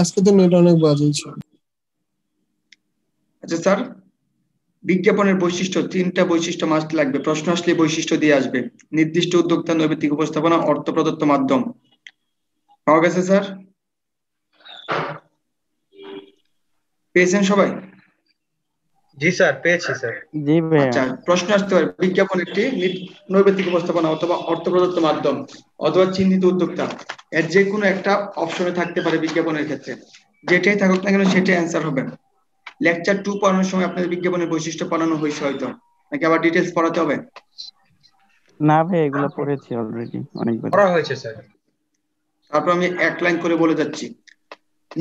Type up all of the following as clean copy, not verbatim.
আজকে তো নেট অনেক বাজেই ছিল। আচ্ছা স্যার, বিজ্ঞাপনের বৈশিষ্ট্য, 3টা বৈশিষ্ট্য মাস্ট লাগবে, প্রশ্ন আসলে বৈশিষ্ট্য দিয়ে আসবে। নির্দিষ্ট উদ্যোক্তা, নৈমিত্তিক উপস্থাপনা, অর্থ প্রদত্ত মাধ্যম। পাওয়া গেছে স্যার? পেয়েছেন সবাই? জি স্যার, পেয়েছি স্যার। জি ভাইয়া। আচ্ছা, প্রশ্ন আসতে পারে বিজ্ঞাপন একটি নৈমিত্তিক উপস্থাপনা অথবা অর্থ প্রদত্ত মাধ্যম অথবা চিহ্নিত উদ্যোক্তা, এর যে কোনো একটা অপশনে থাকতে পারে বিজ্ঞাপনের ক্ষেত্রে। যেটাই থাকুক না কেন সেটাই অ্যান্সার হবে। লেকচার 2 পড়ানোর সময় আপনাদের বিজ্ঞাপনের বৈশিষ্ট্য পড়ানো হয়েছে হয়তো, নাকি আবার ডিটেলস পড়াতে হবে? না ভাই, এগুলো পড়েছি অলরেডি অনেকবার। পড়া হয়েছে স্যার। তারপর আমি এক লাইন করে বলে যাচ্ছি।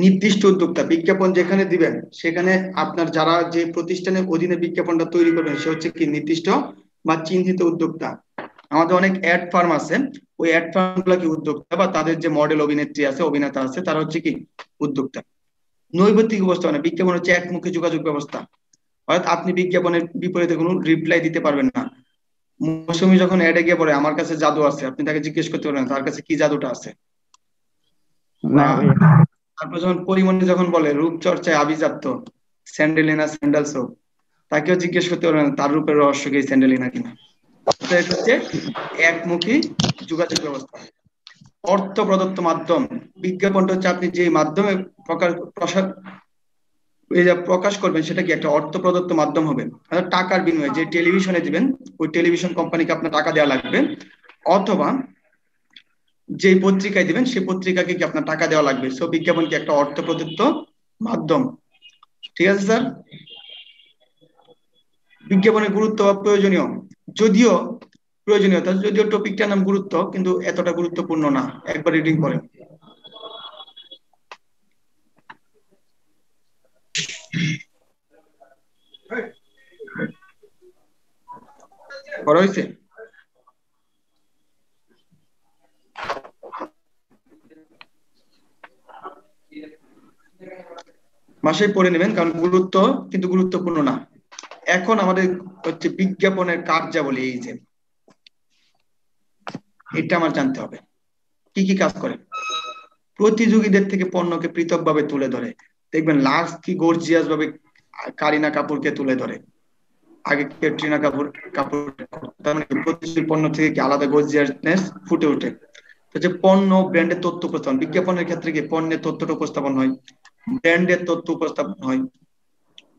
নির্দিষ্ট উদ্যোক্তা, বিজ্ঞাপন যেখানে দিবেন সেখানে আপনার যারা যে প্রতিষ্ঠানের অধীনে বিজ্ঞাপনটা তৈরি করবেন সে হচ্ছে কি নির্দিষ্ট বা চিহ্নিত উদ্যোক্তা। আমাদের অনেক অ্যাড ফার্ম আছে, ওই অ্যাড ফার্ম গুলা কি উদ্যোক্তা, বা তাদের যে মডেল অভিনেত্রী আছে, অভিনেতা আছে, তারা হচ্ছে কি উদ্যোক্তা। নৈমিত্তিক উপস্থাপনা, বিজ্ঞাপন হচ্ছে একমুখী যোগাযোগ ব্যবস্থা, অর্থাৎ আপনি বিজ্ঞাপনের বিপরীতে কোনো রিপ্লাই দিতে পারবেন না। মৌসুমী যখন অ্যাডে গিয়ে পড়ে আমার কাছে জাদু আছে, আপনি তাকে জিজ্ঞেস করতে পারবেন তার কাছে কি জাদুটা আছে। না বা ভাইয়া। তারপর যখন পরিমণি যখন বলে রূপচর্চায় আভিজাত্য, স্যান্ডেলিনা স্যান্ডাল সোপ, তাকেও জিজ্ঞেস করতে পারবেন তার রূপের রহস্য কি স্যান্ডেলিনা কিনা। তো এটা হচ্ছে একমুখী যোগাযোগ ব্যবস্থা। অর্থ প্রদত্ত মাধ্যম, বিজ্ঞাপনটা হচ্ছে আপনি যে মাধ্যমে প্রকাশ করবেন সেটা কি একটা অর্থ প্রদত্ত মাধ্যম হবে, অর্থাৎ টাকার বিনিময়ে। যে টেলিভিশনে দিবেন ওই টেলিভিশন কোম্পানিকে আপনার টাকা দেওয়া লাগবে, অথবা যে পত্রিকায় দিবেন সেই পত্রিকাকে কি আপনার টাকা দেওয়া লাগবে। সো বিজ্ঞাপন কি একটা অর্থ প্রদত্ত মাধ্যম। ঠিক আছে স্যার? বিজ্ঞাপনের গুরুত্ব বা প্রয়োজনীয়, যদিও প্রয়োজনীয়তা, যদিও টপিকটার নাম গুরুত্ব কিন্তু এতটা গুরুত্বপূর্ণ না, একবার রিডিং করেন। করা হয়েছে? মাসে পড়ে নেবেন, কারণ গুরুত্ব কিন্তু গুরুত্বপূর্ণ না। এখন আমাদের হচ্ছে বিজ্ঞাপনের কার্যাবলী, এই যে এটা আমার জানতে হবে কি কি কাজ করে। প্রতিযোগীদের থেকে পণ্যকে পৃথকভাবে তুলে ধরে, দেখবেন লাস্ট কি গর্জিয়াস ভাবে কারিনা কাপুরকে তুলে ধরে, আগে ক্যাটরিনা কাপুর কাপুর তার মানে প্রতিযোগী পণ্য থেকে কি আলাদা গর্জিয়াসনেস ফুটে ওঠে। তো যে পণ্য ব্র্যান্ডের তথ্য উপস্থাপন, বিজ্ঞাপনের ক্ষেত্রে কি পণ্যের তথ্যটা উপস্থাপন হয়, ব্র্যান্ডের তথ্য উপস্থাপন হয়,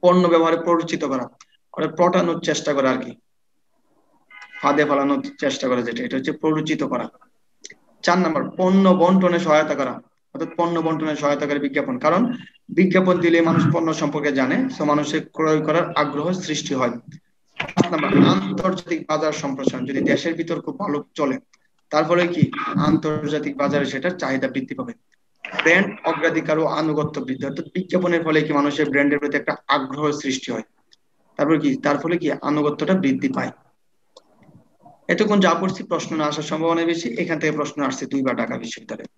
পণ্য ব্যবহারে প্ররোচিত করা, অর্থাৎ পটানোর চেষ্টা করা আর কি, ফাঁদে ফেলানোর চেষ্টা করা, যেটা এটা হচ্ছে প্ররোচিত করা। 4 নম্বর, পণ্য বন্টনে সহায়তা করা, অর্থাৎ পণ্য বন্টনে সহায়তা করে বিজ্ঞাপন, কারণ বিজ্ঞাপন দিলে মানুষ পণ্য সম্পর্কে জানে, তো মানুষের ক্রয় করার আগ্রহ সৃষ্টি হয়। 5 নম্বর, আন্তর্জাতিক বাজার সম্প্রসারণ, যদি দেশের ভিতর খুব ভালো চলে তার ফলে কি আন্তর্জাতিক বাজারে সেটার চাহিদা বৃদ্ধি পাবে। ব্র্যান্ড অগ্রাধিকার ও আনুগত্য বৃদ্ধি, অর্থাৎ বিজ্ঞাপনের ফলে কি মানুষের ব্র্যান্ডের প্রতি একটা আগ্রহ সৃষ্টি হয়, তারপর কি তার ফলে কি আনুগত্যটা বৃদ্ধি পায়। এতক্ষণ যা পড়ছি প্রশ্ন না আসার সম্ভাবনা বেশি, এখান থেকে প্রশ্ন আসছে 2 বার ঢাকা বিশ্ববিদ্যালয়ে।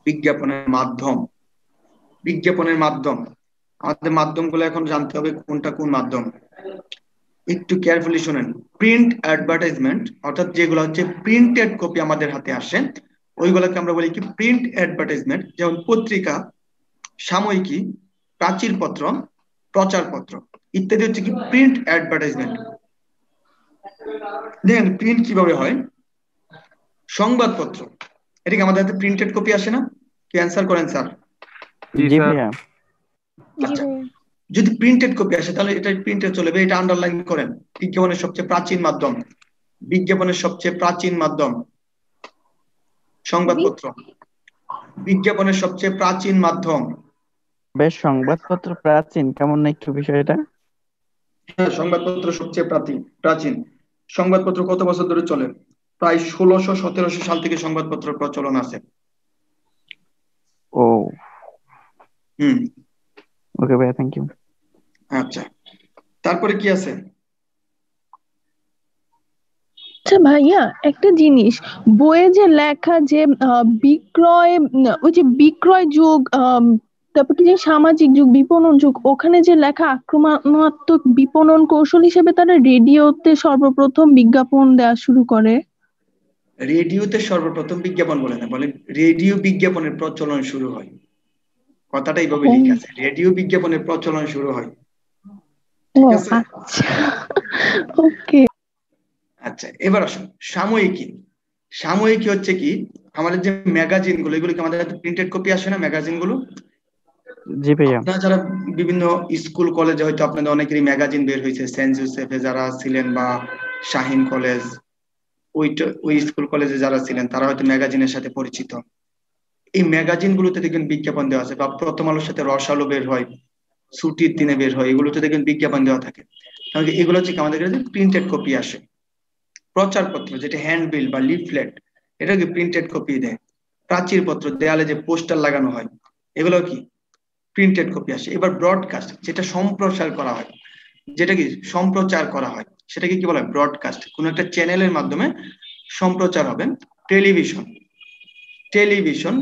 বিজ্ঞাপনের মাধ্যম, বিজ্ঞাপনের মাধ্যম, আমাদের মাধ্যমগুলো এখন জানতে হবে কোনটা কোন মাধ্যম। একটু কেয়ারফুলি শুনেন। প্রিন্ট অ্যাডভার্টাইজমেন্ট, অর্থাৎ যেগুলো হচ্ছে প্রিন্টেড কপি আমাদের হাতে আসে ওইগুলোকে আমরা বলি কি প্রিন্ট অ্যাডভার্টাইজমেন্ট, যেমন পত্রিকা, সাময়িকী, প্রাচীরপত্র, প্রচারপত্র ইত্যাদি হচ্ছে কি প্রিন্ট অ্যাডভার্টাইজমেন্ট। দেখেন প্রিন্ট কিভাবে হয়। সংবাদপত্র, এটা কি আমাদের হাতে প্রিন্টেড কপি আসে না? কি অ্যান্সার করেন স্যার? জি ভাইয়া। আচ্ছা, যদি প্রিন্টেড কপি আসে তাহলে এটা প্রিন্টে চলবে, এটা আন্ডারলাইন করেন। বিজ্ঞাপনের সবচেয়ে প্রাচীন মাধ্যম, বিজ্ঞাপনের সবচেয়ে প্রাচীন মাধ্যম সংবাদপত্র, বিজ্ঞাপনের সবচেয়ে প্রাচীন মাধ্যম। বেশ, সংবাদপত্র প্রাচীন কেমন না একটু বিষয়টা? হ্যাঁ, সংবাদপত্র সবচেয়ে প্রাচীন। সংবাদপত্র কত বছর ধরে চলে? প্রায় 1600-1700 সাল থেকে সংবাদপত্র প্রচলন আছে। ও হুম, ওকে ভাইয়া, থ্যাংক ইউ। আচ্ছা তারপরে কি আছে? আচ্ছা ভাইয়া, একটা জিনিস, বইয়ে যে লেখা যে বিক্রয়, ওই যে বিক্রয় যুগ, তারপর কি যে সামাজিক যুগ, বিপণন যুগ, ওখানে যে লেখা আক্রমণাত্মক বিপণন কৌশল হিসেবে তারা রেডিওতে সর্বপ্রথম বিজ্ঞাপন দেওয়া শুরু করে। রেডিওতে সর্বপ্রথম বিজ্ঞাপন বলে না, বলে রেডিও বিজ্ঞাপনের প্রচলন শুরু হয়। কথাটা এইভাবে ও লিখে আছে, রেডিও বিজ্ঞাপনের প্রচলন শুরু হয়। ও ঠিক আছে? আচ্ছা, ওকে। আচ্ছা, এবার আসুন সাময়িকী। সাময়িকী হচ্ছে কি, আমাদের যে ম্যাগাজিন গুলো, এগুলো কি আমাদের প্রিন্টেড কপি আসে না ম্যাগাজিন গুলো? জি ভাইয়া। আপনারা যারা বিভিন্ন স্কুল কলেজে হয়তো আপনাদের অনেকেরই ম্যাগাজিন বের হয়েছে, সেন্ট জোসেফে যারা ছিলেন বা শাহিন কলেজ, ওই স্কুল কলেজে যারা ছিলেন তারা হয়তো ম্যাগাজিনের সাথে পরিচিত। এই ম্যাগাজিন গুলোতে দেখবেন বিজ্ঞাপন দেওয়া আছে, বা প্রথম আলোর সাথে রসালো বের হয়, ছুটির দিনে বের হয়, এগুলোতে দেখবেন বিজ্ঞাপন দেওয়া থাকে। তাহলে এগুলো হচ্ছে কি আমাদের কাছে প্রিন্টেড কপি আসে। প্রচারপত্র যেটা হ্যান্ডবিল বা লিফলেট, এটা কি প্রিন্টেড কপি দেয়। প্রাচীরপত্র, দেয়ালে যে পোস্টার লাগানো হয়, এগুলো কি প্রিন্টেড কপি আসে। এবার ব্রডকাস্ট, যেটা সম্প্রচার করা হয়, যেটা কি সম্প্রচার করা হয়, সেটাকে কি বলা হয়? ব্রডকাস্ট। কোন একটা চ্যানেলের মাধ্যমে সম্প্রচার হবে। টেলিভিশন, টেলিভিশন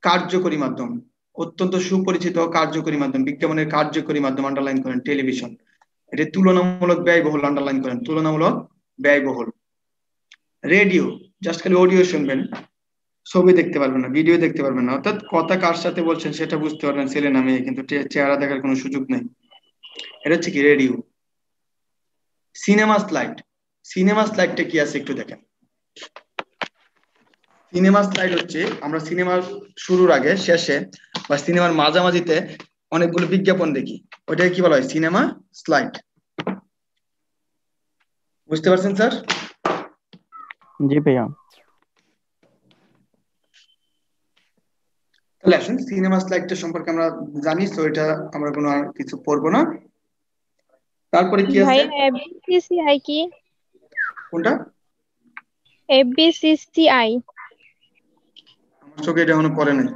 কার্যকরী মাধ্যম, অত্যন্ত সুপরিচিত কার্যকরী মাধ্যম, বিজ্ঞাপনের কার্যকরী মাধ্যম, আন্ডারলাইন করেন টেলিভিশন। এটা তুলনামূলক ব্যয়বহুল, আন্ডারলাইন করেন তুলনামূলক ব্যয়বহুল। রেডিও, জাস্ট খালি অডিও শুনবেন, ছবি দেখতে পারবেন না, ভিডিও দেখতে পারবেন না, অর্থাৎ কথা কার সাথে বলছেন সেটা বুঝতে পারবেন ছেলে না মেয়ে, কিন্তু চেহারা দেখার কোনো সুযোগ নেই। এটা হচ্ছে কি রেডিও। সিনেমা স্লাইড, সিনেমা স্লাইডটা কি আছে একটু দেখেন। সিনেমা স্লাইড হচ্ছে আমরা সিনেমার শুরুর আগে, শেষে বা সিনেমার মাঝামাঝিতে অনেকগুলো বিজ্ঞাপন দেখি, ওইটাকে কি বলা হয়? Cinema slide. বুঝতে পারছেন স্যার? জি ভাইয়া। তাহলে আসুন সিনেমা স্লাইডটা সম্পর্কে আমরা জানি, তো এটা আমরা কোনো আর কিছু পড়বো না। তারপরে কি আছে? ভাইয়া এফবিসিসিআই কি? কোনটা? এফবিসিসিআই। আমার চোখে এটা এখনো পড়ে নাই।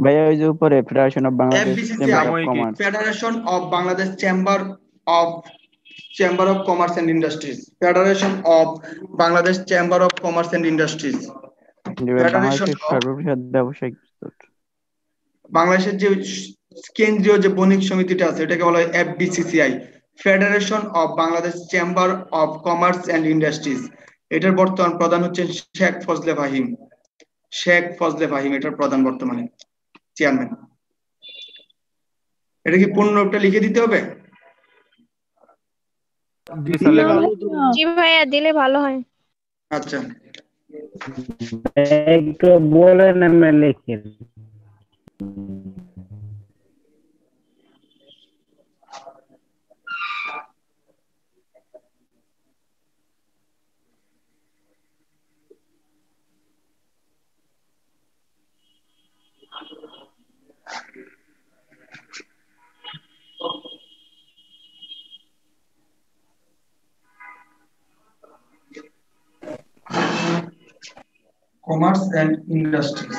ভাইয়া ওই যে উপরে federation of Bangladesh chamber of FBCCI, commerce. Federation of Bangladesh chamber of commerce and industries, federation of Bangladesh chamber of commerce and industries, জি ভাইয়া, ফেডারেশন বাংলাদেশের অফ সর্ববৃহৎ ব্যবসায়িক জোট। বাংলাদেশের যে কেন্দ্রীয় যে বণিক সমিতিটা আছে এটাকে বলা হয় FBCCI, federation of Bangladesh chamber of commerce and industries. এটার বর্তমান প্রধান হচ্ছেন শেখ ফজলে ফাহিম। শেখ ফজলে ফাহিম এটার প্রধান বর্তমানে চেয়ারম্যান। এটা কি পূর্ণরূপটা লিখে দিতে হবে? না ভাইয়া, জি ভাইয়া, দিলে ভালো হয়। আচ্ছা, একটু বলে নেমে লিখেন। Commerce and industries.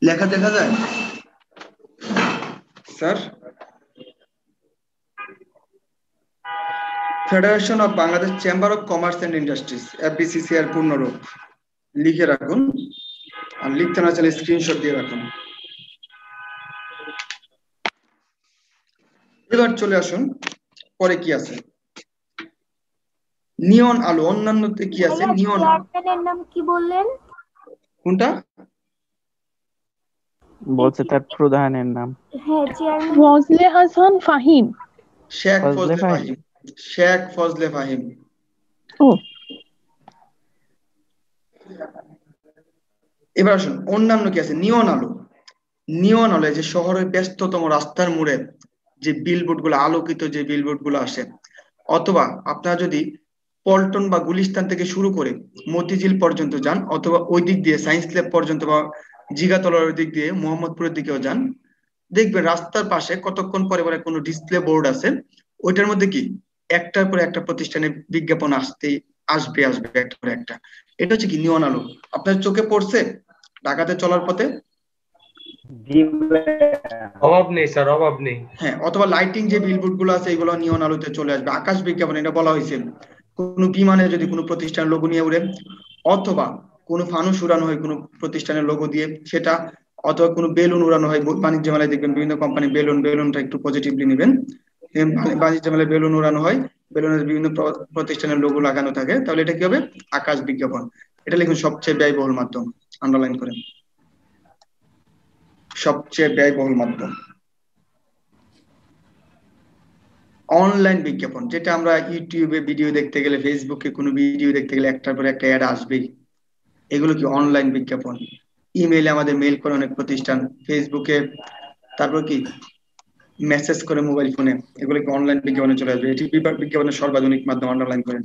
লেখা দেখা যায় sir? Federation of Bangladesh chamber of commerce and industries, FBCCI এর পূর্ণরূপ লিখে রাখুন, আর লিখতে না চাইলে স্ক্রিনশট দিয়ে রাখুন। এবার চলে আসুন পরে কি আছে। নিয়ন আলো, অন্যান্যতে কি আছে? নিয়ন আলো। চেয়ারম্যানের নাম কি বললেন? কোনটা বলছে তার প্রধানের নাম হ্যাঁ, চেয়ারম্যান। ফজলে হাসান ফাহিম। শেখ ফজলে ফজলে ফাহিম। ফাহিম, শেখ ফজলে ফাহিম। ও এবার আসুন অন্যান্য কি আছে। নিয়ন আলো, নিয়ন আলো যে শহরের ব্যস্ততম রাস্তার মোড়ে যে বিলবোর্ড গুলো, আলোকিত যে বিলবোর্ড গুলো আসে, অথবা আপনারা যদি পল্টন বা গুলিস্তান থেকে শুরু করে মতিঝিল পর্যন্ত যান, অথবা ওই দিক দিয়ে সায়েন্স ল্যাব পর্যন্ত বা জিগাতলার ওই দিক দিয়ে মোহাম্মদপুরের দিকেও যান, দেখবেন রাস্তার পাশে কতক্ষণ পরে পরে কোনো ডিসপ্লে বোর্ড আছে, ওইটার মধ্যে কি একটার পর একটা প্রতিষ্ঠানের বিজ্ঞাপন আসবে একটা পর একটা। এটা হচ্ছে কি নিয়ন আলো। আপনার চোখে পড়ছে ঢাকাতে চলার পথে? জি ভাইয়া। অভাব নেই স্যার, অভাব নেই। হ্যাঁ, অথবা লাইটিং যে বিলবোর্ড গুলো আছে এগুলো নিয়ন আলোতে চলে আসবে। আকাশ বিজ্ঞাপন এটা বলা হয়েছে, কোনো বিমানে যদি কোনো প্রতিষ্ঠানের লোগো নিয়ে উড়ে, অথবা কোনো ফানুস উড়ানো হয় কোনো প্রতিষ্ঠানের লোগো দিয়ে সেটা, অথবা কোনো বেলুন উড়ানো হয়। বাণিজ্য মেলায় দেখবেন বিভিন্ন কোম্পানি বেলুনটা একটু পজিটিভলি নেবেন, বাণিজ্য মেলায় বেলুন উড়ানো হয়, বেলুনের বিভিন্ন প্রতিষ্ঠানের লোগো লাগানো থাকে, তাহলে এটা কি হবে? আকাশ বিজ্ঞাপন। এটা লিখুন সবচেয়ে ব্যয়বহুল মাধ্যম, আন্ডারলাইন করেন, সবচেয়ে ব্যয়বহুল মাধ্যম। অনলাইন বিজ্ঞাপন, যেটা আমরা ইউটিউবে ভিডিও দেখতে গেলে, ফেসবুকে কোনো ভিডিও দেখতে গেলে একটার পর একটা অ্যাড আসবেই, এগুলো কি অনলাইন বিজ্ঞাপন। ইমেইলে আমাদের মেইল করে অনেক প্রতিষ্ঠান, ফেসবুকে, তারপর কি মেসেজ করে মোবাইল ফোনে, এগুলো কি অনলাইন বিজ্ঞাপনে চলে আসবে। এটি বিজ্ঞাপনের সর্বাধুনিক মাধ্যম, আন্ডারলাইন করেন।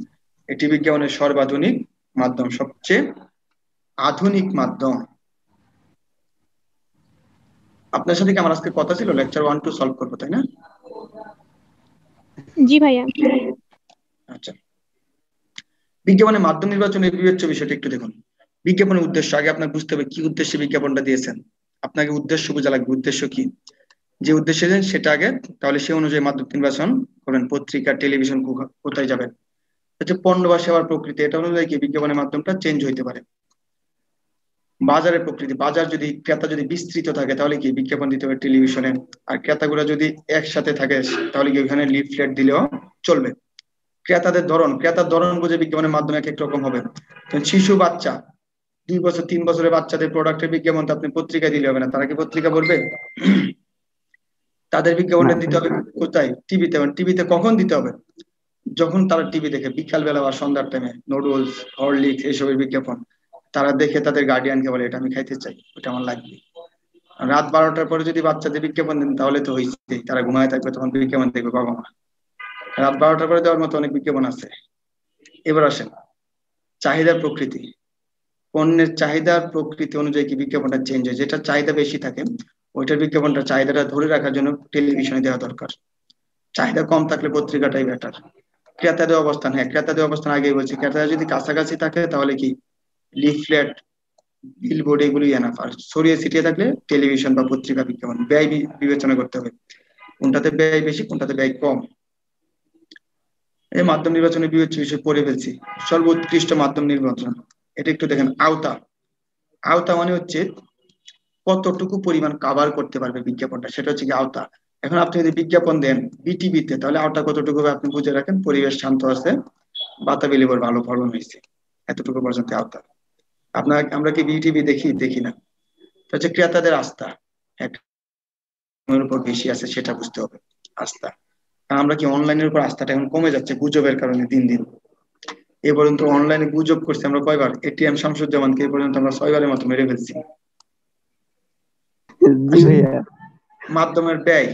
এটি বিজ্ঞাপনের সর্বাধুনিক মাধ্যম, সবচেয়ে আধুনিক মাধ্যম। আপনার সাথে কি আমার আজকে কথা ছিল, লেকচার 1 2 সলভ করবো, তাই না? জি ভাইয়া। আচ্ছা, বিজ্ঞাপনের মাধ্যম নির্বাচনের বিবেচ্য বিষয়টা একটু দেখুন। বিজ্ঞাপনের উদ্দেশ্য, আগে আপনাকে বুঝতে হবে কি উদ্দেশ্যে বিজ্ঞাপনটা দিয়েছেন। আপনাকে উদ্দেশ্য বোঝা লাগবে, উদ্দেশ্য কি, যে উদ্দেশ্যে দেন সেটা আগে, তাহলে সে অনুযায়ী মাধ্যম নির্বাচন করবেন। পত্রিকা, টেলিভিশন, কোথায় যাবেন। হচ্ছে পণ্য বা সেবার প্রকৃতি, এটা অনুযায়ী কি বিজ্ঞাপনের মাধ্যমটা চেঞ্জ হইতে পারে। বাজারের প্রকৃতি, বাজার যদি ক্রেতা যদি বিস্তৃত থাকে তাহলে কি বিজ্ঞাপন দিতে হবে টেলিভিশনে, আর ক্রেতাগুলো যদি একসাথে থাকে তাহলে কি ওখানে লিফলেট দিলেও চলবে। ক্রেতাদের ধরন, ক্রেতার ধরন বুঝে বিজ্ঞাপনের মাধ্যমে এক এক রকম হবে। শিশু, বাচ্চা, 2 বছর 3 বছরের বাচ্চাদের প্রোডাক্টের বিজ্ঞাপন তো আপনি পত্রিকায় দিলে হবে না, তারা কি পত্রিকা পড়বে? তাদের বিজ্ঞাপনটা দিতে হবে কোথায়? টিভিতে। টিভিতে কখন দিতে হবে? যখন তারা টিভি দেখে, বিকাল বেলা বা সন্ধ্যার টাইমে, নুডলস, হরলিক্স এইসবের বিজ্ঞাপন তারা দেখে তাদের গার্ডিয়ানকে বলে এটা আমি খাইতে চাই, ওটা আমার লাগবে। রাত 12টার পরে যদি বাচ্চাদের বিজ্ঞাপন দেন তাহলে তো হয়েছে, তারা ঘুমায় থাকবে, তখন বিজ্ঞাপন দেখবে বাবা মা। রাত 12টার পরে দেওয়ার মতো অনেক বিজ্ঞাপন আছে। এবার আসেন চাহিদার প্রকৃতি। পণ্যের চাহিদার প্রকৃতি অনুযায়ী কি বিজ্ঞাপনটা চেঞ্জ হয়। যেটা চাহিদা বেশি থাকে ওইটার বিজ্ঞাপনটা চাহিদাটা ধরে রাখার জন্য টেলিভিশনে দেওয়া দরকার। চাহিদা কম থাকলে পত্রিকাটাই বেটার। ক্রেতাদের অবস্থান, হ্যাঁ ক্রেতাদের অবস্থান আগেই বলছি, ক্রেতারা যদি কাছাকাছি থাকে তাহলে কি লিফলেট, বিলবোর্ড এগুলি এনাফ। আর ছড়িয়ে ছিটিয়ে থাকলে টেলিভিশন বা পত্রিকা বিজ্ঞাপন। ব্যয় বিবেচনা করতে হবে, কোনটাতে ব্যয় বেশি কোনটাতে ব্যয় কম। এই মাধ্যম নির্বাচনের বিবেচ্য বিষয় পড়ে ফেলছি। সর্বোৎকৃষ্ট মাধ্যম নির্বাচন, এটা একটু দেখেন। আওতা, আওতা মানে হচ্ছে কতটুকু পরিমাণ কাভার করতে পারবে বিজ্ঞাপনটা, সেটা হচ্ছে কি আওতা। এখন আপনি যদি বিজ্ঞাপন দেন বিটিভিতে, তাহলে আওতা কতটুকু হবে আপনি বুঝে রাখেন। পরিবেশ শান্ত আছে, বাতাবি লেবুর ভালো ফলন হয়েছে, এতটুকু পর্যন্ত আওতা। আমরা কি বিটিভি দেখি? দেখি না। এটা হচ্ছে ক্রেতাদের আস্থা, উপর বেশি আছে সেটা বুঝতে হবে, আস্থা। কারণ আমরা কি অনলাইনের উপর আস্থাটা এখন কমে যাচ্ছে গুজবের কারণে দিন দিন। এ পর্যন্ত অনলাইনে গুজব করছি আমরা কয়বার? এটিএম শামসুজ্জামানকে এ পর্যন্ত আমরা 6 বারের মতো মেরে ফেলছি। মাধ্যমের ব্যয়,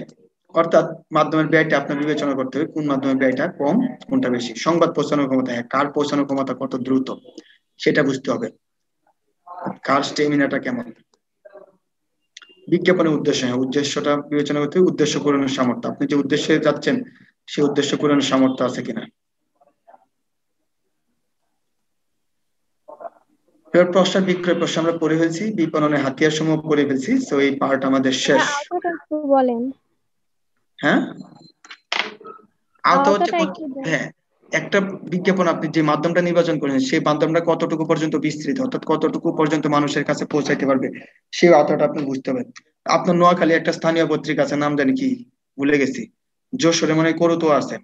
অর্থাৎ মাধ্যমের ব্যয়টা আপনার বিবেচনা করতে হবে, কোন মাধ্যমের ব্যয়টা কম কোনটা বেশি। সংবাদ পৌঁছানোর ক্ষমতা, কার পৌঁছানোর ক্ষমতা কত দ্রুত সেটা বুঝতে হবে, কার স্টেমিনাটা কেমন। বিজ্ঞাপনের উদ্দেশ্য, হ্যাঁ উদ্দেশ্যটা বিবেচনা করতে হবে, উদ্দেশ্য পূরণের সামর্থ্য, আপনি যে উদ্দেশ্যে যাচ্ছেন সেই উদ্দেশ্য পূরণের সামর্থ্য আছে কিনা। এবার প্রশ্ন বিক্রয় প্রশ্ন আমরা পড়ে ফেলছি, বিপণনের হাতিয়ার সমূহ পড়ে ফেলছি, তো এই পার্ট আমাদের শেষ। বলেন। হ্যাঁ, আওতা হচ্ছে হ্যাঁ একটা বিজ্ঞাপন আপনি যে মাধ্যমটা নির্বাচন করেন সেই মাধ্যমটা কতটুকু পর্যন্ত বিস্তৃত, অর্থাৎ কতটুকু পর্যন্ত মানুষের কাছে পৌঁছাইতে পারবে সেই আওতাটা আপনি বুঝতে হবে। আপনার নোয়াখালী একটা স্থানীয় পত্রিকা আছে, নাম জানি কি ভুলে গেছি, যশোরে মনে হয় করতো আছে।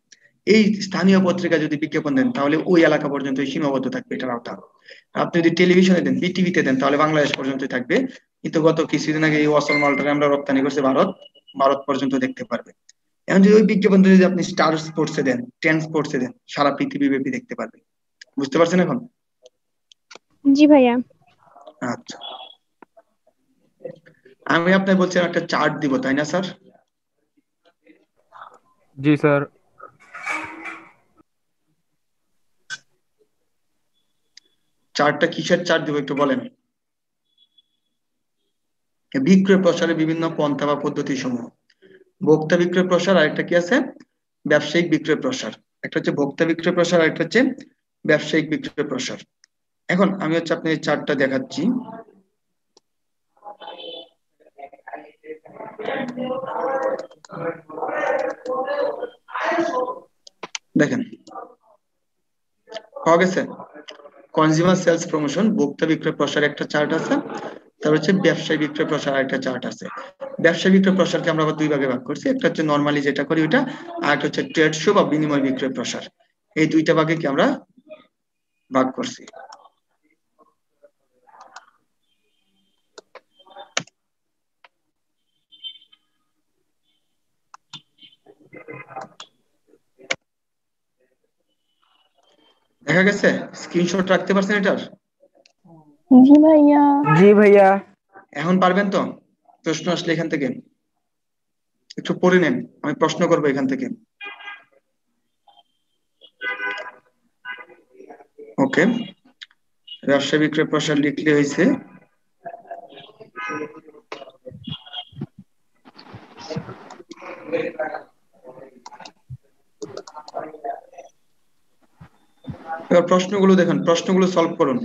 এই স্থানীয় পত্রিকা যদি বিজ্ঞাপন দেন তাহলে ওই এলাকা পর্যন্ত সীমাবদ্ধ থাকবে এটার আওতা। আপনি যদি টেলিভিশনে দেন, বিটিভিতে দেন, তাহলে বাংলাদেশ পর্যন্তই থাকবে। কিন্তু গত কিছুদিন আগে এই অসল মালটাকে আমরা রপ্তানি করছি ভারত পর্যন্ত দেখতে পারবে। এখন যদি ওই বিজ্ঞাপনটা যদি আপনি স্টার স্পোর্টসে দেন, টেন স্পোর্টসে দেন, সারা পৃথিবী ব্যাপী দেখতে পারবে। বুঝতে পারছেন এখন? জি ভাইয়া। আচ্ছা, আমি আপনাকে বলছিলাম একটা চার্ট দিব, তাই না স্যার? জি স্যার। চার্টটা কিসের চার্ট দিব একটু বলেন। বিক্রয় প্রসারের বিভিন্ন পন্থা বা পদ্ধতি সমূহ। ভোক্তা বিক্রয় প্রসার, আর একটা কি আছে ব্যবসায়িক বিক্রয় প্রসার। একটা হচ্ছে ভোক্তা বিক্রয় প্রসার, আর একটা হচ্ছে ব্যবসায়িক বিক্রয় প্রসার। এখন আমি হচ্ছে আপনি এই চার্টটা দেখাচ্ছি। দেখেন পাওয়া গেছে, কনজিউমার সেলস প্রমোশন ভোক্তা বিক্রয় প্রসার একটা চার্ট আছে, তারপর হচ্ছে ব্যবসায়ী বিক্রয় প্রসার একটা চার্ট আছে। ব্যবসা বিক্রয় প্রসারকে আমরা আবার দুই ভাগে ভাগ করছি, একটা হচ্ছে নরমালি যেটা করি ওইটা, আর একটা হচ্ছে ট্রেড শো বা বিনিময় বিক্রয় প্রসার। এই দুইটা ভাগে কি আমরা ভাগ করছি। দেখা গেছে? স্ক্রিনশট রাখতে পারছেন এটার? জি ভাইয়া। জি ভাইয়া। এখন পারবেন তো? প্রশ্ন আসলে এখান থেকে একটু পড়ে নেন, আমি প্রশ্ন করবো এখান থেকে। ওকে, ব্যবসা বিক্রয় প্রসার লিখলে হয়েছে। এবার প্রশ্নগুলো দেখেন, প্রশ্নগুলো সলভ করুন।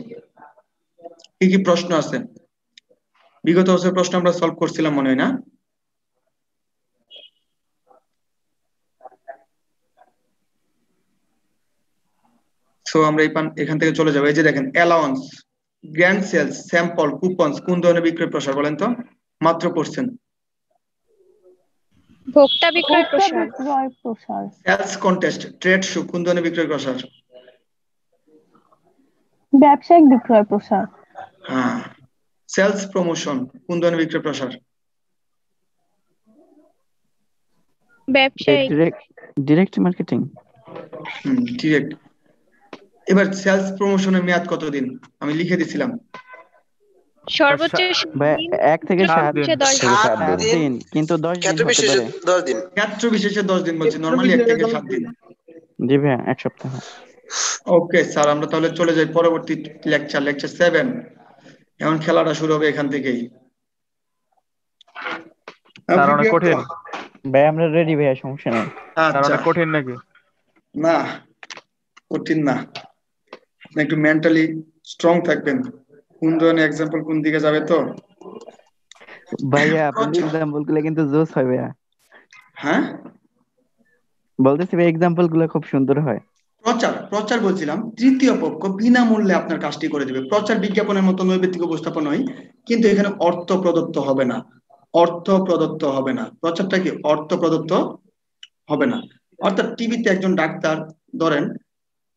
কি কি প্রশ্ন আছে? বিগত বছর প্রশ্ন আমরা সলভ করছিলাম মনে হয় না? সো আমরা এখান থেকে চলে যাবো। এই যে দেখেন, allowance, grand sales, sample, coupons কোন ধরনের বিক্রয় প্রসার বলেন তো? মাত্র পড়ছেন। ভোক্তা বিক্রয় প্রসার। সেলস কন্টেস্ট, ট্রেড শো কোন ধরনের বিক্রয় প্রসার? ব্যবসায়িক বিক্রয় প্রসার। হ্যাঁ। সেলস প্রমোশন কোন ধরনের বিক্রয় প্রসার? ব্যবসায়িক। Direct marketing. ডিরেক্ট। এবার সেলস প্রমোশনের মেয়াদ কতদিন? আমি লিখে দিছিলাম সর্বোচ্চ 1 থেকে 7 দিন, কিন্তু 10 দিন হতে পারে। 10 দিন, ক্ষেত্র বিশেষে 10 দিন বলছি, নরমালি 1 থেকে 7 দিন। জি ভাইয়া, 1 সপ্তাহ। ওকে স্যার, আমরা তাহলে চলে যাই পরবর্তী লেকচার 7। এখন খেলাটা শুরু হবে এখান থেকেই। স্যার অনেক কঠিন ভাই, আমরা রেডি ভাইয়া, সমস্যা নেই। স্যার অনেক কঠিন নাকি? না, কঠিন না, আপনি একটু মেন্টালি স্ট্রং থাকবেন। কোন ধরনের এক্সাম্পল কোন দিকে যাবে তো ভাইয়া, আপনি এক্সাম্পল গুলো কিন্তু জোস হয় ভাইয়া। হ্যাঁ বলতেছি ভাই, এক্সাম্পল গুলো খুব সুন্দর হয়। প্রচার বলছিলাম, তৃতীয় পক্ষ বিনামূল্যে আপনার কাজটি করে দেবে। প্রচার বিজ্ঞাপনের মতো নৈবেদিক উপস্থাপন হয়, কিন্তু এখানে অর্থ প্রদত্ত হবে না। প্রচারটা কি অর্থ প্রদত্ত হবে না। অর্থাৎ টিভিতে একজন ডাক্তার ধরেন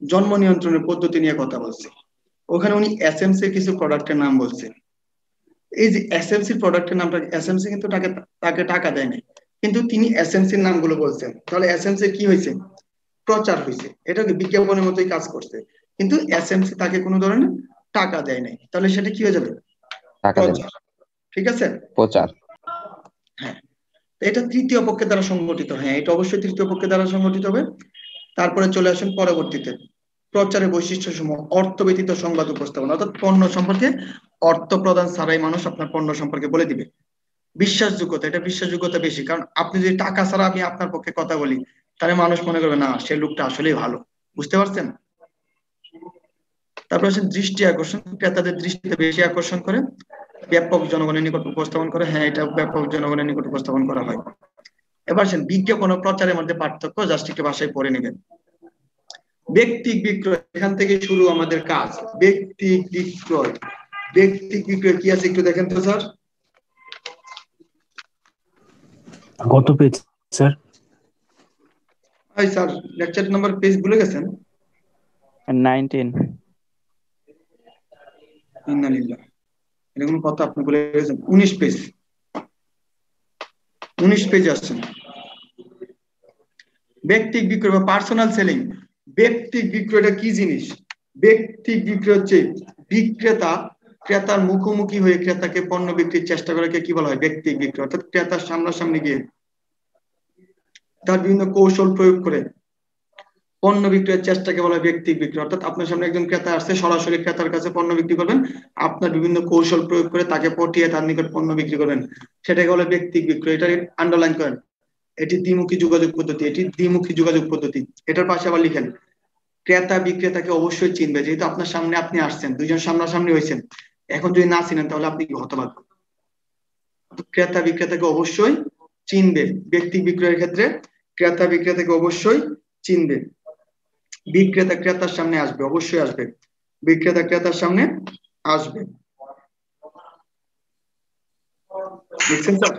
জন্ম নিয়ন্ত্রণের পদ্ধতি নিয়ে কথা বলছে, ওখানে উনি এসএমসি কিছু প্রোডাক্টের নাম বলছে। এই যে এসএমসি প্রোডাক্টের নামটা, এসএমসি কিন্তু তাকে টাকা দেয় নাই, কিন্তু তিনি এসএমসির নামগুলো বলছেন, তাহলে এসএমসি কি হয়েছে? প্রচার হয়েছে। এটা কি বিজ্ঞাপনের মতোই কাজ করছে, কিন্তু এসএমসি তাকে কোনো ধরনের টাকা দেয় নাই, তাহলে সেটা কি হয়ে যাবে? প্রচার। ঠিক আছে, প্রচার। হ্যাঁ, এটা তৃতীয় পক্ষের দ্বারা সংগঠিত। হ্যাঁ, এটা অবশ্যই তৃতীয় পক্ষের দ্বারা সংগঠিত হবে। তারপরে চলে আসেন পরবর্তীতে, প্রচারের বৈশিষ্ট্য সমূহ, অর্থ ব্যতীত সংবাদ উপস্থাপন, অর্থাৎ পণ্য সম্পর্কে অর্থ প্রদান ছাড়াই মানুষ আপনার পণ্য সম্পর্কে বলে দিবে। বিশ্বাসযোগ্যতা, এটা বিশ্বাসযোগ্যতা বেশি, কারণ আপনি যদি টাকা ছাড়া আমি আপনার পক্ষে কথা বলি, তাহলে মানুষ মনে করবে না, সে লোকটা আসলেই ভালো। বুঝতে পারছেন? তারপর আসেন দৃষ্টি আকর্ষণ, ক্রেতাদের দৃষ্টিতে বেশি আকর্ষণ করে, ব্যাপক জনগণের নিকট উপস্থাপন করে। হ্যাঁ, এটা ব্যাপক জনগণের নিকট উপস্থাপন করা হয়। এবার আসেন বিজ্ঞাপন ও প্রচারের মধ্যে পার্থক্য, জাস্ট একটু ভাষায় পড়ে নেবেন। ব্যক্তিক বিক্রয়, এখান থেকে শুরু আমাদের কাজ। ব্যক্তিক বিক্রয় কি আছে একটু দেখেন তো স্যার। কত পেজ স্যার? ভাই স্যার, লেকচার নাম্বার পেজ ভুলে গেছেন? 19। ইন্নালিল্লাহ, এরকম কথা আপনি ভুলে গেছেন। 19 পেজ, 19 পেজ আসছেন। ব্যক্তিক বিক্রয় বা পার্সোনাল সেলিং। ব্যক্তিক বিক্রয়টা কি জিনিস? ব্যক্তিক বিক্রয় হচ্ছে ক্রেতার মুখোমুখি হয়ে ক্রেতাকে পণ্য বিক্রির চেষ্টা করে কি বলা হয়? ব্যক্তিক বিক্রয়। অর্থাৎ ক্রেতার সামনাসামনি গিয়ে তার বিভিন্ন কৌশল প্রয়োগ করে পণ্য বিক্রয়ের চেষ্টাকে বলা হয় ব্যক্তিক বিক্রয়। অর্থাৎ আপনার সামনে একজন ক্রেতা আসছে, সরাসরি ক্রেতার কাছে পণ্য বিক্রি করবেন, আপনার বিভিন্ন কৌশল প্রয়োগ করে তাকে পটিয়ে তার নিকট পণ্য বিক্রি করবেন, সেটাকে বলে ব্যক্তিক বিক্রয়। এটা আন্ডারলাইন করেন, এটি দ্বিমুখী যোগাযোগ পদ্ধতি। এটার পাশে আবার লিখেন, ক্রেতা বিক্রেতাকে অবশ্যই চিনবে। যেহেতু আপনার সামনে আপনি আসছেন, দুইজন সামনাসামনি হয়েছেন, এখন যদি না চিনেন তাহলে আপনি হতভাগ্য। ক্রেতা বিক্রেতাকে অবশ্যই চিনবে। ব্যক্তিক বিক্রয়ের ক্ষেত্রে ক্রেতা বিক্রেতাকে অবশ্যই চিনবে। বিক্রেতা ক্রেতার সামনে আসবে, অবশ্যই আসবে। বিক্রেতা ক্রেতার সামনে আসবে। দেখছেন স্যার?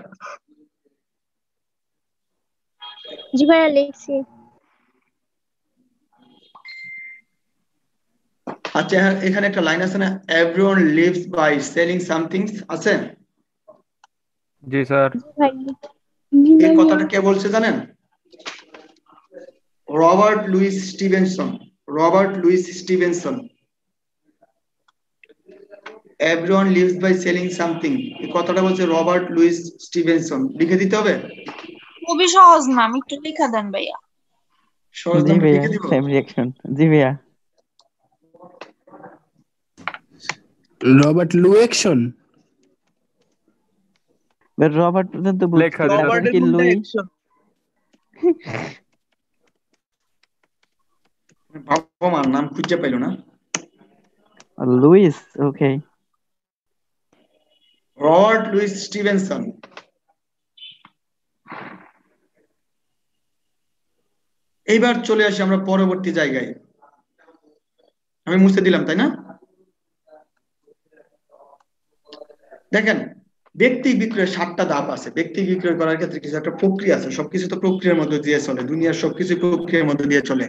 জি ভাইয়া লিখছি। আচ্ছা এখানে একটা লাইন আছে না, everyone lives by selling something, আছে? জি স্যার। জি ভাইয়া। এই কথাটা কে বলছে জানেন? Robert Luis Stevenson. Robert Luis Stevenson, everyone lives by selling something, এই কথাটা বলছে রবার্ট লুইস স্টিভেনসন। লিখে দিতে হবে? খুবই সহজ নাম, একটু লেখা দেন ভাইয়া। সহজ জি নামটা ভাইয়া, লিখে দিব? Same reaction. জি ভাইয়া। রবার্ট লুয়েকশন। রবার্ট পর্যন্ত লেখা বুঝছি, দিন তারপর আপনি। কি লুই? বাবা মার নাম খুঁজে পাইলো না। Lewis, okay. Robert Luis Stevenson. এইবার চলে আসি আমরা পরবর্তী জায়গায়। আমি মুছে দিলাম তাই না? দেখেন, ব্যক্তি বিক্রয়ের 7টা ধাপ আছে। ব্যক্তি বিক্রয় করার ক্ষেত্রে কিছু একটা প্রক্রিয়া আছে। সবকিছু তো প্রক্রিয়ার মধ্যে দিয়ে চলে, দুনিয়ার সবকিছু প্রক্রিয়ার মধ্যে দিয়ে চলে।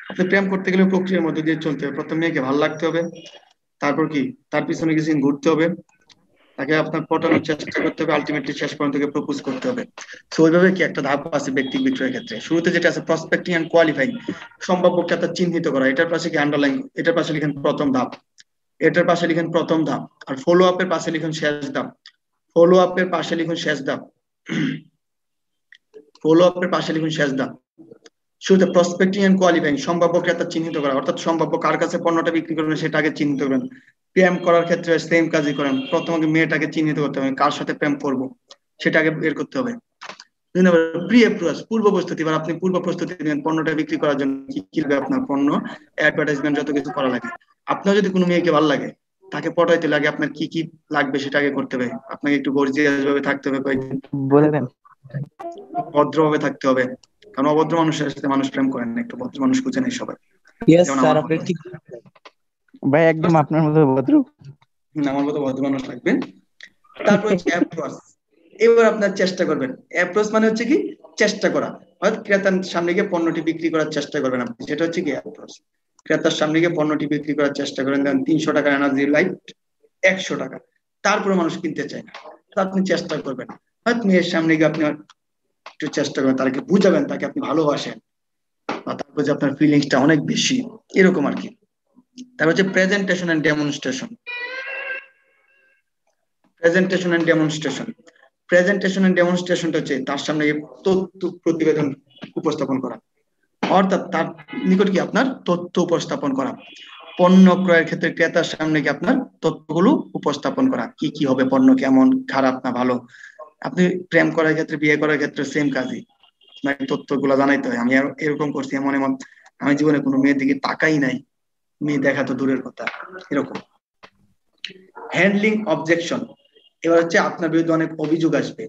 আপনি প্রেম করতে গেলে প্রক্রিয়ার মধ্যে দিয়ে চলতে হবে। প্রথম মেয়েকে ভালো লাগতে হবে, তারপর কি তার পিছনে কিছুদিন ঘুরতে হবে, তাকে আপনার পটানোর চেষ্টা করতে হবে, আলটিমেটলি শেষ পর্যন্ত প্রপোজ করতে হবে। তো ওইভাবে কি একটা ধাপ আছে ব্যক্তি বিক্রয়ের ক্ষেত্রে। শুরুতে যেটা আছে প্রসপেক্টিং এন্ড কোয়ালিফাইং, সম্ভাব্য ক্রেতা চিহ্নিত করা। এটার পাশে কি আন্ডারলাইন, এটার পাশে লিখেন প্রথম ধাপ, এটার পাশে লিখেন প্রথম ধাপ। আর ফলো আপের পাশে লিখুন শেষ ধাপ। ফলো আপের পাশে লিখুন শেষ ধাপ। ফলো আপের পাশে লিখুন শেষ ধাপ। শুরুতে প্রসপেক্টিং এন্ড কোয়ালিফাইং, সম্ভাব্য ক্রেতা চিহ্নিত করা, অর্থাৎ সম্ভাব্য কার কাছে পণ্যটা বিক্রি করবেন সেটা আগে চিহ্নিত করবেন। প্রেম করার ক্ষেত্রে সেম কাজই করেন। প্রথমে মেয়েটাকে চিহ্নিত করতে হবে, কার সাথে প্রেম করব সেটা আগে বের করতে হবে। প্রি অ্যাপ্রোচ, পূর্ব প্রস্তুতি। এবার আপনি পূর্ব প্রস্তুতি নেন পণ্যটা বিক্রি করার জন্য, কি কি লাগবে আপনার পণ্য, অ্যাডভার্টাইজমেন্ট, যত কিছু করা লাগে। আপনার যদি কোনো মেয়েকে ভালো লাগে, তাকে পটাইতে লাগে, আপনার কি কি লাগবে সেটা আগে করতে হবে। আপনাকে একটু গর্জিয়াস ভাবে থাকতে হবে, কয়েকদিন বলে দেন। ভদ্রভাবে থাকতে হবে, কারণ অভদ্র মানুষের সাথে মানুষ প্রেম করেন না, একটু ভদ্র মানুষ খুঁজে নেই সবাই। যেমন আমার মতো। ভাই একদম আপনার মতো ভদ্র। আমার মতো ভদ্র মানুষ লাগবে। তারপর হচ্ছে অ্যাপ্রোচ। এবার আপনার চেষ্টা করবেন। অ্যাপ্রোচ মানে হচ্ছে কি চেষ্টা করা, অর্থাৎ ক্রেতার সামনে গিয়ে পণ্যটি বিক্রি করার চেষ্টা করবেন আপনি, সেটা হচ্ছে কি অ্যাপ্রোচ। ক্রেতার সামনে গিয়ে পণ্যটি বিক্রি করার চেষ্টা করেন, দেন 300 টাকা এনার্জি লাইট 100 টাকা, তারপরে মানুষ কিনতে চায় না, তা আপনি চেষ্টা করবেন। হয়তো মেয়ের সামনে গিয়ে আপনি একটু চেষ্টা করেন, তাকে বুঝাবেন তাকে আপনি ভালোবাসেন, বা তারপর যে আপনার ফিলিংসটা অনেক বেশি, এরকম আর কি। তারপর হচ্ছে presentation and demonstration. Presentation and demonstration, presentation and ডেমনস্ট্রেশনটা হচ্ছে তার সামনে তথ্য প্রতিবেদন উপস্থাপন করা, অর্থাৎ তার নিকট কি আপনার তথ্য উপস্থাপন করা। পণ্য ক্রয়ের ক্ষেত্রে ক্রেতার সামনে কি আপনার তথ্যগুলো উপস্থাপন করা, কি কি হবে, পণ্য কেমন, খারাপ না ভালো। আপনি প্রেম করার ক্ষেত্রে, বিয়ে করার ক্ষেত্রে সেম কাজই, আপনাকে তথ্যগুলো জানাইতে হয়। আমি এরকম করছি, এমন এমন, আমি জীবনে কোনো মেয়ের দিকে তাকাই নাই, মেয়ে দেখা তো দূরের কথা, এরকম। হ্যান্ডলিং অবজেকশন, এবার হচ্ছে আপনার বিরুদ্ধে অনেক অভিযোগ আসবে,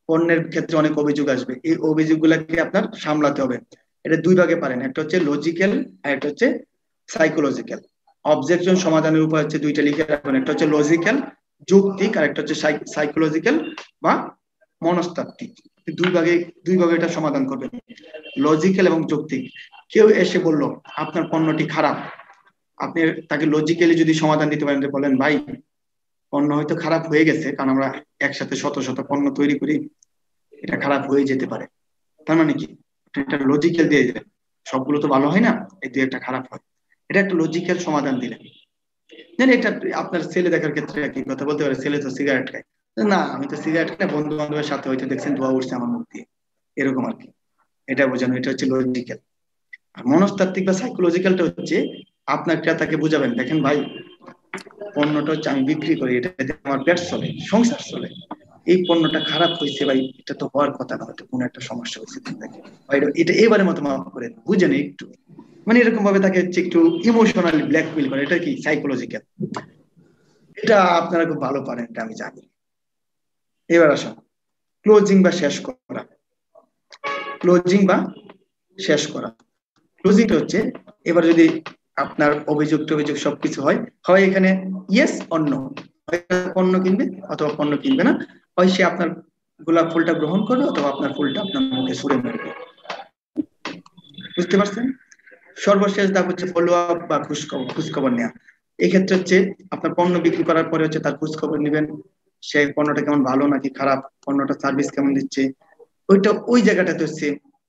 পণ্যের ক্ষেত্রে অনেক অভিযোগ আসবে, এই অভিযোগগুলোকে আপনার সামলাতে হবে। এটা দুই ভাগে পারেন, একটা হচ্ছে লজিক্যাল আর একটা হচ্ছে সাইকোলজিক্যাল। অবজেকশন সমাধানের উপায় হচ্ছে দুইটা লিখে রাখবেন, একটা হচ্ছে লজিক্যাল যৌক্তিক, আর একটা হচ্ছে সাইকোলজিক্যাল বা মনস্তাত্ত্বিক। দুই ভাগে এটা সমাধান করবেন, লজিক্যাল এবং যৌক্তিক। কেউ এসে বলল আপনার পণ্যটি খারাপ, আপনি তাকে লজিক্যালি যদি সমাধান দিতে পারেন, বলেন ভাই পণ্য হয়তো খারাপ হয়ে গেছে, কারণ আমরা একসাথে শত শত পণ্য তৈরি করি, এটা খারাপ হয়ে যেতে পারে। তার মানে কি এটা লজিক্যাল দিয়ে দিলেন, সবগুলো তো ভালো হয় না, এই দুই একটা খারাপ হয়, এটা একটা লজিক্যাল সমাধান দিলেন। এটা আপনার ছেলে দেখার ক্ষেত্রে কি কথা বলতে পারে, ছেলে তো সিগারেট খায়, না আমি তো সিগারেট খাই, বন্ধু বান্ধবের সাথে হয়তো দেখছেন ধোয়া উঠছে আমার মুখ দিয়ে, এরকম আর কি। এটা বোঝানো, এটা হচ্ছে লজিক্যাল। আর মনস্তাত্ত্বিক বা সাইকোলজিক্যালটা হচ্ছে আপনার ক্রেতাকে বুঝাবেন, দেখেন ভাই পণ্যটা হচ্ছে আমি বিক্রি করি, এটা আমার পেট চলে, সংসার চলে, এই পণ্যটা খারাপ হয়েছে ভাই, এটা তো হওয়ার কথা না, হয়তো কোনো একটা সমস্যা হয়েছে, এটা এবারের মতো মাফ করে বুঝেন একটু, মানে এরকম ভাবে তাকে হচ্ছে একটু ইমোশনালি ব্ল্যাকমেল করে, এটা কি সাইকোলজিক্যাল। এটা আপনারা খুব ভালো পারেন, এটা আমি জানি। এবার আসুন ক্লোজিং বা শেষ করা। ক্লোজিং বা শেষ করা, ক্লোজিংটা হচ্ছে এবার যদি আপনার অভিযোগ সবকিছু হয়, এখানে ইয়েস অর নো, পণ্য কিনবে অথবা পণ্য কিনবে না, হয় সে আপনার গোলাপ ফুলটা গ্রহণ করবে অথবা আপনার ফুলটা আপনার মুখে ছুঁড়ে মারবে, বুঝতে পারছেন? সর্বশেষ ধাপ হচ্ছে ফলো আপ বা খোঁজখবর নেওয়া। এই ক্ষেত্রে হচ্ছে আপনার পণ্য বিক্রি করার পরে হচ্ছে তার খোঁজখবর নেবেন, সে পণ্যটা কেমন, ভালো নাকি খারাপ, পণ্যটা সার্ভিস কেমন দিচ্ছে, ওই জায়গাটাতে হচ্ছে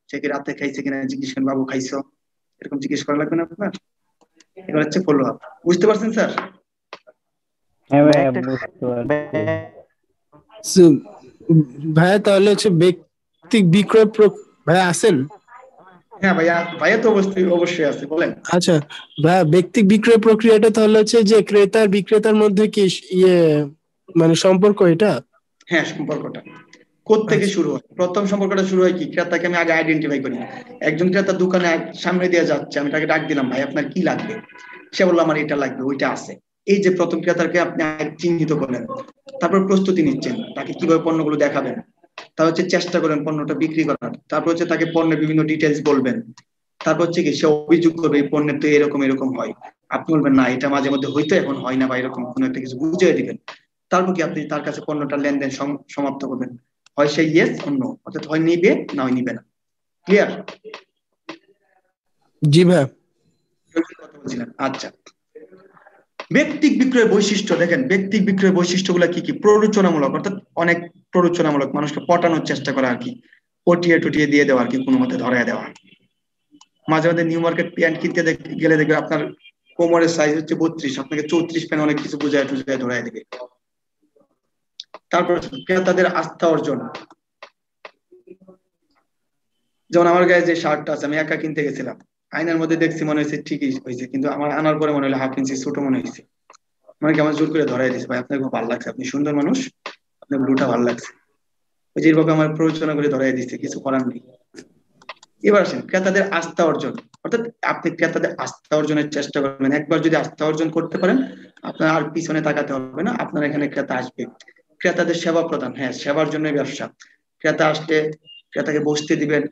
সে কি রাতে খাইছে কিনা জিজ্ঞেস করেন, বাবু খাইছো, এরকম জিজ্ঞেস করা লাগবে না আপনার। এবার হচ্ছে ফলো আপ। বুঝতে পারছেন স্যার? হ্যাঁ ভাই ভাইয়া একটা বুঝতে পারছি। ভাইয়া তাহলে হচ্ছে ব্যক্তি বিক্রয় ভাইয়া আছেন? হ্যাঁ ভাইয়া, ভাইয়া তো অবশ্যই আছে, বলেন। আচ্ছা ভাইয়া, ব্যক্তি বিক্রয় প্রক্রিয়াটা তাহলে হচ্ছে যে ক্রেতার বিক্রেতার মধ্যে কি ইয়ে মানে সম্পর্ক এটা? হ্যাঁ, সম্পর্কটা কোত্থেকে শুরু হয়? প্রথম সম্পর্কটা শুরু হয় কি, ক্রেতাকে আমি আগে আইডেন্টিফাই করি। একজন ক্রেতা দোকানে সামনে দিয়ে যাচ্ছে, আমি তাকে ডাক দিলাম, ভাই আপনার কি লাগবে? সে বললো আমার এটা লাগবে, ওইটা আছে। এই যে প্রথম ক্রেতাকে আপনি চিহ্নিত করলেন, তারপর প্রস্তুতি নিচ্ছেন, তাকে কিভাবে পণ্যগুলো দেখাবেন, তা হচ্ছে চেষ্টা করেন পণ্যটা বিক্রি করার। তারপর হচ্ছে তাকে পণ্যের বিভিন্ন ডিটেলস বলবেন। তারপর হচ্ছে কি সে অভিযোগ করবে এই পণ্যের তো এরকম এরকম হয়, আপনি বলবেন না এটা মাঝে মধ্যে হইতো এখন হয় না, বা এরকম কোনো একটা কিছু বুঝিয়ে দিবেন। তারপর কি আপনি তার কাছে পণ্যটা লেনদেন সমাপ্ত করবেন। হয় সে ইয়েস অন্য, অর্থাৎ হয় নিবে না হয় নিবে না। ক্লিয়ার? জি ভাইয়া। কথা বলছিলেন। আচ্ছা, ব্যক্তিক বিক্রয়ের বৈশিষ্ট্য দেখেন, ব্যক্তিক বিক্রয়ের বৈশিষ্ট্যগুলো কি কি? প্ররোচনামূলক, অর্থাৎ অনেক প্ররোচনামূলক, মানুষকে পটানোর চেষ্টা করা আর কি, পটিয়ে টটিয়ে দিয়ে দেওয়া আর কি, কোনো মতে ধরায় দেওয়া। মাঝে মাঝে নিউ মার্কেট প্যান্ট কিনতে গেলে দেখবে আপনার কোমরের সাইজ হচ্ছে 32, আপনাকে 34 প্যান্ট অনেক কিছু বুঝায় টুজায় ধরায় দেবে। তারপর ক্রেতাদের আস্থা অর্জন, যেমন আমার গায়ে যে শার্টটা আছে, আমি একা কিনতে গেছিলাম, আয়নার মধ্যে দেখছি মনে হয়েছে ঠিকই হয়েছে, কিন্তু আমার আনার পরে মনে হলো হাফ ইঞ্চি ছোট মনে হয়েছে। মানে কি আমার জোর করে ধরাই দিয়েছে, ভাই আপনার খুব ভালো লাগছে, আপনি সুন্দর মানুষ, আপনার ব্লুটা ভালো লাগছে। ওই যে এইভাবে আমার প্ররোচনা করে ধরাই দিচ্ছে, কিছু করার নেই। এবার আসেন ক্রেতাদের আস্থা অর্জন, অর্থাৎ আপনি ক্রেতাদের আস্থা অর্জনের চেষ্টা করবেন। একবার যদি আস্থা অর্জন করতে পারেন, আপনার আর পিছনে তাকাতে হবে না, আপনার এখানে ক্রেতা আসবে। ক্রেতাদের সেবা প্রদান, হ্যাঁ সেবার জন্য ব্যবসা। ক্রেতা আসলে ক্রেতাকে বসতে দিবেন,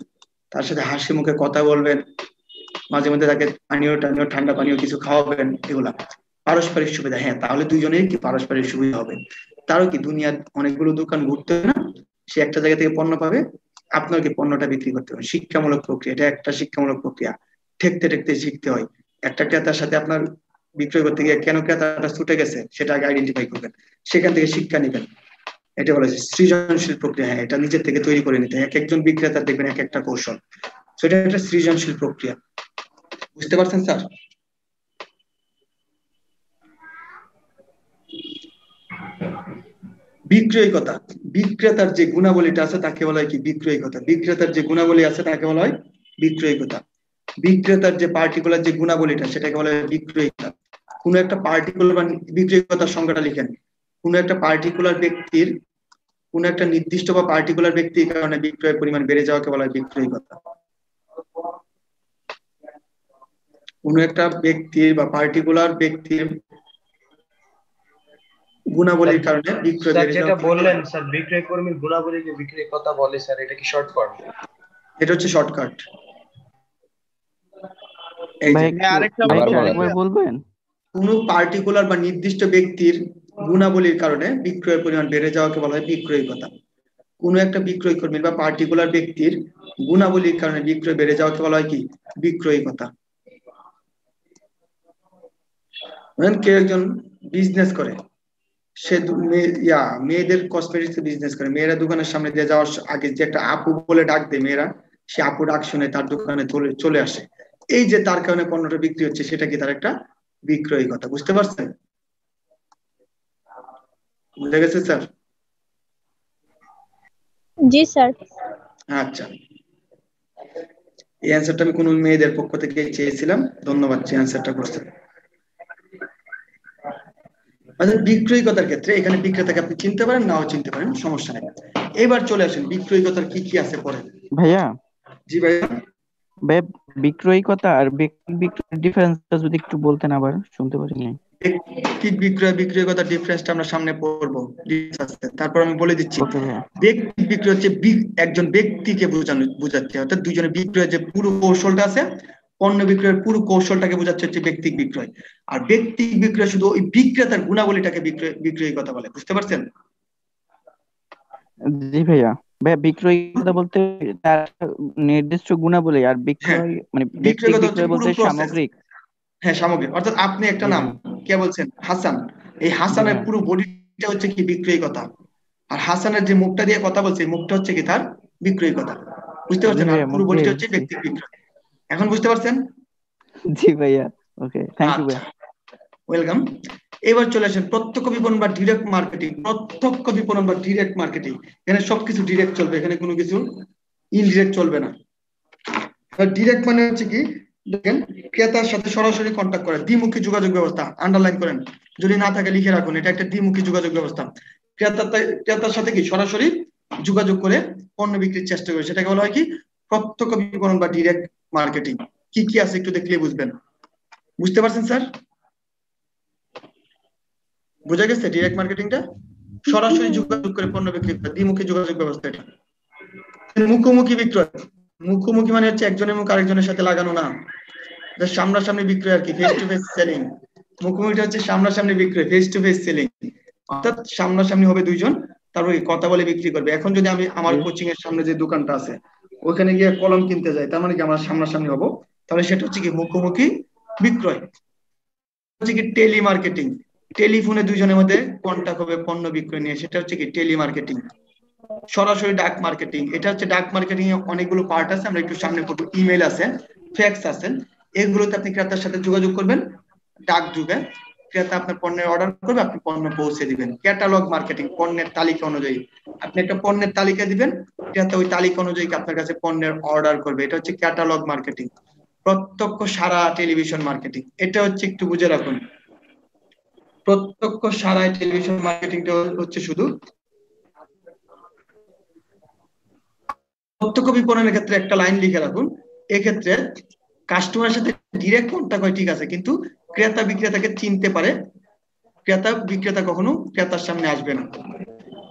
তার সাথে হাসি মুখে কথা বলবেন, মাঝে মধ্যে তাকে পানীয় টানীয় ঠান্ডা পানীয় কিছু খাওয়াবেন। এগুলা পারস্পরিক সুবিধা, হ্যাঁ তাহলে দুইজনেরই কি পারস্পরিক সুবিধা হবে। তারও কি দুনিয়ার অনেকগুলো দোকান ঘুরতে হবে না, সে একটা জায়গা থেকে পণ্য পাবে, আপনাকে পণ্যটা বিক্রি করতে হবে। শিক্ষামূলক প্রক্রিয়া, এটা একটা শিক্ষামূলক প্রক্রিয়া, ঠেকতে ঠেকতে শিখতে হয়। একটা ক্রেতার সাথে আপনার বিক্রয় করতে গিয়ে কেন ক্রেতাটা ছুটে গেছে সেটা আগে আইডেন্টিফাই করবেন, সেখান থেকে শিক্ষা নেবেন। এটা বলা হচ্ছে সৃজনশীল প্রক্রিয়া, হ্যাঁ এটা নিজের থেকে তৈরি করে নিতে হয়। এক একজন বিক্রেতার দেখবেন এক একটা কৌশল, সেটা একটা সৃজনশীল প্রক্রিয়া। বুঝতে পারছেন স্যার? বিক্রয়িকতা, বিক্রেতার যে গুণাবলীটা আছে তাকে বলা হয় কি বিক্রয়িকতা। বিক্রেতার যে গুণাবলী আছে তাকে বলা হয় বিক্রয়িকতা। বিক্রেতার যে পার্টিকুলার যে গুণাবলীটা সেটাকে বলা হয় বিক্রয়িকতা। কোন একটা পার্টিকুলার বা বিক্রয়িকতার সংজ্ঞাটা লিখেন, কোন একটা পার্টিকুলার ব্যক্তির, কোন একটা নির্দিষ্ট বা পার্টিকুলার ব্যক্তির কারণে বিক্রয়ের পরিমাণ বেড়ে যাওয়াকে বলা হয় বিক্রয়িকতা। কোন একটা ব্যক্তির বা পার্টিকুলার ব্যক্তির গুণাবলীর কারণে বিক্রয় বেড়ে যেটা যাওয়া, বললেন স্যার বিক্রয় কর্মীর গুণাবলীকে বিক্রয় কথা বলে স্যার, এটা কি শর্ট ফর্ম? এটা হচ্ছে শর্টকাট। ভাই আরেকবার বলবেন? কোন পার্টিকুলার বা নির্দিষ্ট ব্যক্তির গুণাবলীর কারণে বিক্রয়ের পরিমাণ বেড়ে যাওয়াকে বলা হয় বিক্রয়িকতা। কোন একটা বিক্রয় কর্মীর বা পার্টিকুলার ব্যক্তির গুণাবলীর কারণে বিক্রয় বেড়ে যাওয়াকে বলা হয় কি বিক্রয়িকতা। কেউ একজন বিজনেস করে, সে মেয়েদের কসমেটিক্স বিজনেস করে, মেয়েরা দোকানের সামনে দিয়ে যাওয়ার আগে যে একটা আপু বলে ডাক দেয় মেয়েরা, সে আপু ডাক শুনে তার দোকানে চলে আসে, এই যে তার কারণে পণ্যটা বিক্রি হচ্ছে, সেটা কি তার একটা বিক্রয়িকতা। বুঝতে পারছেন? বুঝে গেছে স্যার? জি স্যার। আচ্ছা, এই অ্যান্সারটা আমি কোন মেয়েদের পক্ষ থেকে চেয়েছিলাম, ধন্যবাদ যে অ্যান্সারটা করছেন। আচ্ছা, বিক্রয়িকতার ক্ষেত্রে এখানে বিক্রেতাকে আপনি চিনতে পারেন নাও চিনতে পারেন, সমস্যা নেই। এবার চলে আসেন বিক্রয়িকতার কি কি আছে পরে। ভাইয়া। জি ভাইয়া। বিক্রয়িকতা আর ব্যক্তিক বিক্রয়ের ডিফারেন্সটা যদি একটু বলতেন, আবার শুনতে পারিনি। ব্যক্তিক বিক্রয় বিক্রয়িকতার ডিফারেন্সটা আমরা সামনে পড়বো, তারপর আমি বলে দিচ্ছি। ব্যক্তিক বিক্রয় হচ্ছে একজন ব্যক্তিকে বোঝাচ্ছে, অর্থাৎ দুজনের বিক্রয়ের যে পুরো কৌশলটা আছে, পণ্য বিক্রয়ের পুরো কৌশলটাকে বোঝাচ্ছে হচ্ছে ব্যক্তিক বিক্রয়। আর ব্যক্তিক বিক্রয় শুধু ওই বিক্রেতার গুণাবলীটাকে বিক্রয়িকতা বলে। বুঝতে পারছেন? জি ভাইয়া। ভাইয়া বিক্রয় কথা বলতে তার নির্দিষ্ট গুণাবলী, আর হ্যাঁ, বিক্রয় মানে ব্যক্তিক বিক্রয় কথা হচ্ছে বিক্রয় পুরো বলতে প্রসেস। সামগ্রিক। হ্যাঁ, সামগ্রিক, অর্থাৎ আপনি একটা জি নাম ভাইয়া। কে বলছেন, হাসান, এই জি হাসানের ভাইয়া। পুরো বডিটা হচ্ছে কি বিক্রয় কথা, আর হাসানের যে মুখটা দিয়ে কথা বলছে এই মুখটা হচ্ছে কি তার বিক্রয় কথা, বুঝতে জি পারছেন? আর ভাইয়া, মুখ পুরো দিয়ে বডিটা হচ্ছে বুঝছি। ব্যক্তিক বিক্রয়। এখন বুঝতে পারছেন? জি ভাইয়া, ওকে, থ্যাংক ইউ আচ্ছা, ভাইয়া। ওয়েলকাম। এবার চলে আসেন প্রত্যক্ষ বিপণন বা ডিরেক্ট মার্কেটিং। প্রত্যক্ষ বিপণন বা ডিরেক্ট মার্কেটিং, এখানে সবকিছু ডিরেক্ট চলবে, এখানে কোনো কিছু ইনডিরেক্ট চলবে না। ডিরেক্ট মানে হচ্ছে কি, দেখেন, ক্রেতার সাথে সরাসরি কন্ট্যাক্ট করে, দ্বিমুখী যোগাযোগ ব্যবস্থা, আন্ডারলাইন করেন, যদি না থাকে লিখে রাখুন, এটা একটা দ্বিমুখী যোগাযোগ ব্যবস্থা। ক্রেতার সাথে কি সরাসরি যোগাযোগ করে পণ্য বিক্রির চেষ্টা করে, সেটাকে বলা হয় কি প্রত্যক্ষ বিপণন বা ডিরেক্ট মার্কেটিং। কি কি আছে একটু দেখলে বুঝবেন। বুঝতে পারছেন স্যার? বোঝা গেছে? ডিরেক্ট মার্কেটিংটা সরাসরি যোগাযোগ করে পণ্য বিক্রি করে, দ্বিমুখী যোগাযোগ ব্যবস্থা এটা। মুখোমুখি বিক্রয়, মুখোমুখি মানে হচ্ছে একজনের মুখ আরেকজনের সাথে লাগানো না, সামনাসামনি বিক্রয় আর কি, ফেস টু ফেস সেলিং। মুখোমুখিটা হচ্ছে সামনাসামনি বিক্রয়, ফেস টু ফেস সেলিং, অর্থাৎ সামনাসামনি হবে দুইজন, তারপরে কথা বলে বিক্রি করবে। এখন যদি আমি আমার কোচিং এর সামনে যে দোকানটা আছে ওখানে গিয়ে কলম কিনতে যাই, তার মানে কি আমরা সামনাসামনি হবো, তাহলে সেটা হচ্ছে কি মুখোমুখি বিক্রয়। হচ্ছে কি টেলি মার্কেটিং, টেলিফোনে দুইজনের মধ্যে কন্টাক্ট হবে পণ্য বিক্রয় নিয়ে, সেটা হচ্ছে কি টেলি মার্কেটিং। সরাসরি ডাক মার্কেটিং, এটা হচ্ছে ডাক মার্কেটিং এ অনেকগুলো পার্ট আছে, আমরা একটু সামনে পড়বো। ইমেল আছে, ফ্যাক্স আছে, এগুলোতে আপনি ক্রেতার সাথে যোগাযোগ করবেন ডাক যুগে, ক্রেতা আপনার পণ্যের অর্ডার করবে, আপনি পণ্য পৌঁছে দিবেন। ক্যাটালগ মার্কেটিং, পণ্যের তালিকা অনুযায়ী আপনি একটা পণ্যের তালিকা দিবেন, ক্রেতা ওই তালিকা অনুযায়ী আপনার কাছে পণ্যের অর্ডার করবে, এটা হচ্ছে ক্যাটালগ মার্কেটিং। প্রত্যক্ষ সারা টেলিভিশন মার্কেটিং, এটা হচ্ছে একটু বুঝে রাখুন, প্রত্যক্ষ সারা টেলিভিশন মার্কেটিংটা হচ্ছে শুধু প্রত্যক্ষ বিপণনের ক্ষেত্রে একটা লাইন লিখে রাখুন, এক্ষেত্রে কাস্টমারের সাথে ডিরেক্ট কন্টাক্ট হয় ঠিক আছে, কিন্তু ক্রেতা বিক্রেতাকে চিনতে পারে, ক্রেতা বিক্রেতা কখনো ক্রেতার সামনে আসবে না।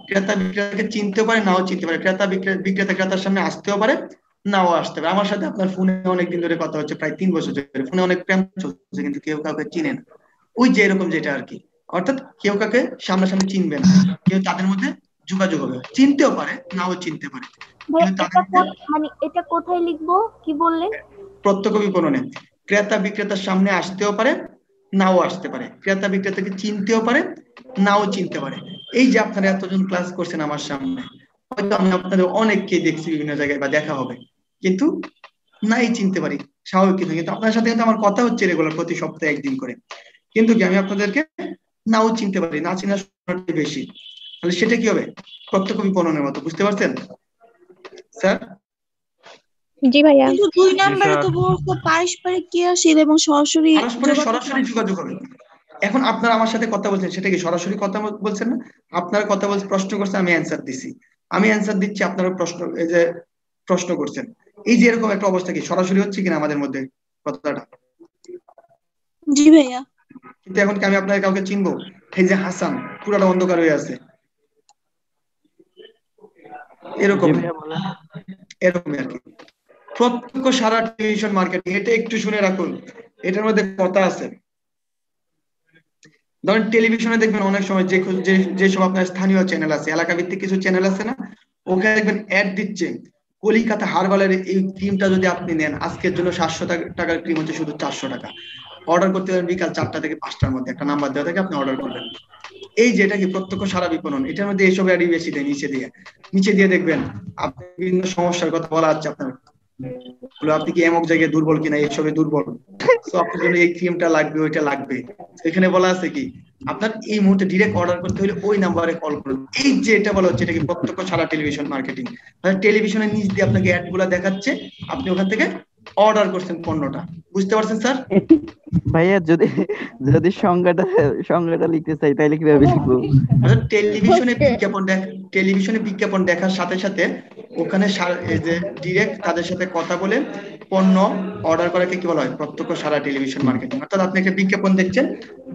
ক্রেতা বিক্রেতাকে চিনতেও পারে, নাও চিনতে পারে, ক্রেতা বিক্রেতা ক্রেতার সামনে আসতেও পারে, নাও আসতে পারে। আমার সাথে আপনার ফোনে অনেকদিন ধরে কথা হচ্ছে, প্রায় 3 বছর ধরে ফোনে অনেক প্রেম চলছে, কিন্তু কেউ কাউকে চিনে না। ওই যে এরকম যেটা আর কি, অর্থাৎ কেউ কাউকে সামনাসামনি চিনবে না, কেউ তাদের মধ্যে যোগাযোগ হবে, চিনতেও পারে নাও চিনতে পারে, ভাই কিন্তু এটা তাদের মানে এটা কোথায় লিখবো কি বললেন? প্রত্যক্ষ বিপণনে ক্রেতা বিক্রেতার সামনে আসতেও পারে, নাও আসতে পারে, ক্রেতা বিক্রেতাকে চিনতেও পারে, নাও চিনতে পারে। এই যে আপনারা এতজন ক্লাস করছেন আমার সামনে, হয়তো আমি আপনাদের অনেককে দেখছি বিভিন্ন জায়গায় বা দেখা হবে, কিন্তু নাই চিনতে পারি, স্বাভাবিক কিছু, কিন্তু আপনার সাথে কিন্তু আমার কথা হচ্ছে রেগুলার, প্রতি সপ্তাহে একদিন করে, কিন্তু কি আমি আপনাদেরকে নাও চিনতে পারি, না চিনার সম্ভাবনা বেশি, তাহলে সেটা কি হবে প্রত্যক্ষ বিপণনের মতো। বুঝতে পারছেন স্যার? জি ভাইয়া। কিন্তু 2 নম্বরে তো বলতো পারস্পরিক ক্রিয়াশীল এবং সরাসরি সরাসরি যোগাযোগ হবে। এখন আপনারা আমার সাথে কথা বলছেন, সেটা কি সরাসরি কথা বলছেন না? আপনারা কথা বলছেন, প্রশ্ন করছেন, আমি অ্যান্সার দিছি, আমি অ্যান্সার দিচ্ছি, আপনারা প্রশ্ন এই যে প্রশ্ন করছেন, এই যে এরকম একটা অবস্থা কি সরাসরি হচ্ছে কিনা আমাদের মধ্যে কথাটা? জি ভাইয়া। কিন্তু এখন কি আমি আপনাদের কাউকে চিনবো? এই যে হাসান পুরাটা অন্ধকার হয়ে আছে, এরকম এরকমই আর কি। প্রত্যক্ষ সারা টেলিভিশন মার্কেটিং, এটা একটু শুনে রাখুন, এটার মধ্যে কথা আছে। ধরেন টেলিভিশনে দেখবেন অনেক সময় যে সব আপনার স্থানীয় চ্যানেল আছে, এলাকা ভিত্তিক কিছু চ্যানেল আছে না, ওখানে দেখবেন অ্যাড দিচ্ছে কলিকাতা হারবালের এই ক্রিমটা যদি আপনি নেন, আজকের জন্য 700 টাকার ক্রিম হচ্ছে শুধু 400 টাকা, অর্ডার করতে পারেন বিকাল 4টা থেকে 5টার মধ্যে, একটা নাম্বার দেওয়া থাকে, আপনি অর্ডার করবেন। এই যেটা কি প্রত্যক্ষ সারা বিপণন, এটার মধ্যে এইসব অ্যাডই বেশি দেয়, নিচে দিয়ে দেখবেন আপনি বিভিন্ন সমস্যার কথা বলা আছে আপনার, আপনি কি এমক জায়গায় দুর্বল কিনা, এইসবে দুর্বল, তো আপনার জন্য এই ক্রিমটা লাগবে, ওইটা লাগবে, এখানে বলা আছে কি আপনার এই মুহূর্তে ডিরেক্ট অর্ডার করতে হলে ওই নাম্বারে কল করুন। এই যে এটা বলা হচ্ছে, এটা কি প্রত্যক্ষ সারা টেলিভিশন মার্কেটিং, মানে টেলিভিশনের নিচ দিয়ে আপনাকে অ্যাড গুলা দেখাচ্ছে, আপনি ওখান থেকে অর্ডার করছেন পণ্যটা। বুঝতে পারছেন স্যার? ভাইয়া যদি সংজ্ঞাটা লিখতে চাই তাহলে কিভাবে লিখবো? টেলিভিশনে বিজ্ঞাপন দেখার সাথে সাথে ওখানে এই যে ডিরেক্ট তাদের সাথে কথা বলে পণ্য অর্ডার করাকে কি বলা হয় প্রত্যক্ষ সারা টেলিভিশন মার্কেটিং। অর্থাৎ আপনি একটা বিজ্ঞাপন দেখছেন,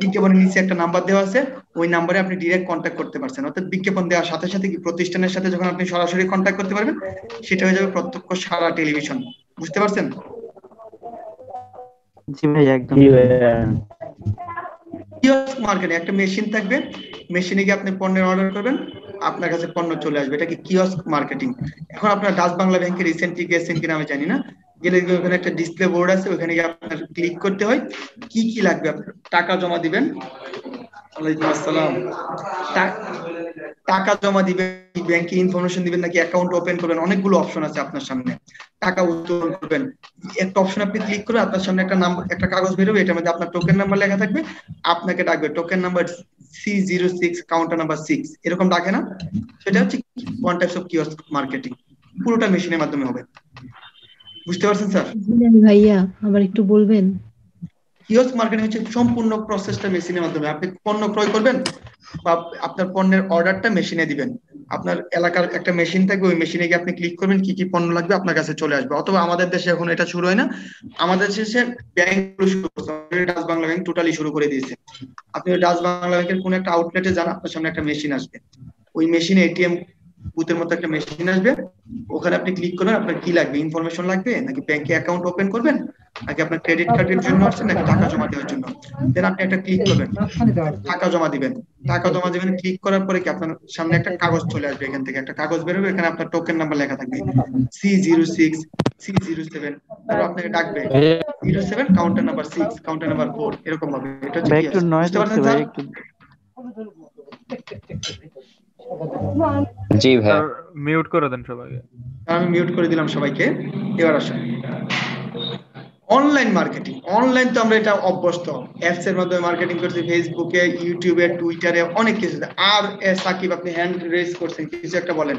বিজ্ঞাপনের নিচে একটা নাম্বার দেওয়া আছে, ওই নাম্বারে আপনি ডিরেক্ট কন্ট্যাক্ট করতে পারছেন। অর্থাৎ বিজ্ঞাপন দেওয়ার সাথে সাথে কি প্রতিষ্ঠানের সাথে যখন আপনি সরাসরি কন্ট্যাক্ট করতে পারবেন, সেটা হয়ে যাবে প্রত্যক্ষ সারা টেলিভিশন। বুঝতে পারছেন? জি ভাইয়া, একদম। কিওস্ক মার্কেটে একটা মেশিন থাকবে, মেশিনে গিয়ে আপনি পণ্যের অর্ডার করবেন, আপনার কাছে পণ্য চলে আসবে, এটাকে কিওস্ক মার্কেটিং। এখন আপনার ডাচ বাংলা ব্যাংকে রিসেন্টলি গেছেন কিনা আমি জানি না, গেলে ওখানে একটা ডিসপ্লে বোর্ড আছে, ওখানে গিয়ে আপনার ক্লিক করতে হয় কি কি লাগবে। আপনার টাকা জমা দিবেন, ওয়ালাইকুম আসসালাম, টাকা জমা দিবেন, ব্যাংকে ইনফরমেশন দিবেন নাকি অ্যাকাউন্ট ওপেন করবেন, অনেকগুলো অপশন আছে আপনার সামনে। টাকা উত্তোলন করবেন, একটা অপশন আপনি ক্লিক করে আপনার সামনে একটা নাম্বার, একটা কাগজ বেরোবে, এটার মধ্যে আপনার টোকেন নাম্বার লেখা থাকবে, আপনাকে ডাকবে token number C06 counter number 6, এরকম ডাকে না? সেটা হচ্ছে one types of kiosk marketing, পুরোটা মেশিনের মাধ্যমে হবে। বুঝতে পারছেন স্যার? ভাইয়া আবার একটু বলবেন? কিওস্ক মার্কেটিং হচ্ছে সম্পূর্ণ প্রসেসটা মেশিনের মাধ্যমে। আপনি পণ্য ক্রয় করবেন বা আপনার পণ্যের অর্ডারটা মেশিনে দিবেন, আপনার এলাকার একটা মেশিন থাকবে, ওই মেশিনে গিয়ে আপনি ক্লিক করবেন, কি কি পণ্য লাগবে আপনার কাছে চলে আসবে। অথবা আমাদের দেশে এখন এটা শুরু হয় না, আমাদের দেশে ব্যাংকগুলো শুরু করছে, ডাচ বাংলা ব্যাংক টোটালি শুরু করে দিয়েছে। আপনি ডাচ বাংলা ব্যাংকের কোন একটা আউটলেটে যান, আপনার সামনে একটা মেশিন আসবে, ওই মেশিনে এটিএম বুথের মতো একটা মেশিন আসবে, ওখানে আপনি ক্লিক করবেন, আপনার কি লাগবে, ইনফরমেশন লাগবে নাকি ব্যাংকে অ্যাকাউন্ট ওপেন করবেন নাকি আপনার ক্রেডিট কার্ডের জন্য আসছে নাকি টাকা জমা দেওয়ার জন্য, দেন আপনি একটা ক্লিক করবেন, টাকা জমা দিবেন। টাকা জমা দিবেন, ক্লিক করার পরে কি আপনার সামনে একটা কাগজ চলে আসবে, এখান থেকে একটা কাগজ বেরোবে, এখানে আপনার টোকেন নাম্বার লেখা থাকবে C06 C07, তারপর আপনাকে ডাকবে 07 কাউন্টার নাম্বার 6 কাউন্টার নাম্বার 4, এরকম ভাবে। এটা হচ্ছে ভাই কি একটু নয়েজ বুঝতে হচ্ছে পারছেন ভাই, স্যার? একটু জি ভাই, মিউট করে দেন সবাইকে। আমি মিউট করে দিলাম সবাইকে। এবার আসেন অনলাইন মার্কেটিং। অনলাইন তো আমরা এটা অভ্যস্ত, অ্যাপস এর মাধ্যমে মার্কেটিং করছি, ফেসবুকে, ইউটিউবে, টুইটারে, অনেক কিছু। আর সাকিব আপনি হ্যান্ড রেজ করছেন, কিছু একটা বলেন।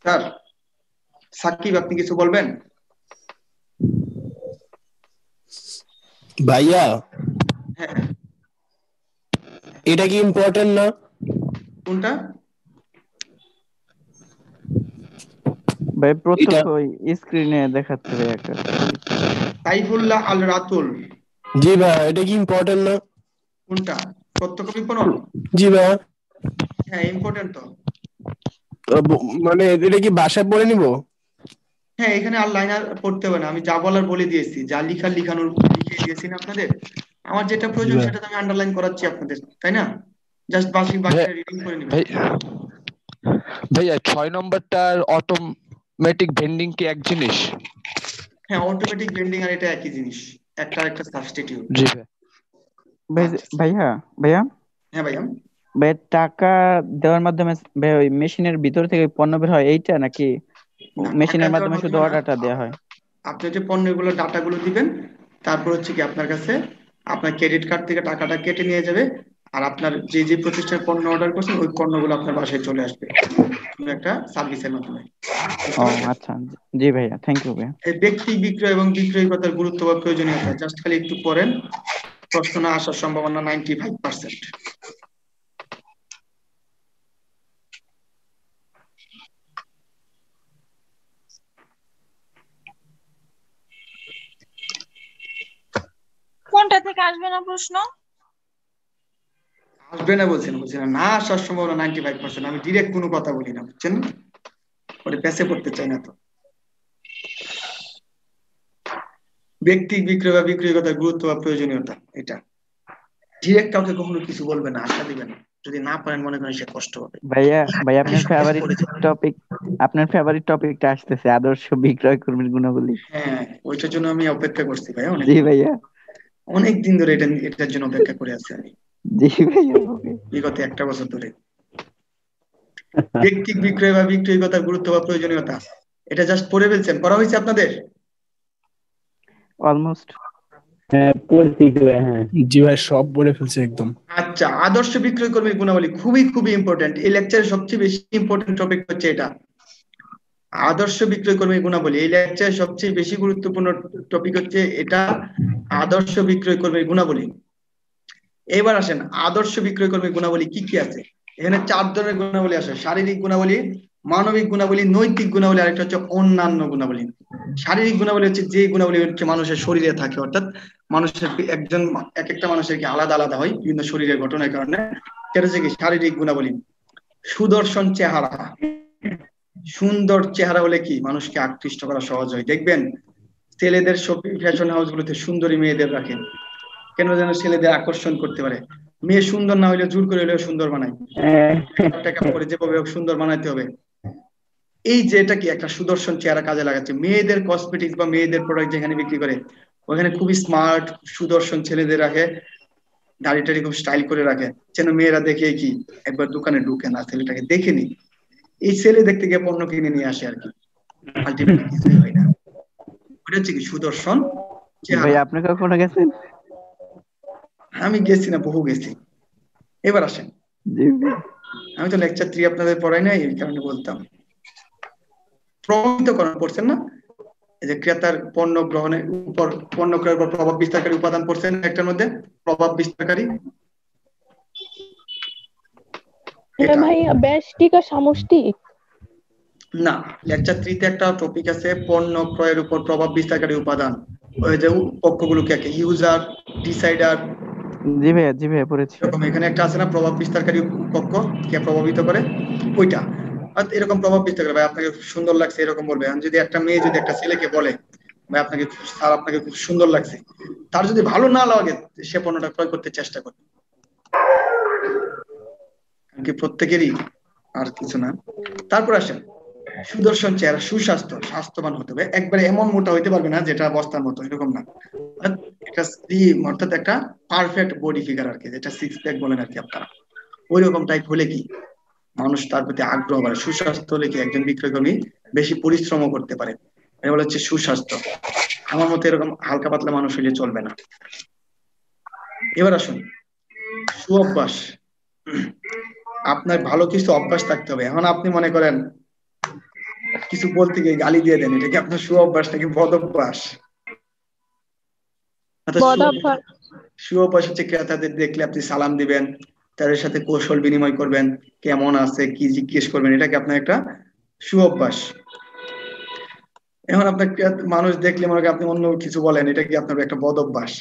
স্যার সাকিব আপনি কিছু বলবেন? ভাইয়া হ্যাঁ, এটা কি ইম্পর্টেন্ট না? কোনটা ভাই প্রত্যক্ষ স্ক্রিনে দেখাচ্ছে ভাই একটা। সাইফুল্লাহ আল রাতুল, জি ভাই, এটা কি ইম্পর্টেন্ট না? কোনটা প্রত্যক্ষ বিপণন? জি ভাই। হ্যাঁ ইম্পর্টেন্ট তো। মানে এটা কি বাসায় পড়ে নিব? হ্যাঁ, এখানে আর লাইন আর পড়তে হবে না, আমি যা বলার বলে দিয়েছি, যা লিখার লিখানোর লিখে দিয়েছি না আপনাদের। আমার যেটা প্রয়োজন সেটা তো আমি আন্ডারলাইন করাচ্ছি আপনাদের, তাই না? জাস্ট বাকিটা রিডিং করে নেবেন। ভাইয়া 6 নম্বরটার অটোমেটিক ভেন্ডিং কি এক জিনিস? হ্যাঁ, অটোমেটিক ভেন্ডিং আর এটা একই জিনিস, একটা একটা সাবস্টিটিউট। জি ভাই। ভাইয়া হ্যাঁ ভাইয়া, ভাই টাকা দেওয়ার মাধ্যমে ভাই ওই মেশিনের ভিতর থেকে পণ্য বের হয় এইটা, নাকি মেশিনের মাধ্যমে শুধু অর্ডারটা দেওয়া হয়? আপনি যে পণ্যগুলো ডাটাগুলো দিবেন, তারপর হচ্ছে কি আপনার কাছে আপনার ক্রেডিট কার্ড থেকে টাকাটা কেটে নিয়ে যাবে, আর আপনার যে যে প্রতিষ্ঠানের পণ্য অর্ডার করছেন ওই পণ্যগুলো আপনার বাসায় চলে আসবে একটা সার্ভিসের মাধ্যমে। ও আচ্ছা, জি ভাইয়া, থ্যাংক ইউ ভাইয়া। এই ব্যক্তি বিক্রয় এবং বিক্রয়কতার গুরুত্ব বা প্রয়োজনীয়তা জাস্ট খালি একটু পড়েন, প্রশ্ন না আসার সম্ভাবনা 95%। কোনটা থেকে আসবে না প্রশ্ন? আসবে না বলছেন, না আসার সম্ভাবনা 95%। আমি ডিরেক্ট কোনো কথা বলি না, বুঝছেন? ওরে পেছে পড়তে চাই না তো। ব্যক্তি বিক্রয় বা বিক্রয়কতার গুরুত্ব বা প্রয়োজনীয়তা, এটা ডিরেক্ট কাউকে কখনো কিছু বলবে না, আশা দিবেন না। যদি না পারেন মনে করেন সে কষ্ট হবে। ভাইয়া আপনার ফেভারিট টপিকটা আসতেছে, আদর্শ বিক্রয় কর্মীর গুণাবলী। হ্যাঁ, ওইটার জন্য আমি অপেক্ষা করছি ভাই, জি ভাইয়া, অনেক দিন ধরে এটার জন্য অপেক্ষা করে আছি আমি। জি ভাইয়া, বিগত 1 বছর ধরে। ব্যক্তি বিক্রয় বা বিক্রয়কতার গুরুত্ব বা প্রয়োজনীয়তা, এটা জাস্ট পড়ে ফেলছেন, পড়া হয়েছে আপনাদের? অলমোস্ট। হ্যাঁ পড়ছি হ্যাঁ। জি ভাই, সব বলে ফেলছে একদম। আচ্ছা, আদর্শ বিক্রয় কর্মীর গুণাবলী খুবই খুবই ইম্পর্টেন্ট। এই লেকচারের সবচেয়ে বেশি ইম্পর্টেন্ট টপিক হচ্ছে এটা, আদর্শ বিক্রয় কর্মীর গুণাবলী। এই লেকচারের সবচেয়ে বেশি গুরুত্বপূর্ণ টপিক হচ্ছে এটা, আদর্শ বিক্রয় কর্মীর গুণাবলী। এবার আসেন আদর্শ বিক্রয় কর্মীর গুণাবলী কি কি আছে। এখানে 4 ধরনের গুণাবলী আছে: শারীরিক গুণাবলী, মানবিক গুণাবলী, নৈতিক গুণাবলী, আর একটা হচ্ছে অন্যান্য গুণাবলী। শারীরিক গুণাবলী হচ্ছে যে গুণাবলী হচ্ছে মানুষের শরীরে থাকে, অর্থাৎ মানুষের এক একটা মানুষের কি আলাদা আলাদা হয় বিভিন্ন শরীরের ঘটনার কারণে, সেটা হচ্ছে কি শারীরিক গুণাবলী। সুদর্শন চেহারা, সুন্দর চেহারা হলে কি মানুষকে আকৃষ্ট করা সহজ হয়। দেখবেন ছেলেদের ফ্যাশন হাউস গুলোতে সুন্দরী মেয়েদের রাখেন, কেন যেন ছেলেদের আকর্ষণ করতে পারে। মেয়ে সুন্দর না হইলে জোর করে হলেও সুন্দর বানায়, টাকা করে যেভাবে হোক সুন্দর বানাইতে হবে। এই যে এটা কি একটা সুদর্শন চেহারা কাজে লাগাচ্ছে। মেয়েদের কসমেটিক্স বা মেয়েদের প্রোডাক্ট যেখানে বিক্রি করে ওখানে খুবই স্মার্ট সুদর্শন ছেলেদের রাখে, দাড়ি টাড়ি খুব স্টাইল করে রাখে, যেন মেয়েরা দেখে কি একবার দোকানে ঢুকে না, ছেলেটাকে দেখেনি, এই ছেলে দেখতে গিয়ে পণ্য কিনে নিয়ে আসে আর কি। আলটিমেটলি কিছুই হয় না। ওটা হচ্ছে কি সুদর্শন চেহারা। ভাই আপনি কখনো গেছেন? আমি গেছি না, বহু গেছি। এবার আসেন, জি ভাই। আমি তো লেকচার 3 আপনাদের পড়াই নাই, এই কারণে বলতাম। প্রভাবিতকরণ পড়ছেন না, এই যে ক্রেতার পণ্য গ্রহণের উপর, পণ্য ক্রয়ের উপর প্রভাব বিস্তারকারী উপাদান পড়ছেন একটার মধ্যে, প্রভাব বিস্তারকারী। হ্যাঁ ভাইয়া, ব্যষ্টিক আর সামষ্টিক। না, লেকচার 3 তে একটা টপিক আছে পণ্য ক্রয়ের উপর প্রভাব বিস্তারকারী উপাদান। ওই যে পক্ষগুলোকে ইউজার, ডিসাইডার। জি ভাইয়া পড়েছি। এরকম এখানে একটা আছে না প্রভাব বিস্তারকারী পক্ষ, কে প্রভাবিত করে ওইটা। আর এরকম প্রভাব বিস্তার করে, ভাই আপনাকে খুব সুন্দর লাগছে এরকম বলবে। আর যদি একটা মেয়ে যদি একটা ছেলেকে বলে ভাই আপনাকে স্যার আপনাকে খুব সুন্দর লাগছে, তার যদি ভালো না লাগে সে পণ্যটা ক্রয় করতে চেষ্টা করে। কি প্রত্যেকেরই, আর কিছু না। তারপর আসেন সুদর্শন চেহারা, সুস্বাস্থ্য, স্বাস্থ্যবান হতে হবে। একবারে এমন মোটা হইতে পারবে না যেটা বস্তার মতো, এরকম না। একটা স্লিম অর্থাৎ একটা পারফেক্ট বডি ফিগার আর কি, যেটা সিক্স প্যাক বলেন আর কি আপনারা, ওই রকম টাইপ হলে কি মানুষ তার প্রতি আগ্রহ বাড়ে। সুস্বাস্থ্য হলে কি একজন বিক্রয়কর্মী বেশি পরিশ্রমও করতে পারে, এটা বলা হচ্ছে সুস্বাস্থ্য। আমার মতে এরকম হালকা পাতলা মানুষ হইলে চলবে না। এবার আসুন সুঅভ্যাস। আপনার ভালো কিছু অভ্যাস থাকতে হবে। এখন আপনি মনে করেন কিছু বলতে গিয়ে গালি দিয়ে দেন, এটা কি আপনার সুঅভ্যাস নাকি বদ অভ্যাস? সুঅভ্যাস হচ্ছে ক্রেতাদের দেখলে আপনি সালাম দিবেন, তাদের সাথে কৌশল বিনিময় করবেন, কেমন আছে কি জিজ্ঞেস করবেন, এটা কি আপনার একটা সুঅভ্যাস। এখন আপনার মানুষ দেখলে মনে করেন আপনি অন্য কিছু বলেন, এটা কি আপনার একটা বদ অভ্যাস।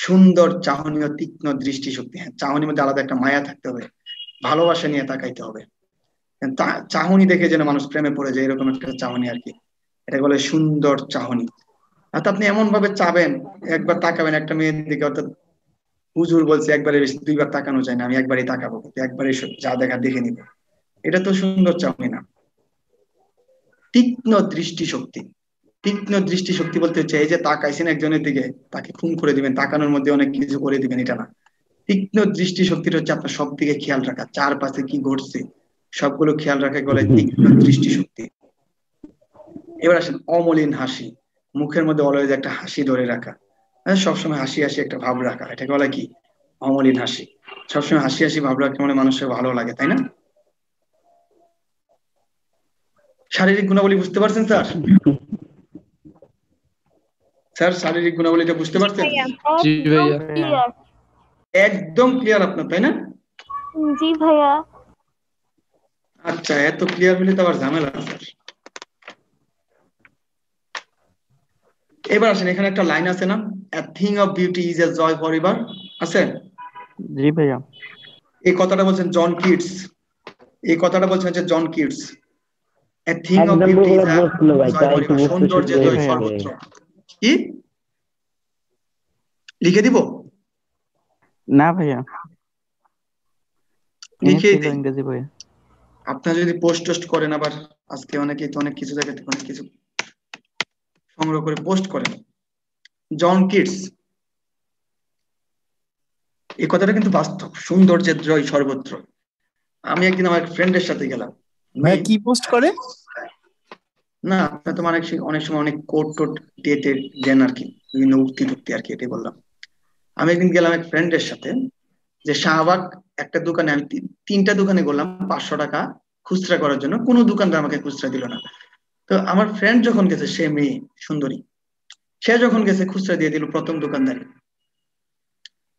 সুন্দর চাহনি ও তীক্ষ্ণ দৃষ্টিশক্তি। হ্যাঁ, চাহনির মধ্যে আলাদা একটা মায়া থাকতে হবে, ভালোবাসা নিয়ে তাকাইতে হবে। চাহনি দেখে যেন মানুষ প্রেমে পড়ে যায়, এরকম একটা চাহনি আর কি, এটা বলে সুন্দর চাহনি। অর্থাৎ আপনি এমন ভাবে চাবেন, একবার তাকাবেন একটা মেয়ের দিকে, অর্থাৎ হুজুর বলছে একবারে বেশি 2বার তাকানো যায় না, আমি একবারই তাকাবো, একবারে যা দেখা দেখে নিব, এটা তো সুন্দর চাহনি না। তীক্ষ্ণ দৃষ্টিশক্তি। তীক্ষ্ণ দৃষ্টিশক্তি বলতে হচ্ছে এই যে তাকাইছেন একজনের দিকে, তাকে খুন করে দিবেন, তাকানোর মধ্যে অনেক কিছু করে দিবেন, এটা না। তীক্ষ্ণ দৃষ্টিশক্তিটা হচ্ছে আপনার সব দিকে খেয়াল রাখা, চারপাশে কি ঘটছে সবগুলো খেয়াল রাখা বলে তীক্ষ্ণ দৃষ্টিশক্তি। এবার আসেন অমলিন হাসি, মুখের মধ্যে অলওয়েজ একটা হাসি ধরে রাখা, সবসময় হাসি হাসি একটা ভাব রাখা, এটাকে বলে কি অমলিন হাসি। সবসময় হাসি হাসি ভাব রাখলে মানে মানুষের ভালো লাগে, তাই না? শারীরিক গুণাবলী বুঝতে পারছেন স্যার? স্যার শারীরিক গুণাবলীটা বুঝতে পারছেন? জি ভাইয়া, একদম ক্লিয়ার আপনার, তাই না? জি ভাইয়া। আচ্ছা, এত ক্লিয়ার হলে তো আবার ঝামেলা স্যার। এবার আসেন, এখানে একটা লাইন আছে না, a thing of beauty is a joy forever, আছে? জি ভাইয়া। এই কথাটা বলছেন জন কিটস, এই কথাটা বলছেন হচ্ছে John Keats. a thing of beauty is a joy forever, সৌন্দর্যের জয় সর্বত্র। কি লিখে দিব? না ভাইয়া, লিখে দিই ইংরেজি বই। আপনারা যদি পোস্ট টোস্ট করেন, আবার আজকে অনেকেই তো অনেক কিছু জায়গা থেকে অনেক কিছু সংগ্রহ করে পোস্ট করেন। জন কিটস, এই কথাটা কিন্তু বাস্তব, সৌন্দর্যের জয় সর্বত্র। আমি একদিন আমার ফ্রেন্ডের সাথে গেলাম। ভাই কি পোস্ট করে? না আপনার তো অনেক সময় অনেক কোট টোট ডেটে দেন আর কি, বিভিন্ন উক্তি টুক্তি আর কি, এটাই বললাম। আমি একদিন গেলাম এক ফ্রেন্ডের সাথে, যে শাহবাগ একটা দোকানে, আমি 3টা দোকানে গেলাম 500 টাকা খুচরা করার জন্য, কোনো দোকানদার আমাকে খুচরা দিল না। তো আমার ফ্রেন্ড যখন গেছে, সে মেয়ে সুন্দরী, সে যখন গেছে খুচরা দিয়ে দিল প্রথম দোকানদারি।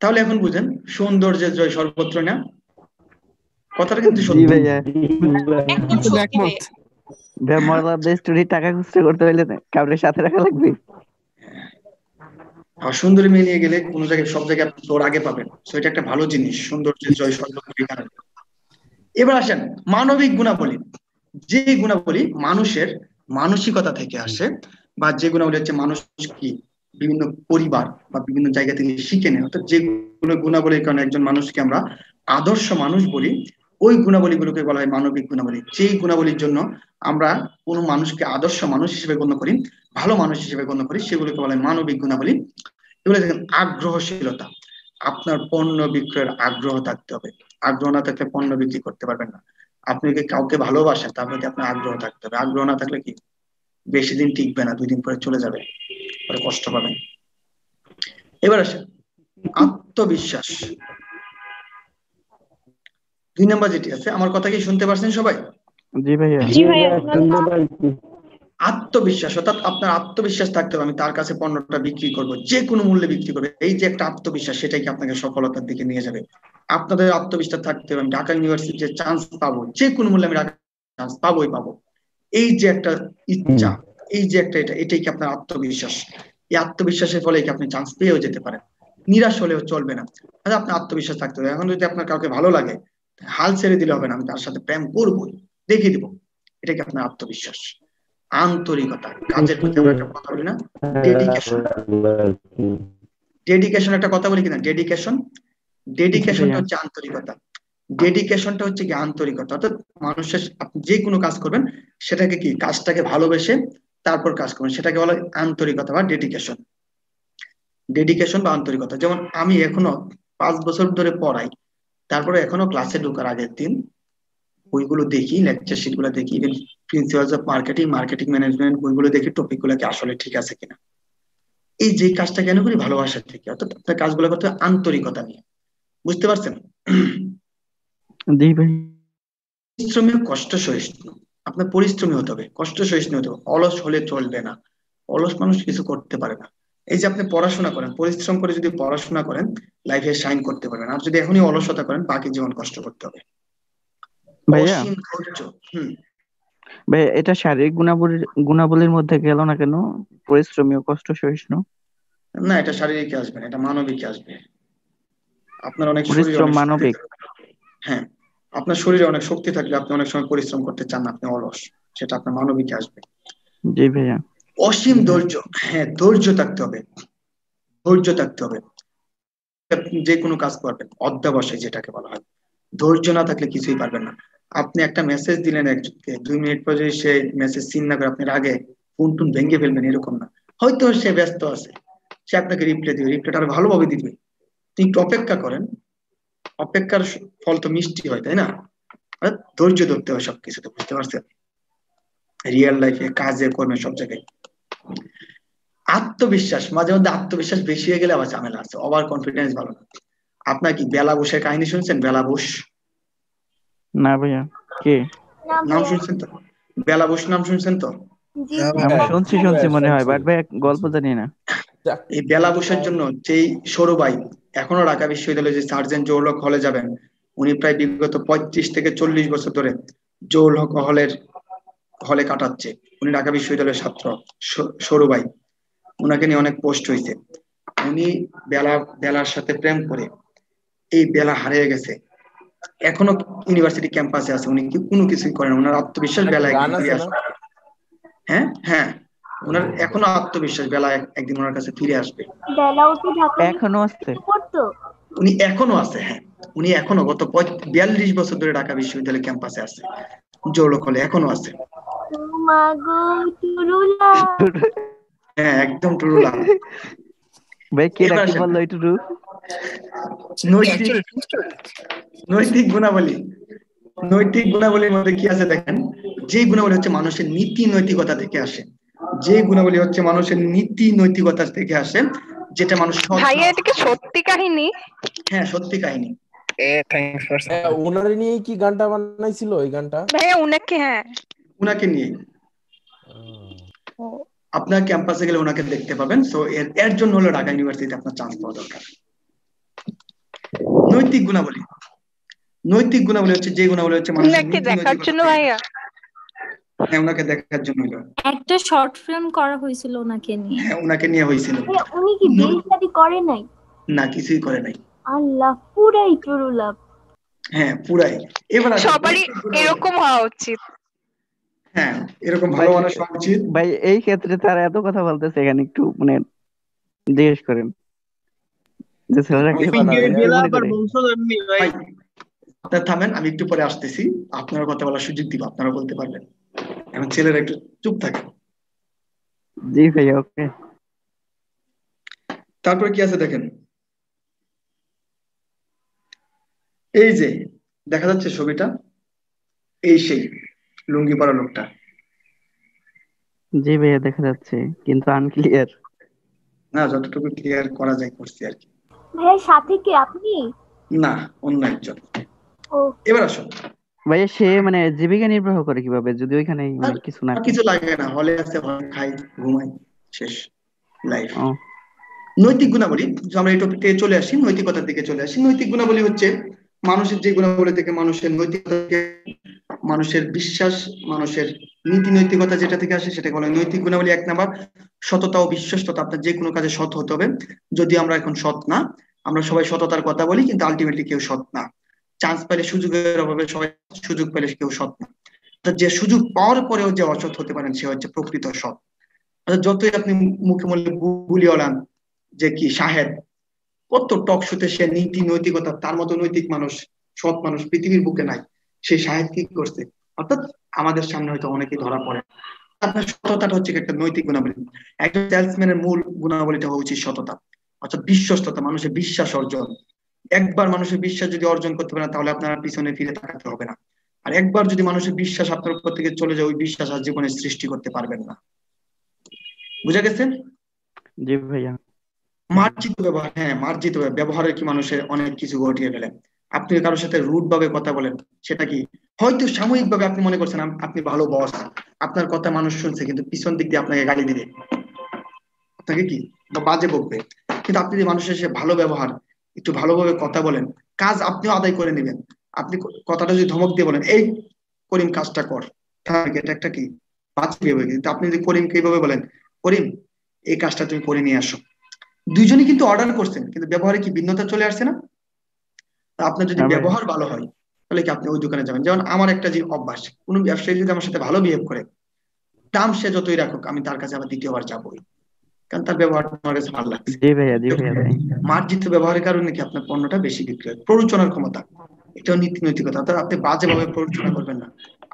তাহলে এখন বুঝেন সৌন্দর্যের জয় সর্বত্র না, কথাটা কিন্তু সত্যি। টাকা খুচরা করতে হইলে কাউরের সাথে রাখা লাগবে। আর সুন্দরী মেয়ে নিয়ে গেলে কোনো জায়গায় সব জায়গায় আপনি ওর আগে পাবেন, তো এটা একটা ভালো জিনিস, সৌন্দর্যের জয় সর্বত্র। এবার আসেন মানবিক গুণাবলী। যে গুণাবলী মানুষের মানসিকতা থেকে আসে, বা যে গুণাবলী হচ্ছে মানুষ কি বিভিন্ন পরিবার বা বিভিন্ন জায়গা থেকে শিখে নেয়, অর্থাৎ যেগুলো গুণাবলীর কারণে একজন মানুষকে আমরা আদর্শ মানুষ বলি, ওই গুণাবলীগুলোকে বলা হয় মানবিক গুণাবলী। যেই গুণাবলীর জন্য আমরা কোনো মানুষকে আদর্শ মানুষ হিসেবে গণ্য করি, ভালো মানুষ হিসেবে গণ্য করি, সেগুলোকে বলা হয় মানবিক গুণাবলী। এগুলো দেখেন, আগ্রহশীলতা, আপনার পণ্য বিক্রয়ের আগ্রহ থাকতে হবে। আগ্রহ না থাকলে পণ্য বিক্রি করতে পারবেন না। আপনি যদি কাউকে ভালোবাসেন, তার প্রতি আপনার আগ্রহ থাকতে হবে। আগ্রহ না থাকলে কি বেশি দিন টিকবে না, 2 দিন পরে চলে যাবে, পরে কষ্ট পাবেন। এবার আসেন আত্মবিশ্বাস। 2 নম্বর যেটি আছে, আমার কথা কি শুনতে পারছেন সবাই? জি ভাইয়া। জি ভাইয়া। আত্মবিশ্বাস, অর্থাৎ আপনার আত্মবিশ্বাস থাকতে হবে আমি তার কাছে পণ্যটা বিক্রি করব, যে কোনো মূল্যে বিক্রি করবে। এই যে একটা আত্মবিশ্বাস, সেটাই কি আপনাকে সফলতার দিকে নিয়ে যাবে। আপনাদের আত্মবিশ্বাস থাকতে হবে আমি ঢাকা ইউনিভার্সিটিতে চান্স পাবো, যে কোনো মূল্যে আমি ঢাকা চান্স পাবোই পাবো। এই যে একটা ইচ্ছা, এই যে একটা এটাই কি আপনার আত্মবিশ্বাস। এই আত্মবিশ্বাসের ফলে কি আপনি চান্স পেয়েও যেতে পারেন, নিরাশ হলেও চলবে না। তাহলে আপনার আত্মবিশ্বাস থাকতে হবে। এখন যদি আপনার কাউকে ভালো লাগে, হাল ছেড়ে দিলে হবে না, আমি তার সাথে প্রেম করবোই, দেখিয়ে দিব, এটা কি আপনার আত্মবিশ্বাস। আন্তরিকতা, কাজের প্রতি আমরা একটা কথা বলি না, ডেডিকেশন। ডেডিকেশন একটা কথা বলি কিনা, ডেডিকেশন। ডেডিকেশনটা হচ্ছে আন্তরিকতা। ডেডিকেশনটা হচ্ছে কি আন্তরিকতা, অর্থাৎ মানুষের আপনি যে কোনো কাজ করবেন সেটাকে কি কাজটাকে ভালোবেসে তারপর কাজ করবেন, সেটাকে বলা হয় আন্তরিকতা বা ডেডিকেশন। ডেডিকেশন বা আন্তরিকতা। যেমন আমি এখনো 5 বছর ধরে পড়াই, তারপরে এখনো ক্লাসে ঢোকার আগের দিন বইগুলো দেখি, লেকচার শিট গুলো দেখি, even principles of marketing, marketing management বইগুলো দেখি, টপিক গুলো কি আসলে ঠিক আছে কিনা। এই যে কাজটা কেন করি, ভালোবাসা থেকে, অর্থাৎ আপনার কাজগুলো করতে হবে আন্তরিকতা নিয়ে। বুঝতে পারছেন? জি ভাই। পরিশ্রমী ও কষ্ট সহিষ্ণু। আপনার পরিশ্রমী হতে হবে, কষ্ট সহিষ্ণু হতে হবে। অলস হলে চলবে না, অলস মানুষ কিছু করতে পারে না। এই যে আপনি পড়াশোনা করেন, পরিশ্রম করে যদি পড়াশোনা করেন, লাইফে শাইন করতে পারবেন। আর যদি এখনই অলসতা করেন, বাকি জীবন কষ্ট করতে হবে। ভাইয়া, অসীম ধৈর্য। ভাই এটা শারীরিক গুণাবলীর মধ্যে গেল না কেন, পরিশ্রমী ও কষ্ট সহিষ্ণু? না, এটা শারীরিক আসবে না, এটা মানবিক আসবে। আপনার অনেক শরীরে পরিশ্রম অনেক শক্তি মানবিক। থাকবে। হ্যাঁ, আপনার শরীরে অনেক শক্তি থাকলে আপনি অনেক সময় পরিশ্রম করতে চান না, আপনি অলস, সেটা আপনার মানবিকে আসবে। জি ভাইয়া। অসীম ধৈর্য, হ্যাঁ ধৈর্য থাকতে হবে, ধৈর্য থাকতে হবে। আপনি যে কোনো কাজ করবেন অধ্যবসায় যেটাকে বলা হয়, ধৈর্য না থাকলে কিছুই পারবেন না। আপনি একটা মেসেজ দিলেন একজনকে, 2 মিনিট পরে যদি সে মেসেজ সিন না করে আপনার আগে ফোন টোন ভেঙে ফেলবেন, এরকম না। হয়তো সে ব্যস্ত আছে, সে আপনাকে রিপ্লাই দিবে, রিপ্লাইটা আরো ভালোভাবে দিবে, আপনি একটু অপেক্ষা করেন। অপেক্ষার ফল তো মিষ্টি হয়, তাই না? আর ধৈর্য ধরতে হবে সবকিছুতে, বুঝতে পারছেন? রিয়েল লাইফে, কাজে, কর্মে, সব জায়গায়। আত্মবিশ্বাস, মাঝে মধ্যে আত্মবিশ্বাস বেশি হয়ে গেলে আবার ঝামেলা আছে, ওভার কনফিডেন্স ভালো না। আপনার কি বেলা বসের কাহিনী শুনছেন? বেলা বোস না ভাইয়া, কে? নাম শুনছেন তো? বেলা বোস নাম শুনছেন তো? আমি শুনছি মনে হয়, বাট ভাই গল্প জানি না। এই বেলা বোসের জন্য যেই সরু ভাই এখনো ঢাকা বিশ্ববিদ্যালয়ে যে সার্জেন্ট জহুরুল হক হলে যাবেন, উনি প্রায় বিগত 35 থেকে 40 বছর ধরে জহুরুল হক হলে কাটাচ্ছে। উনি ঢাকা বিশ্ববিদ্যালয়ের ছাত্র, সরু ভাই। উনাকে নিয়ে অনেক পোস্ট হয়েছে। উনি বেলার সাথে প্রেম করে এই বেলা হারিয়ে গেছে, এখনো ইউনিভার্সিটি ক্যাম্পাসে আছে। উনি কোনো কিছুই করেন, ওনার আত্মবিশ্বাস বেলা একদিন ফিরে আসবে। হ্যাঁ হ্যাঁ, ওনার এখনো আত্মবিশ্বাস বেলা একদিন ওনার কাছে ফিরে আসবে। এখনো আছে? উনি এখনো আছে, হ্যাঁ। উনি এখনো গত 42 বছর ধরে ঢাকা বিশ্ববিদ্যালয় ক্যাম্পাসে আছে, জহুরুল হলে এখনো আছে। হ্যাঁ, একদম টুরুলা। ভাই কে রাখি বললো এই টুরু? নৈতিক গুণাবলী। নৈতিক গুণাবলীর মধ্যে কি আছে দেখেন, যে গুণাবলী হচ্ছে মানুষের নীতি নৈতিকতা থেকে আসে, যে গুণাবলী হচ্ছে মানুষের নীতি নৈতিকতা থেকে আসে, যেটা মানুষ। ভাইয়া এটা কি সত্যি কাহিনী? হ্যাঁ, সত্যি কাহিনী। ওনারে নিয়ে কি গানটা বানাইছিল? এই গানটা ভাইয়া উনাকে? হ্যাঁ, উনাকে নিয়ে। আপনার ক্যাম্পাসে গেলে ওনাকে দেখতে পাবেন। সো এর জন্য হলো ঢাকা ইউনিভার্সিটিতে আপনার চান্স পাওয়া দরকার। নৈতিক গুণাবলী। নৈতিক গুণাবলী হচ্ছে যে গুণাবলী হচ্ছে মানুষের নীতি দেখার জন্য। ভাইয়া হ্যাঁ, ওনাকে দেখার জন্য হলো একটা শর্ট ফিল্ম করা হয়েছিল ওনাকে নিয়ে। হ্যাঁ, ওনাকে নিয়ে হয়েছিল। উনি কি বিয়ে শাদী করে নাই? না, কিছুই করে নাই। আল্লাহ, পুরাই টুরুলা। হ্যাঁ, পুরাই। এবার সবারই এরকম হওয়া উচিত। হ্যাঁ, এরকম ভালো মানুষ হওয়া উচিত। ভাই এই ক্ষেত্রে তারা এত কথা বলতেছে, এখানে একটু মানে জিজ্ঞেস করেন যে ছেলেরা কি মনে করে। ভাই আপনারা থামেন, আমি একটু পরে আসতেছি, আপনারা কথা বলার সুযোগ দিব, আপনারা বলতে পারবেন। এখন ছেলেরা একটু চুপ থাকে। জি ভাইয়া, ওকে। তারপরে কি আছে দেখেন, এই যে দেখা যাচ্ছে ছবিটা, এই সেই লুঙ্গি পরা লোকটা। জি ভাইয়া দেখা যাচ্ছে, কিন্তু আনক্লিয়ার। না, যতটুকু ক্লিয়ার করা যায় করছি আর কি। ভাইয়া সাথে কি আপনি? না, অন্য একজন। ও এবার আসুন, ভাইয়া সে মানে জীবিকা নির্বাহ করে কিভাবে যদি ওইখানে মানে কিছু না আর করে? কিছু লাগে না, হলে আছে, হলে খাই, ঘুমাই, শেষ লাইফ। ও নৈতিক গুণাবলী, আমরা এই টপিক থেকে চলে আসি, নৈতিকতার দিকে চলে আসি। নৈতিক গুণাবলী হচ্ছে মানুষের যে গুণাবলী থেকে মানুষের নৈতিকতা থেকে, মানুষের বিশ্বাস, মানুষের নীতি নৈতিকতা যেটা থেকে আসে সেটাকে বলে নৈতিক গুণাবলী। 1 নাম্বার সততা ও বিশ্বস্ততা। আপনার যে কোনো কাজে সৎ হতে হবে। যদি আমরা এখন সৎ না, আমরা সবাই সততার কথা বলি, কিন্তু আলটিমেটলি কেউ সৎ না। চান্স পেলে, সুযোগের অভাবে সবাই সুযোগ পেলে কেউ সৎ না। যে সুযোগ পাওয়ার পরেও যে অসৎ হতে পারেন সে হচ্ছে প্রকৃত সৎ। যতই আপনি মুখে মুখে বুলি ওড়ান যে কি সাহেব, কত টক শোতে সে নীতি নৈতিকতা, তার মতো নৈতিক মানুষ, সৎ মানুষ পৃথিবীর বুকে নাই। সেই সাহেব কি করছে, অর্থাৎ আমাদের সামনে হয়তো অনেকেই ধরা পড়ে। আপনার সততাটা হচ্ছে একটা নৈতিক গুণাবলী। একজন সেলসম্যানের মূল গুণাবলীটা হওয়া উচিত সততা, অর্থাৎ বিশ্বস্ততা, মানুষের বিশ্বাস অর্জন। একবার মানুষের বিশ্বাস যদি অর্জন করতে পারেন তাহলে আপনার পিছনে ফিরে তাকাতে হবে না। আর একবার যদি মানুষের বিশ্বাস আপনার উপর থেকে চলে যায়, ওই বিশ্বাস আর জীবনে সৃষ্টি করতে পারবেন না। বুঝা গেছে? জি ভাইয়া। মার্জিত ব্যবহার, হ্যাঁ মার্জিত ব্যবহারের কি মানুষের অনেক কিছু ঘটিয়ে ফেলে। আপনি কারোর সাথে রুড ভাবে কথা বলেন, সেটা কি হয়তো সাময়িক ভাবে আপনি মনে করছেন আপনি ভালো বস, আপনার কথা মানুষ শুনছে, কিন্তু পিছন দিক দিয়ে আপনাকে গালি দিবে, আপনাকে কি বা বাজে বকবে। কিন্তু আপনি যদি মানুষের সাথে ভালো ব্যবহার, একটু ভালোভাবে কথা বলেন, কাজ আপনিও আদায় করে নেবেন। আপনি কথাটা যদি ধমক দিয়ে বলেন, এই করিম কাজটা কর, তাহলে এটা একটা কি বাঁচবে। কিন্তু আপনি যদি করিমকে এইভাবে বলেন, করিম এই কাজটা তুমি করে নিয়ে আসো, দুইজনই কিন্তু অর্ডার করছেন, কিন্তু ব্যবহারে কি ভিন্নতা চলে আসছে না? আপনার যদি হ্যাঁ ভাইয়া। ব্যবহার ভালো হয় তাহলে কি আপনি ওই দোকানে যাবেন। যেমন আমার একটা যে অভ্যাস, কোনো ব্যবসায়ী যদি আমার সাথে ভালো বিহেভ করে, দাম সে যতই রাখুক, আমি তার কাছে আবার দ্বিতীয়বার যাবোই, কারণ তার ব্যবহার আমার কাছে ভালো লাগছে। জি ভাইয়া, জি ভাইয়া তাই। মার্জিত ব্যবহারের কারণে কি আপনার পণ্যটা বেশি বিক্রি হয়। প্ররোচনার ক্ষমতা, এটাও নীতি নৈতিকতা, অর্থাৎ আপনি বাজেভাবে প্ররোচনা করবেন না,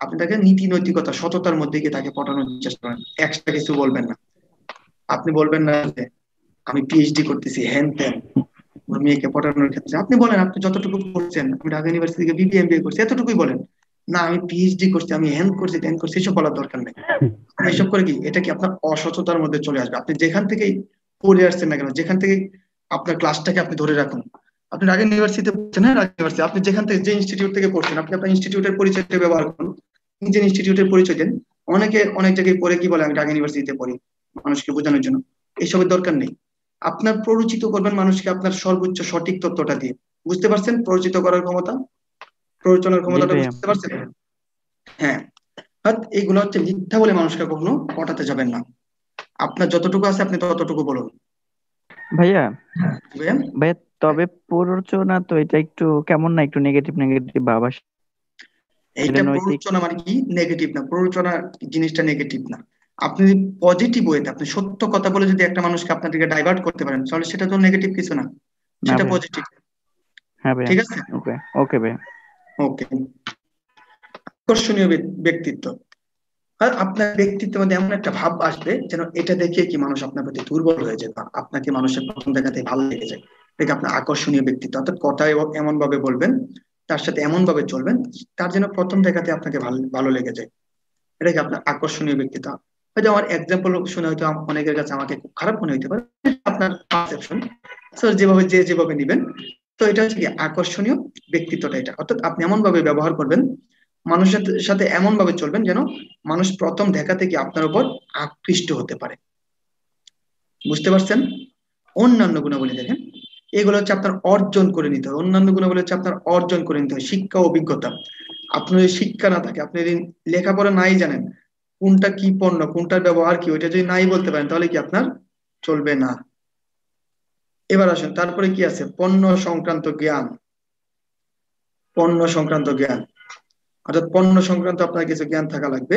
আপনি তাকে নীতি নৈতিকতা সততার মধ্যে গিয়ে তাকে পটানোর চেষ্টা করেন, এক্সট্রা কিছু বলবেন না। আপনি বলবেন না যে আমি পিএইচডি করতেছি হ্যান ত্যান, মেয়েকে পড়ানোর ক্ষেত্রে আপনি বলেন আপনি যতটুকু করছেন, আমি ঢাকা ইউনিভার্সিটি থেকে বিবিএ এমবিএ করছি, এতটুকুই বলেন। না আমি পিএইচডি করছি, আমি হ্যান করছি ত্যান করছি, এসব বলার দরকার নেই। এসব করে কি এটা কি আপনার অসততার মধ্যে চলে আসবে। আপনি যেখান থেকেই পড়ে আসছেন না কেন, যেখান থেকে আপনার ক্লাসটাকে আপনি ধরে রাখুন। আপনি ঢাকা ইউনিভার্সিটিতে পড়ছেন, হ্যাঁ ঢাকা ইউনিভার্সিটি, আপনি যেখান থেকে যে ইনস্টিটিউট থেকে পড়ছেন, আপনি আপনার ইনস্টিটিউটের পরিচয়টা ব্যবহার করুন, নিজের ইনস্টিটিউটের পরিচয় দেন। অনেকে অনেক জায়গায় পড়ে কি বলে আমি ঢাকা ইউনিভার্সিটিতে পড়ি, মানুষকে বোঝানোর জন্য। এইসবের দরকার নেই। আপনার প্ররোচিত করবেন মানুষকে আপনার সর্বোচ্চ সঠিক তথ্যটা দিয়ে। বুঝতে পারছেন প্ররোচিত করার ক্ষমতা, প্ররোচনার জি ক্ষমতাটা ভাইয়া। বুঝতে পারছেন? হ্যাঁ, এইগুলো হচ্ছে মিথ্যা বলে মানুষকে কখনো পটাতে যাবেন না। আপনার যতটুকু আছে আপনি ততটুকু বলুন। ভাইয়া, বুঝলেন? ভাইয়া তবে প্ররোচনা তো এটা একটু কেমন না, একটু নেগেটিভ নেগেটিভ ভাব আসে। এইটা এটা নৈতিক। প্ররোচনা মানে কি নেগেটিভ না, প্ররোচনা জিনিসটা নেগেটিভ না। আপনি যদি পজিটিভ ওয়েতে, আপনি সত্য কথা বলে যদি একটা মানুষকে আপনার দিকে ডাইভার্ট করতে পারেন, তাহলে সেটা তো নেগেটিভ কিছু না, না সেটা ভাইয়া। পজিটিভ। হ্যাঁ ভাইয়া। ঠিক আছে, ওকে ওকে ভাইয়া। ওকে। আকর্ষণীয় ব্যক্তিত্ব, আর আপনার ব্যক্তিত্বের মধ্যে এমন একটা ভাব আসবে যেন এটা দেখে কি মানুষ আপনার প্রতি দুর্বল হয়ে যায়, বা আপনাকে মানুষের প্রথম দেখাতে ভালো লেগে যায়। এটা আপনার আকর্ষণীয় ব্যক্তিত্ব, অর্থাৎ কথায় এমন ভাবে বলবেন, তার সাথে এমন ভাবে চলবেন, তার যেন প্রথম দেখাতে আপনাকে ভালো ভালো লেগে যায়। এটা কি আপনার আকর্ষণীয় ব্যক্তিত্ব। হয়তো আমার এক্সাম্পল শুনে হয়তো অনেকের কাছে আমাকে খুব খারাপ মনে হতে পারে, আপনার পারসেপশন, যেভাবে যেভাবে নিবেন। তো এটা হচ্ছে কি আকর্ষণীয় ব্যক্তিত্বটা, এটা অর্থাৎ আপনি এমন ভাবে ব্যবহার করবেন, মানুষের সাথে এমন ভাবে চলবেন যেন মানুষ প্রথম দেখা থেকে আপনার উপর আকৃষ্ট হতে পারে। বুঝতে পারছেন? অন্যান্য গুণাবলী দেখেন, এগুলো হচ্ছে আপনার অর্জন করে নিতে হবে। অন্যান্য গুণাবলী হচ্ছে আপনার অর্জন করে নিতে হবে, শিক্ষা অভিজ্ঞতা। আপনার যদি শিক্ষা না থাকে, আপনি যদি লেখাপড়া নাই জানেন, কোনটা কি পণ্য, কোনটার ব্যবহার কি, ওইটা যদি নাই বলতে পারেন, তাহলে কি আপনার চলবে না। এবার আসুন, তারপরে কি আছে, পণ্য সংক্রান্ত জ্ঞান। পণ্য সংক্রান্ত জ্ঞান অর্থাৎ পণ্য সংক্রান্ত আপনার কিছু জ্ঞান থাকা লাগবে।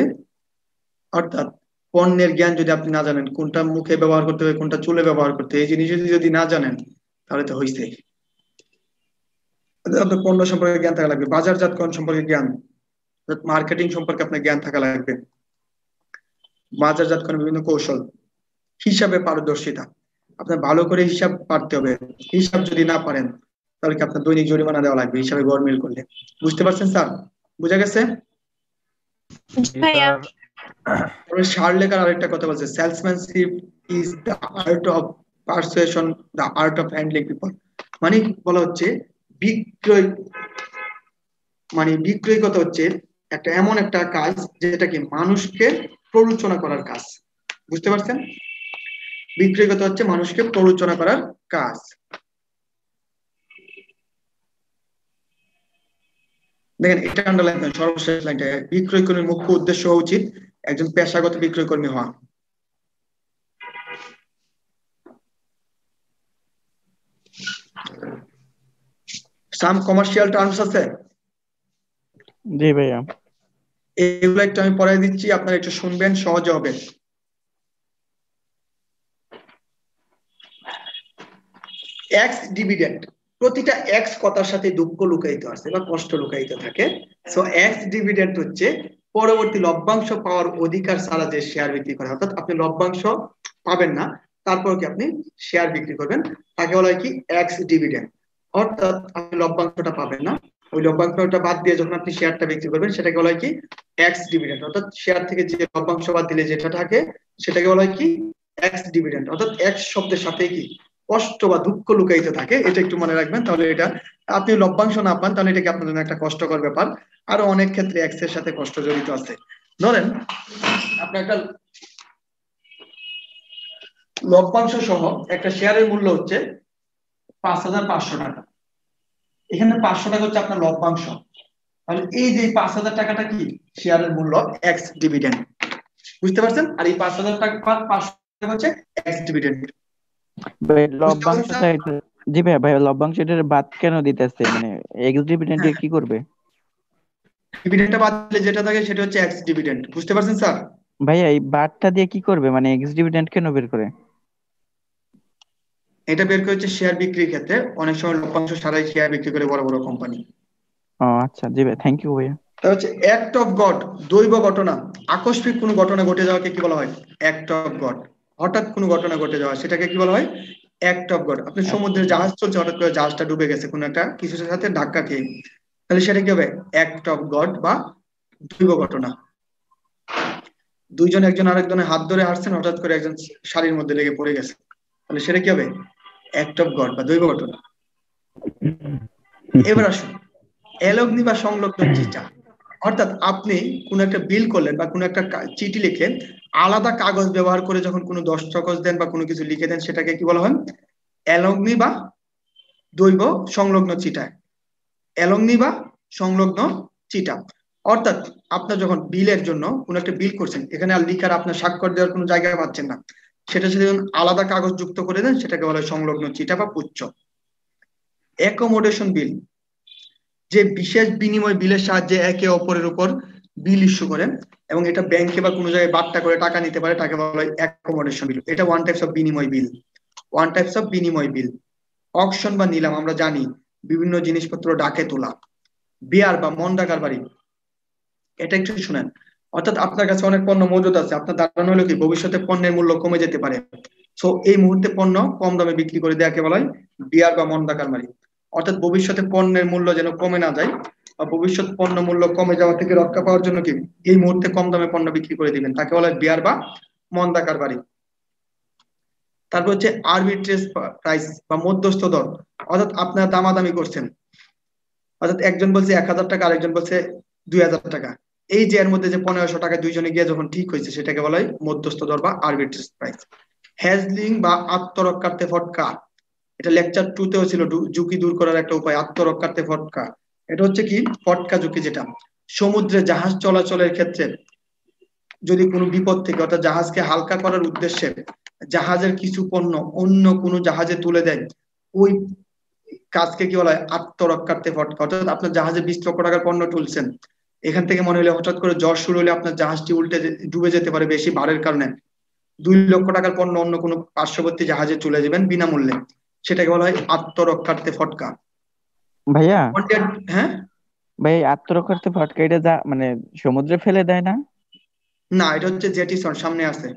অর্থাৎ পণ্যের জ্ঞান যদি আপনি না জানেন, কোনটা মুখে ব্যবহার করতে হবে, কোনটা চুলে ব্যবহার করতে হবে, এই জিনিস যদি না জানেন তাহলে তো হইছে। আপনার পণ্য সম্পর্কে জ্ঞান থাকা লাগবে, বাজারজাতকরণ সম্পর্কে জ্ঞান, মার্কেটিং সম্পর্কে আপনার জ্ঞান থাকা লাগবে, বাজারজাতকরণ বিভিন্ন কৌশল, হিসাবে পারদর্শিতা, আপনার ভালো করে হিসাব পারতে হবে। হিসাব যদি না পারেন তাহলে কি আপনার দৈনিক জরিমানা দেওয়া লাগবে হিসাবে গরমিল করলে। বুঝতে পারছেন স্যার? বুঝা গেছে? ভাইয়া তারপরে শার্লেকার আরেকটা কথা বলছে, salesmanship is the art of persuasion, the art of handling people. মানে বলা হচ্ছে বিক্রয়, মানে বিক্রয় কথা হচ্ছে একটা এমন একটা কাজ যেটা কি মানুষকে প্ররোচনা করার কাজ। বুঝতে পারছেন? বিক্রয় কথা হচ্ছে মানুষকে প্ররোচনা করার কাজ। দেখেন এটা আন্ডারলাইন করেন, সর্বশেষ লাইনটা, বিক্রয় কর্মীর মুখ্য উদ্দেশ্য হওয়া উচিত একজন পেশাগত বিক্রয় কর্মী হওয়া। সাম কমার্শিয়াল টার্মস আছে, জি ভাইয়া। এগুলো একটু আমি পড়াই দিচ্ছি, আপনারা একটু শুনবেন, সহজে হবে। এক্স ডিভিডেন্ড, প্রতিটা এক্স কথার সাথে দুঃখ লুকায়িত আছে বা কষ্ট লুকায়িত থাকে। সো এক্স ডিভিডেন্ড হচ্ছে পরবর্তী লভ্যাংশ পাওয়ার অধিকার ছাড়া যে শেয়ার বিক্রি করে, অর্থাৎ আপনি লভ্যাংশ পাবেন না তারপর কি আপনি শেয়ার বিক্রি করবেন, তাকে বলা হয় কি এক্স ডিভিডেন্ড। অর্থাৎ আপনি লভ্যাংশটা পাবেন না, ওই লভ্যাংশটা বাদ দিয়ে যখন আপনি শেয়ারটা বিক্রি করবেন সেটাকে বলা হয় কি এক্স ডিভিডেন্ড। অর্থাৎ শেয়ার থেকে যে লভ্যাংশ বাদ দিলে যেটা থাকে সেটাকে বলা হয় কি এক্স ডিভিডেন্ড। অর্থাৎ এক্স শব্দের সাথে কি কষ্ট বা দুঃখ লুকায়িত থাকে, এটা একটু মনে রাখবেন। তাহলে এটা আপনি লভ্যাংশ না পান তাহলে এটা কি আপনার জন্য একটা কষ্টকর ব্যাপার। আরো অনেক ক্ষেত্রে এক্স এর সাথে কষ্ট জড়িত আছে। ধরেন আপনার একটা লভ্যাংশ সহ একটা শেয়ারের মূল্য হচ্ছে ৫,৫০০ টাকা, এখানে ৫০০ টাকা হচ্ছে আপনার লভ্যাংশ, তাহলে এই যে ৫,০০০ টাকাটা কি শেয়ারের মূল্য এক্স ডিভিডেন্ড। বুঝতে পারছেন? আর এই ৫,০০০ টাকা ৫০০ টাকা হচ্ছে এক্স ডিভিডেন্ড। লভ্যাংশ জি ভাই, ভাই লভ্যাংশটার বাদ কেন দিতেছে, মানে এক্স ডিভিডেন্ড কি করবে? ডিভিডেন্ডটা বাদ দিলে যেটা থাকে সেটা হচ্ছে এক্স ডিভিডেন্ড। বুঝতে পারছেন স্যার? ভাইয়া এই বাদটা দিয়ে কি করবে, মানে এক্স ডিভিডেন্ড কেন বের করে? এটা বের করে হচ্ছে শেয়ার বিক্রির ক্ষেত্রে অনেক সময় লভ্যাংশ ছাড়াই শেয়ার বিক্রি করে বড় বড় কোম্পানি। ও আচ্ছা, জি ভাই, থ্যাংক ইউ ভাইয়া। তাহলে হচ্ছে অ্যাক্ট অফ গড, দৈব ঘটনা, আকস্মিক কোনো ঘটনা ঘটে যাওয়াকে কি বলা হয়? Act of god. হঠাৎ কোনো ঘটনা ঘটে যাওয়া সেটাকে কি বলা হয়? Act of god. আপনি সমুদ্রে জাহাজ চলছে, হঠাৎ করে জাহাজটা ডুবে গেছে কোনো একটা কিছুর সাথে ধাক্কা খেয়ে, তাহলে সেটা কি হবে? অ্যাক্ট অফ গড বা দৈব ঘটনা। দুইজন একজন আরেকজনের হাত ধরে হাঁটছেন, হঠাৎ করে একজন শাড়ির মধ্যে লেগে পড়ে গেছে, তাহলে সেটা কি হবে? অ্যাক্ট অফ গড বা দৈব ঘটনা। এবার আসুন এলগ্নি বা সংলগ্ন চিঠা, অর্থাৎ আপনি কোন একটা বিল করলেন বা কোন একটা চিঠি লিখে আলাদা কাগজ ব্যবহার করে যখন কোনো দস্তখত দেন বা কোনো কিছু লিখে দেন সেটাকে কি বলা হয়? এলগ্নি বা দৈব সংলগ্ন চিঠা। এলগ্নি বা সংলগ্ন চিঠা অর্থাৎ আপনার যখন বিলের জন্য কোন একটা বিল করছেন, এখানে আর লিখার আপনার স্বাক্ষর দেওয়ার কোনো জায়গা পাচ্ছেন না, সেটা যদি আলাদা কাগজ যুক্ত করে দেন সেটাকে বলা হয় সংলগ্ন চিঠা বা পুচ্ছ। অ্যাকোমোডেশন বিল, যে বিশেষ বিনিময় বিলের সাহায্যে একে অপরের উপর বিল ইস্যু করেন এবং এটা ব্যাংকে বা কোনো জায়গায় বাট্টা করে টাকা নিতে পারে, তাকে বলা হয় অ্যাকোমোডেশন বিল। এটা ওয়ান টাইপস অফ বিনিময় বিল, ওয়ান টাইপস অফ বিনিময় বিল। অকশন বা নিলাম, আমরা জানি বিভিন্ন জিনিসপত্র ডাকে তোলা। বিয়ার বা মন্দাকার বাড়ি, এটা একটু শুনেন। অর্থাৎ আপনার কাছে অনেক পণ্য মজুদ আছে, আপনার ধারণা হলো কি ভবিষ্যতে পণ্যের মূল্য কমে যেতে পারে, সো এই মুহূর্তে পণ্য কম দামে বিক্রি করে দেওয়াকে বলা হয় বিয়ার বা মন্দাকার বাড়ি। অর্থাৎ ভবিষ্যতে পণ্যের মূল্য যেন কমে না যায় বা ভবিষ্যৎ পণ্য মূল্য কমে যাওয়া থেকে রক্ষা পাওয়ার জন্য কি এই মুহূর্তে কম দামে পণ্য বিক্রি করে দিবেন, তাকে বলা হয় বিয়ার বা মন্দাকার বাড়ি। তারপর হচ্ছে আরবিট্রেজ প্রাইস বা মধ্যস্থ দর, অর্থাৎ আপনারা দামাদামি করছেন, অর্থাৎ একজন বলছে ১,০০০ টাকা, আরেকজন বলছে ২,০০০ টাকা, এই যে এর মধ্যে যে ১৫০০ টাকা দুইজনে গিয়ে যখন ঠিক হয়েছে সেটাকে বলা হয় মধ্যস্থ দর বা আরবিট্রেজ প্রাইস। হ্যাজলিং বা আত্মরক্ষার্থে ফটকা, এটা লেকচার 2 তেও ছিল, ঝুঁকি দূর করার একটা উপায়, আত্মরক্ষার্থে ফটকা। এটা হচ্ছে কি ফটকা ঝুঁকি, যেটা সমুদ্রে জাহাজ চলাচলের ক্ষেত্রে যদি কোনো বিপদ থেকে অর্থাৎ জাহাজকে হালকা করার উদ্দেশ্যে জাহাজের কিছু পণ্য অন্য কোনো জাহাজে তুলে দেয়, ওই কাজকে কি বলা হয় আত্মরক্ষার্থে ফটকা। অর্থাৎ আপনার জাহাজে ২০ লক্ষ টাকার পণ্য তুলছেন, এখান থেকে মনে হলে হঠাৎ করে ঝড় শুরু হলে আপনার জাহাজটি ডুবে যেতে পারে বেশি ভারের কারণে। 2 লক্ষ টাকার পণ্য অন্য কোনো পার্শ্ববর্তী জাহাজে চলে যাবেন বিনামূল্যে, সেটাকে বলা হয় আত্মরক্ষার্থে ফটকা। ভাইয়া Wanted, হ্যাঁ, ভাই আত্মরক্ষার্থে ফটকা এটা যা মানে সমুদ্রে ফেলে দেয় না? না এটা হচ্ছে জেটিসন, সামনে আছে।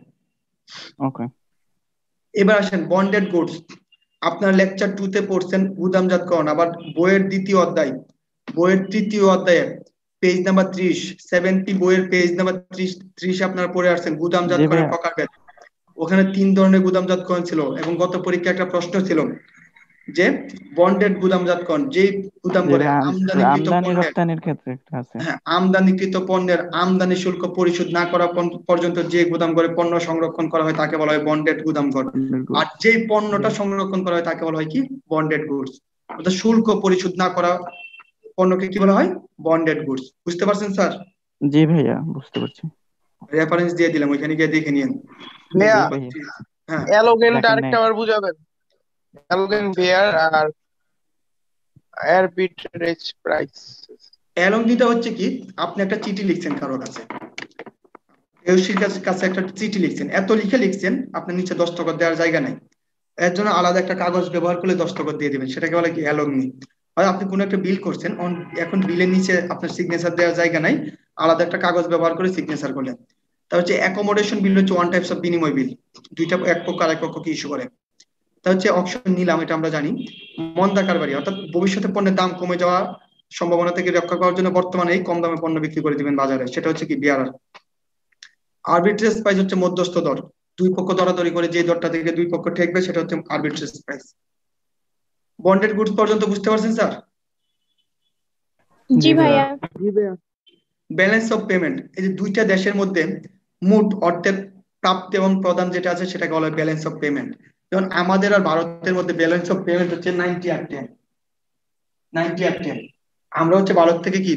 ওকে। এবার আসেন বন্ডেড গুডস। আপনার লেকচার 2 তে পড়ছেন গুদামজাতকরণ, আবার বইয়ের তৃতীয় অধ্যায়ে পেজ নাম্বার 30, 70 বইয়ের পেজ নাম্বার 30 আপনারা পড়ে আসছেন জি গুদামজাতকরণের ভাইয়া। প্রকারভেদ। ওখানে 3 ধরনের গুদামজাতকরণ ছিল এবং গত পরীক্ষায় একটা প্রশ্ন ছিল যে বন্ডেড গুদামজাতকরণ, যে গুদাম যে করে ভাই আমদানিকৃত আমদানি পণ্যের, রপ্তানির ক্ষেত্রে একটা আছে। হ্যাঁ, আমদানিকৃত পণ্যের আমদানি শুল্ক পরিশোধ না করা পর্যন্ত যে গুদাম করে পণ্য সংরক্ষণ করা হয় তাকে বলা হয় বন্ডেড গুদামঘর। আর যে পণ্যটা সংরক্ষণ করা হয় তাকে বলা হয় কি বন্ডেড গুডস। অর্থাৎ শুল্ক পরিশোধ না করা পণ্যকে কি বলা হয় বন্ডেড গুডস। বুঝতে পারছেন স্যার? জি ভাইয়া বুঝতে পারছি। রেফারেন্স দিয়ে দিলাম, ওইখানে গিয়ে দেখে নিন। ভাইয়া জি ভাইয়া হ্যাঁ, অ্যালোগেনটা দেখেন নাই। আরেকটা আবার বুঝাবেন। অ্যালোগেন বেয়ার আর আরবিট্রেজ প্রাইস। অ্যালংদিটা হচ্ছে কি, আপনি একটা চিঠি লিখছেন কারোর কাছে, কেউসির কাছে একটা চিঠি লিখছেন, এত লিখছেন আপনার নিচে দস্তখত দেওয়ার জায়গা নাই, এর জন্য আলাদা একটা কাগজ ব্যবহার করলে দস্তখত দিয়ে দিবেন, সেটাকে বলে কি অ্যালমনি। আর আপনি কোনো একটা বিল করছেন, এখন বিলের নিচে আপনার সিগনেচার দেওয়ার জায়গা নাই, আলাদা একটা কাগজ ব্যবহার করে সিগনেচার করলেন। তা হচ্ছে অ্যাকোমোডেশন বিল হচ্ছে ওয়ান টাইপস অফ বিনিময় বিল, দুইটা, এক পক্ষ আর এক পক্ষকে ইস্যু করে। তা হচ্ছে অপশন নিলাম, এটা আমরা জানি। মন্দা কারবারি অর্থাৎ ভবিষ্যতে পণ্যের দাম কমে যাওয়া সম্ভাবনা থেকে রক্ষা করার জন্য বর্তমানে এই কম দামে পণ্য বিক্রি করে দিবেন বাজারে, সেটা হচ্ছে কি বিয়ারার। আরবিট্রেজ প্রাইস হচ্ছে মধ্যস্থ দর, দুই পক্ষ দরাদরি করে যে দরটা থেকে দুই পক্ষ ঠেকবে সেটা হচ্ছে আরবিট্রেজ প্রাইস। বন্ডেড গুডস পর্যন্ত বুঝতে পারছেন স্যার? জি জি ভাইয়া। ভাইয়া। ব্যালেন্স অফ পেমেন্ট, এই যে দুইটা দেশের মধ্যে মোট অর্থের প্রাপ্তি এবং প্রদান যেটা আছে সেটাকে বলা হয় ব্যালেন্স অফ পেমেন্ট। যেমন আমাদের আর ভারতের মধ্যে ব্যালেন্স অফ পেমেন্ট হচ্ছে 90/10, 90/10। আমরা হচ্ছে ভারত থেকে কি,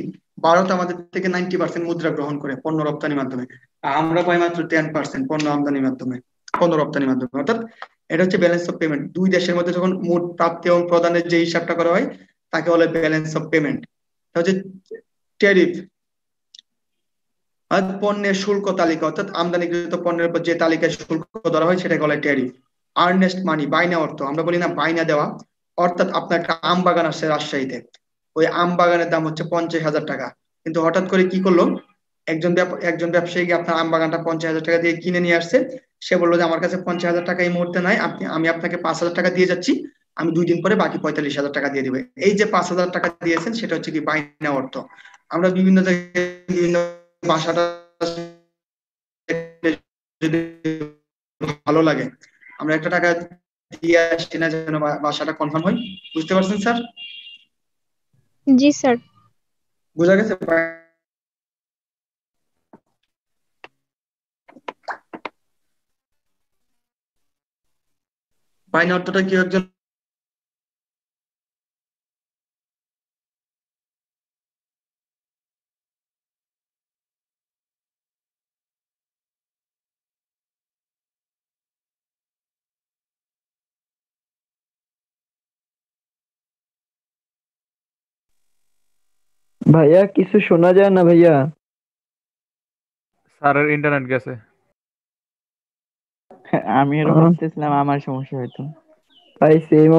ভারত আমাদের থেকে 90% মুদ্রা গ্রহণ করে পণ্য রপ্তানির মাধ্যমে, আর আমরা পাই মাত্র 10% পণ্য আমদানির মাধ্যমে, পণ্য রপ্তানির মাধ্যমে। অর্থাৎ এটা হচ্ছে ব্যালেন্স অফ পেমেন্ট, দুই দেশের মধ্যে যখন মোট প্রাপ্তি এবং প্রদানের যে হিসাবটা করা হয় তাকে বলে ব্যালেন্স অফ পেমেন্ট। হচ্ছে ট্যারিফ, আর পণ্যের শুল্ক তালিকা, অর্থাৎ আমদানিকৃত পণ্যের উপর যে তালিকায় শুল্ক ধরা হয় সেটাকে বলে ট্যারিফ। আর্নেস্ট মানি, বাইনা অর্থ, আমরা বলি না বাইনা দেওয়া, অর্থাৎ আপনার একটা আম বাগান আসছে রাজশাহীতে, ওই আম বাগানের দাম হচ্ছে 50,000 টাকা, কিন্তু হঠাৎ করে কি করলো, একজন ব্যবসায়ী গিয়ে আপনার আম বাগানটা 50,000 টাকা দিয়ে কিনে নিয়ে আসছে। সে বললো যে আমার কাছে 50,000 টাকা এই মুহূর্তে নাই, আমি আপনাকে 5,000 টাকা দিয়ে যাচ্ছি, আমি 2 দিন পরে বাকি 45,000 টাকা দিয়ে দিবে। এই যে 5,000 টাকা দিয়েছেন সেটা হচ্ছে কি বাইনা অর্থ। আমরা বিভিন্ন জায়গায় বিভিন্ন ভাষাটা যদি ভালো লাগে আমরা একটা টাকা দিয়ে আসি না যেন বাসাটা কনফার্ম হয়। বুঝতে পারছেন স্যার? জি স্যার। বোঝা গেছে? বাইনা অর্থটা কি একজন ভাইয়া কিছু শোনা যায় না ভাইয়া। স্যারের ইন্টারনেট গেছে। আমি এরকম ভাবতেছিলাম আমার সমস্যা হয়তো। ভাই সেম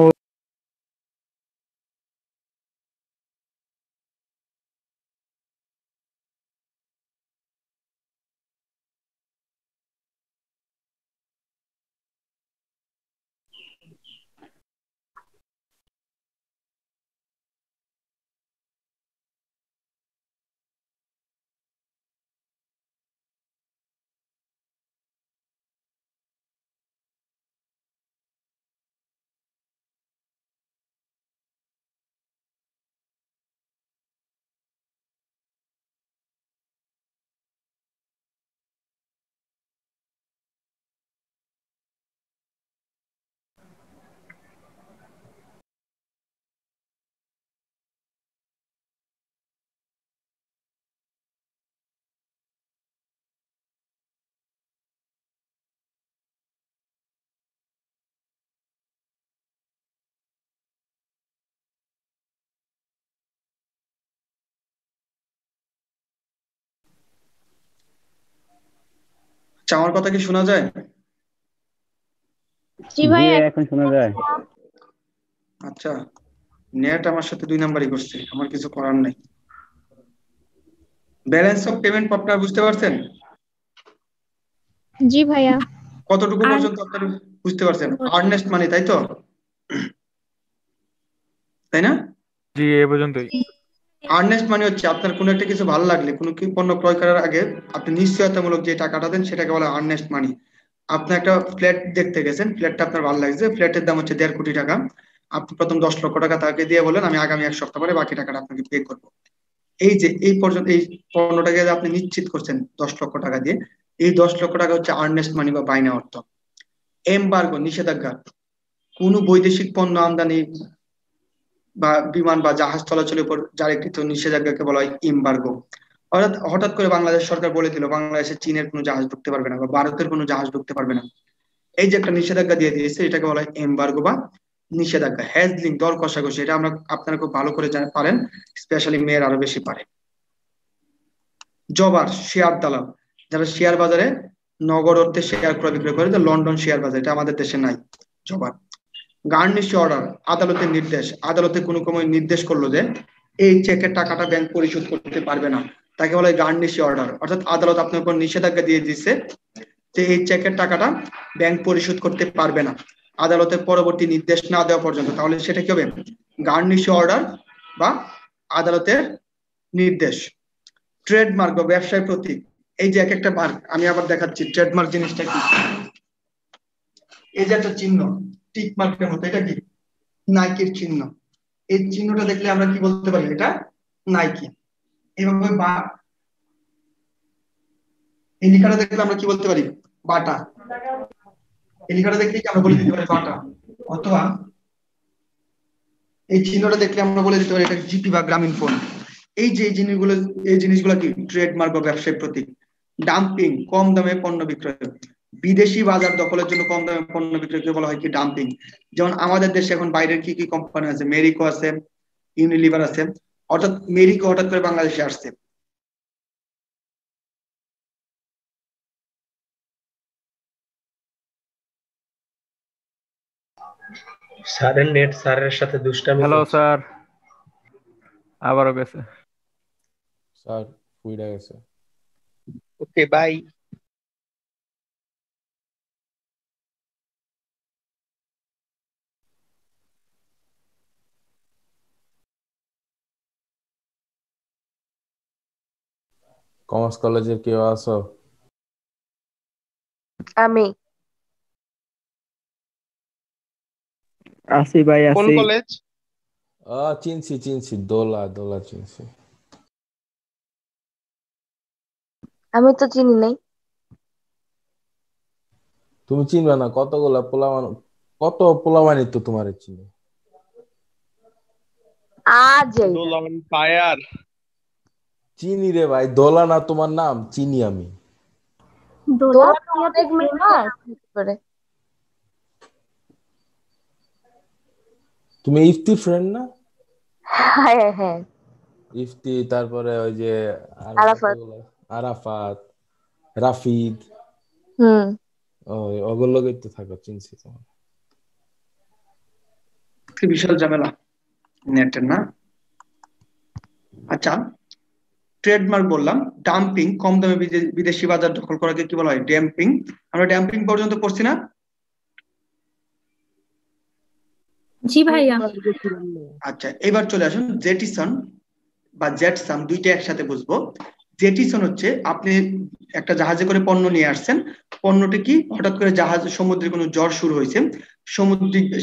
আচ্ছা, আমার কথা কি শোনা যায়? জি ভাই এখন শোনা যায়। আচ্ছা, নেট আমার সাথে 2 নাম্বারই করছে, আমার কিছু করার নাই। ব্যালেন্স অফ পেমেন্ট আপনারা বুঝতে পারছেন? জি ভাইয়া কতটুকু আর পর্যন্ত আপনারা বুঝতে পারছেন? আর্নেস্ট মানি, তাই তো? তাই না? জি এ পর্যন্তই। আর্নেস্ট মানে হচ্ছে আপনার কোনো একটা কিছু ভালো লাগলে, কোনো কি পণ্য ক্রয় করার আগে আপনি নিশ্চয়তামূলক যে টাকাটা দেন সেটাকে বলা আর্নেস্ট মানি। আপনি একটা ফ্ল্যাট দেখতে গেছেন, ফ্ল্যাটটা আপনার ভালো লাগছে, ফ্ল্যাটের দাম হচ্ছে 1.5 কোটি টাকা। আপনি প্রথম 10 লক্ষ টাকা তাকে দিয়ে বলেন আমি আগামী 1 সপ্তাহ পরে বাকি টাকাটা আপনাকে পে করবো। এই যে এই পর্যন্ত এই পণ্যটাকে যে আপনি নিশ্চিত করছেন 10 লক্ষ টাকা দিয়ে, এই 10 লক্ষ টাকা হচ্ছে আর্নেস্ট মানি বা বাইনা অর্থ। এমবার্গো, নিষেধাজ্ঞা, কোন বৈদেশিক পণ্য আমদানি বা বিমান বা জাহাজ চলাচলের উপর জারিকৃত নিষেধাজ্ঞাকে বলা হয় এমবার্গো। অর্থাৎ হঠাৎ করে বাংলাদেশ সরকার বলে দিল বাংলাদেশে চীনের কোনো জাহাজ ঢুকতে পারবে না বা ভারতের কোনো জাহাজ ঢুকতে পারবে না, এই যে একটা নিষেধাজ্ঞা দিয়ে দিয়েছে, এটাকে বলা হয় এমবার্গো বা নিষেধাজ্ঞা। হ্যাজলিং, দর কষাকষি, এটা আমরা আপনারা খুব ভালো করে পারেন, স্পেশালি মেয়ের আরো বেশি পারে। জবার, শেয়ার দালাল, যারা শেয়ার বাজারে নগদ অর্থে শেয়ার ক্রয় বিক্রয় করে, তো লন্ডন শেয়ার বাজার, এটা আমাদের দেশে নাই। জবার। গার্নিশ অর্ডার, আদালতের নির্দেশ, আদালতে কোনো নির্দেশ করলো যে এই চেকের টাকাটা ব্যাংক পরিশোধ করতে পারবে না, তাকে বলা হয় গার্নিশ অর্ডার। অর্থাৎ আদালত আপনার উপর নিষেধাজ্ঞা দিয়ে দিচ্ছে যে এই চেকের টাকাটা ব্যাংক পরিশোধ করতে পারবে না আদালতের পরবর্তী নির্দেশ না দেওয়া পর্যন্ত, তাহলে সেটা কি হবে? গার্নিশ অর্ডার বা আদালতের নির্দেশ। ট্রেডমার্ক বা ব্যবসায় প্রতীক, এই যে এক একটা মার্ক আমি আবার দেখাচ্ছি, ট্রেডমার্ক জিনিসটা কি? এই যে একটা চিহ্ন টিক মার্কের মতো, এটা কি? নাইকির চিহ্ন। এই চিহ্নটা দেখলে আমরা কি বলতে পারি? এটা নাইকি। এইভাবে বা এই লেখাটা দেখলে আমরা কি বলতে পারি? বাটা। এই লেখাটা দেখলে কি আমরা বলে দিতে পারি? বাটা। অথবা এই চিহ্নটা দেখলে আমরা বলে দিতে পারি এটা জিপি বা গ্রামীণ ফোন। এই যে জিনিসগুলো কি? ট্রেডমার্ক বা ব্যবসায়িক প্রতীক। ডাম্পিং, কম দামে পণ্য বিক্রয়, বিদেশি বাজার দখলের জন্য কম দামে পণ্য বিক্রয়কে বলা হয় কি? ডাম্পিং। যেমন আমাদের দেশে এখন বাইরের কি কি কোম্পানি আছে? মেরিকো আছে, ইউনিলিভার আছে। অর্থাৎ মেরিকো হঠাৎ করে বাংলাদেশে আসছে, স্যারের নেট স্যারের সাথে দুষ্টামি হ্যালো করছে। স্যার, আবারও গেছে। স্যার ফুইরা গেছে। Okay bye. কমার্স কলেজের কেউ আছো? আমি আসি ভাই কোন আসি। কলেজ? চিনছি দোলা চিনছি। আমি তো চিনি নাই। তুমি চিনবা না? কত পোলামানি তো তোমার চিনি। আজ দোলান ফায়ার। চিনি রে ভাই, দোলা না তোমার নাম? চিনি আমি। দোলা তো অনেক ফেমাস। তুমি ইফতির ফ্রেন্ড না? হ্যাঁ হ্যাঁ, ইফতি, তারপরে ওই যে আরাফাত। আরাফাত, রাফিদ, ওগুলোকে তো থাকো, চিনছি তোমার। বিশাল ঝামেলা নেটের না। আচ্ছা, ট্রেডমার্ক বললাম। ডাম্পিং, কম দামে বিদেশি বাজার দখল করাকে কি বলা হয়? ড্যাম্পিং। আমরা ড্যাম্পিং পর্যন্ত পড়ছি না? জি ভাইয়া। আচ্ছা, এবার চলে আসুন জেটিসন বা জেটসাম, দুইটা একসাথে বুঝবো। জেটিসন হচ্ছে আপনি একটা জাহাজে করে পণ্য নিয়ে আসছেন, পণ্যটি কি? হঠাৎ করে জাহাজ সমুদ্রে কোনো ঝড় শুরু হয়েছে,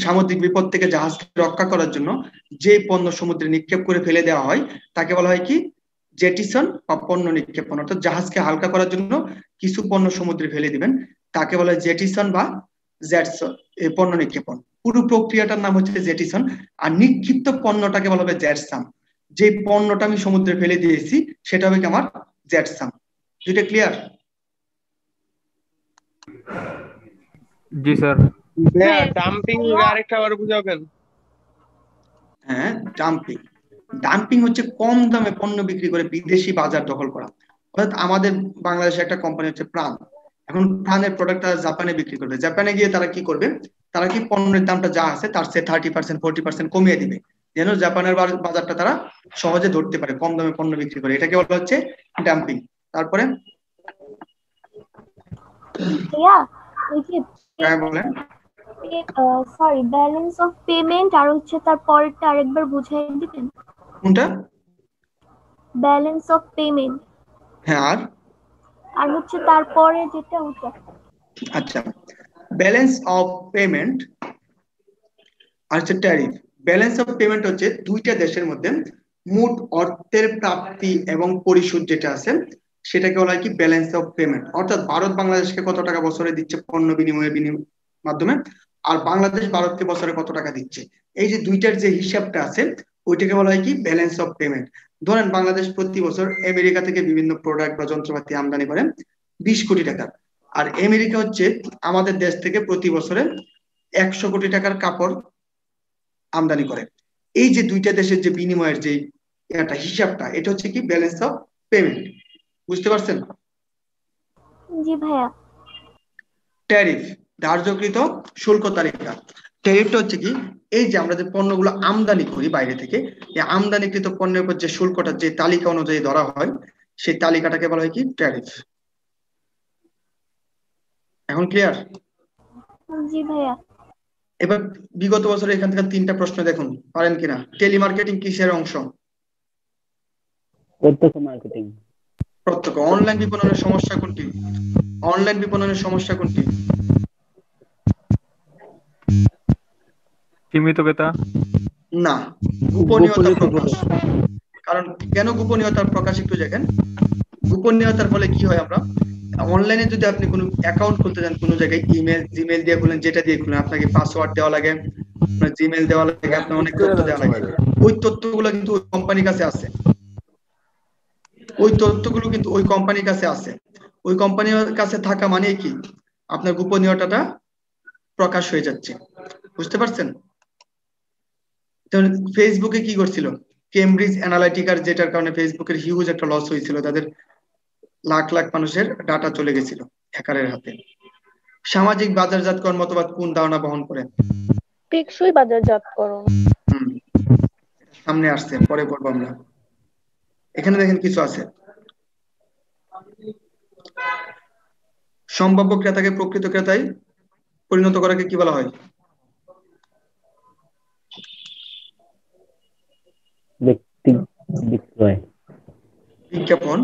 সামুদ্রিক বিপদ থেকে জাহাজকে রক্ষা করার জন্য যে পণ্য সমুদ্রে নিক্ষেপ করে ফেলে দেওয়া হয় তাকে বলা হয় কি? জেটিসন বা পণ্য নিক্ষেপণ। অর্থাৎ জাহাজকে হালকা করার জন্য কিছু পণ্য সমুদ্রে ফেলে দিবেন, তাকে বলা হয় জেটিসন বা জেটসন, পণ্য নিক্ষেপণ। পুরো প্রক্রিয়াটার নাম হচ্ছে জেটিসন। আর নিক্ষিপ্ত পণ্যটাকে বলা হবে জেটসাম। যে পণ্যটা আমি সমুদ্রে ফেলে দিয়েছি সেটা হবে কি? আমার জেটসাম। দুইটা ক্লিয়ার? জি স্যার। ডাম্পিং আরেকটা বার বুঝাবেন? হ্যাঁ, ডাম্পিং। ডাম্পিং হচ্ছে কম দামে পণ্য বিক্রি করে বিদেশি বাজার দখল করা। অর্থাৎ আমাদের বাংলাদেশে একটা কোম্পানি হচ্ছে প্রাণ, এখন প্রাণের প্রোডাক্টটা জাপানে বিক্রি করবে, জাপানে গিয়ে তারা কি করবে, তারা কি পণ্যের দামটা যা আছে তার চেয়ে 30% 40% কমিয়ে দিবে, যেন জাপানের বাজারটা তারা সহজে ধরতে পারে, কম দামে পণ্য বিক্রি করে, এটাকে বলা হচ্ছে ডাম্পিং। তারপরে ভাইয়া ওই যে হ্যাঁ বলেন। সরি, ব্যালেন্স অফ পেমেন্ট আর হচ্ছে তার পরেরটা আরেকবার বুঝিয়ে দিবেন। কোনটা? ব্যালেন্স অফ পেমেন্ট হ্যাঁ আর হচ্ছে তারপরে যেটা ওটা। আচ্ছা, ব্যালেন্স অফ পেমেন্ট আর হচ্ছে ট্যারিফ। ব্যালেন্স অফ পেমেন্ট হচ্ছে দুইটা দেশের মধ্যে মোট অর্থের প্রাপ্তি এবং পরিশোধ যেটা আছে সেটাকে বলা হয় কি ব্যালেন্স অফ পেমেন্ট। অর্থাৎ ভারত বাংলাদেশকে কত টাকা বছরে দিচ্ছে পণ্য বিনিময়ের মাধ্যমে, আর বাংলাদেশ ভারতকে বছরে কত টাকা দিচ্ছে, এই যে দুইটার যে হিসাবটা আছে ওইটাকে বলা হয় কি ব্যালেন্স অফ পেমেন্ট। ধরেন বাংলাদেশ প্রতি বছর আমেরিকা থেকে বিভিন্ন প্রোডাক্ট বা যন্ত্রপাতি আমদানি করে 20 কোটি টাকা, আর আমেরিকা হচ্ছে আমাদের দেশ থেকে প্রতি বছরে 100 কোটি টাকার কাপড় আমদানি করে। এই যে দুইটা দেশের যে বিনিময়ের যে একটা হিসাবটা, এটা হচ্ছে কি ব্যালেন্স অফ পেমেন্ট। বুঝতে পারছেন? জি ভাইয়া। ট্যারিফ, ধার্যকৃত শুল্ক তালিকা। ট্যারিফটা হচ্ছে কি, এই যে আমরা যে পণ্যগুলো আমদানি করি বাইরে থেকে, এই আমদানিকৃত পণ্যের উপর যে শুল্কটা যে তালিকা অনুযায়ী ধরা হয় সেই তালিকাটাকে বলা হয় কি ট্যারিফ। এখন ক্লিয়ার? জি ভাইয়া। এবার বিগত বছরে এখান থেকে 3টা প্রশ্ন দেখুন, পারেন কিনা। টেলিমার্কেটিং কিসের অংশ? প্রত্যক্ষ মার্কেটিং। প্রত্যক্ষ। অনলাইন বিপণনের সমস্যা কোনটি? অনলাইন বিপণনের সমস্যা কোনটি? সীমিত ক্রেতা না, গোপনীয়তা প্রকাশ। কারণ কেন গোপনীয়তার প্রকাশ একটু দেখেন। গোপনীয়তার ফলে কি হয়, আমরা অনলাইনে যদি আপনি কোনো অ্যাকাউন্ট খুলতে যান কোনো জায়গায়, ইমেল জিমেল দিয়ে খুলেন, যেটা দিয়ে খুলেন, আপনাকে পাসওয়ার্ড দেওয়া লাগে, আপনার জিমেল দেওয়া লাগে, আপনার অনেক তথ্য দেওয়া লাগে। ওই তথ্যগুলো কিন্তু ওই কোম্পানির কাছে আছে, ওই তথ্যগুলো কিন্তু ওই কোম্পানির কাছে আছে। ওই কোম্পানির কাছে থাকা মানে কি, আপনার গোপনীয়তাটা প্রকাশ হয়ে যাচ্ছে। বুঝতে পারছেন? ফেসবুকে কি করছিল, কেমব্রিজ অ্যানালিটিকার, যেটার কারণে ফেসবুকের হিউজ একটা লস হয়েছিল, তাদের লাখ লাখ মানুষের ডাটা চলে গেছিল হ্যাকারের হাতে। সামাজিক বাজারজাতকরণ মতবাদ কোন ধারণা বহন করে? টেকসই বাজারজাতকরণ। সামনে আসছে, পরে পড়বো আমরা। এখানে দেখেন কিছু আছে। সম্ভাব্য ক্রেতাকে প্রকৃত ক্রেতায় পরিণত করাকে কি বলা হয়? বিক্রয়। বিজ্ঞাপন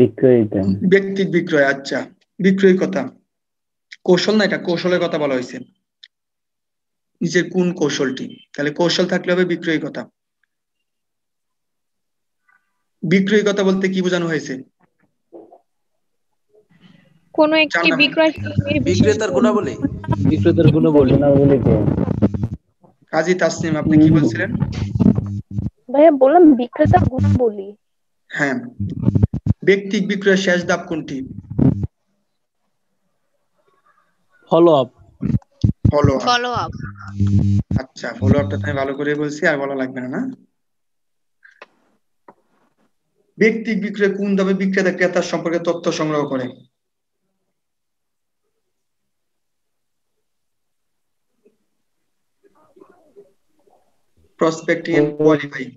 বিক্রয়িতা। ব্যক্তিক বিক্রয়। আচ্ছা, বিক্রয়িকতা কৌশল না, এটা কৌশলের কথা বলা হয়েছে, নিজের কোন কৌশলটি, তাহলে কৌশল থাকলে হবে বিক্রয়িকতা। বিক্রয়িকতা বলতে কি বোঝানো হয়েছে? কোন একটি বিক্রয় বিক্রেতার গুণাবলী। বিক্রেতার গুণাবলী। কাজী তাসনিম, আপনি কি বলছিলেন? ভাইয়া বললাম বিক্রেতার গুণাবলী। হ্যাঁ। ব্যক্তিক বিক্রয়ের শেষ ধাপ কোনটি? Follow up. Follow up. আচ্ছা, ফলো আপটা আমি ভালো করে বলছি, আর বলা লাগবে না। ব্যক্তিক বিক্রয় কোন ধাপে বিক্রেতা ক্রেতার সম্পর্কে তথ্য সংগ্রহ করে? Prospecting and qualifying.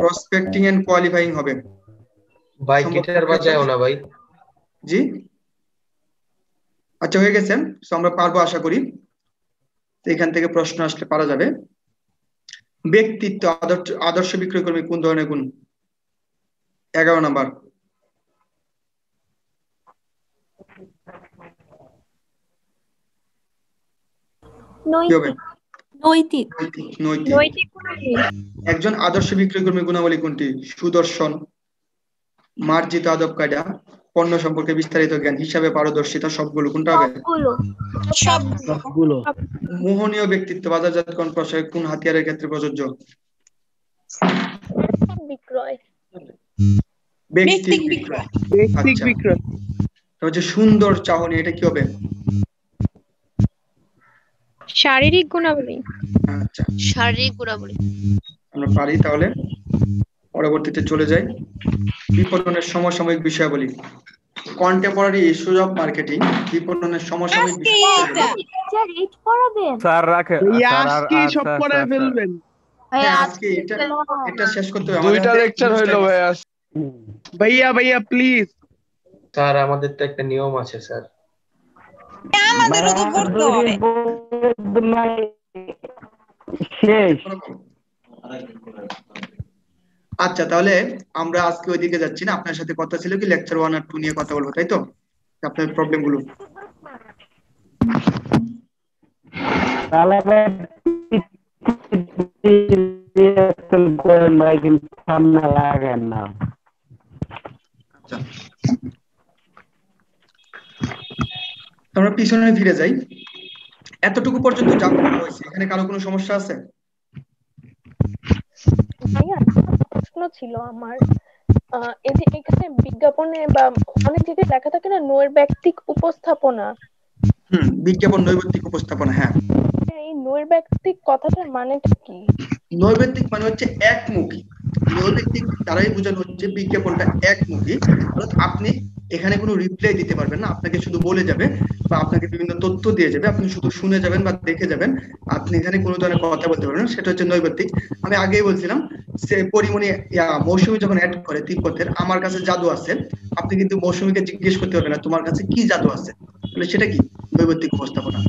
Prospecting and qualifying হবে। ভাই গিটার বাজায়ও না ভাই। জি আচ্ছা, হয়ে গেছে। তো আমরা পারবো আশা করি। এখান থেকে প্রশ্ন আসলে পারা যাবে। ব্যক্তিত্ব, আদর্শ বিক্রয় কর্মী কোন ধরনের গুণ? 11 নাম্বার। নৈতিক। একজন আদর্শ বিক্রয় কর্মী গুণাবলী কোনটি? সুদর্শন, মার্জিত আদব কায়দা, পণ্য সম্পর্কে বিস্তারিত জ্ঞান, হিসাবে পারদর্শিতা, সবগুলো। কোনটা হবে? সবগুলো। মোহনীয় ব্যক্তিত্ব বাজারজাতকরণ প্রসারে কোন হাতিয়ারের ক্ষেত্রে প্রযোজ্য? বিক্রয়। ব্যক্তিক বিক্রয়। হচ্ছে সুন্দর চাহনি, এটা কি হবে? শারীরিক গুণাবলী। আচ্ছা, শারীরিক গুণাবলী। আমরা পারি তাহলে। পরবর্তীতে চলে যাই বিপণনের সমসাময়িক বিষয়াবলী। কন্টেম্পোরারি ইস্যুজ অফ মার্কেটিং, বিপণনের সমসাময়িক বিষয়াবলী। টিচার এইট পড়াবেন? স্যার রাখে ভাইয়া স্যার আজকে সব পড়ায় ফেলবেন। হ্যাঁ আজকে এটা শেষ করতে হবে। দুইটা আমাদের লেকচার হইলো ভাইয়া। ভাইয়া প্লিজ। স্যার আমাদের তো একটা নিয়ম আছে স্যার। আমাদেরও তো পড়তে হবে। শেষ। আচ্ছা তাহলে আমরা আজকে ওইদিকে যাচ্ছি না, আপনার সাথে কথা ছিল কি লেকচার 1 আর 2 নিয়ে কথা বলবো, তাই তো? আপনার প্রবলেম গুলো সামনে লাগেন না। আমরা পিছনে ফিরে যাই। এতটুকু পর্যন্ত যা বলা হয়েছে এখানে কারো কোনো সমস্যা আছে? ভাইয়া প্রশ্ন ছিল আমার, এই যে এখানে বিজ্ঞাপনে বা অনেক জায়গায় লেখা থাকে না নৈর্ব্যক্তিক উপস্থাপনা। বিজ্ঞাপন নৈর্ব্যক্তিক উপস্থাপনা। হ্যাঁ, এই নৈর্ব্যক্তিক কথাটার মানেটা কি? নৈর্ব্যক্তিক মানে হচ্ছে একমুখী। নৈর্ব্যক্তিক দ্বারাই বোঝানো হচ্ছে বিজ্ঞাপনটা একমুখী, অর্থাৎ আপনি এখানে কোনো রিপ্লাই দিতে পারবেন না, আপনাকে শুধু বলে যাবে বা আপনাকে বিভিন্ন তথ্য দিয়ে যাবে, আপনি শুধু শুনে যাবেন বা দেখে যাবেন, আপনি এখানে কোনো ধরনের কথা বলতে পারবেন না, সেটা হচ্ছে নৈর্ব্যক্তিক। আমি আগেই বলছিলাম সে পরিমণি মৌসুমী যখন অ্যাড করে তিব্বতের আমার কাছে জাদু আছে, আপনি কিন্তু মৌসুমীকে জিজ্ঞেস করতে পারবেন না তোমার কাছে কি জাদু আছে, তাহলে সেটা কি? নৈর্ব্যক্তিক উপস্থাপনা,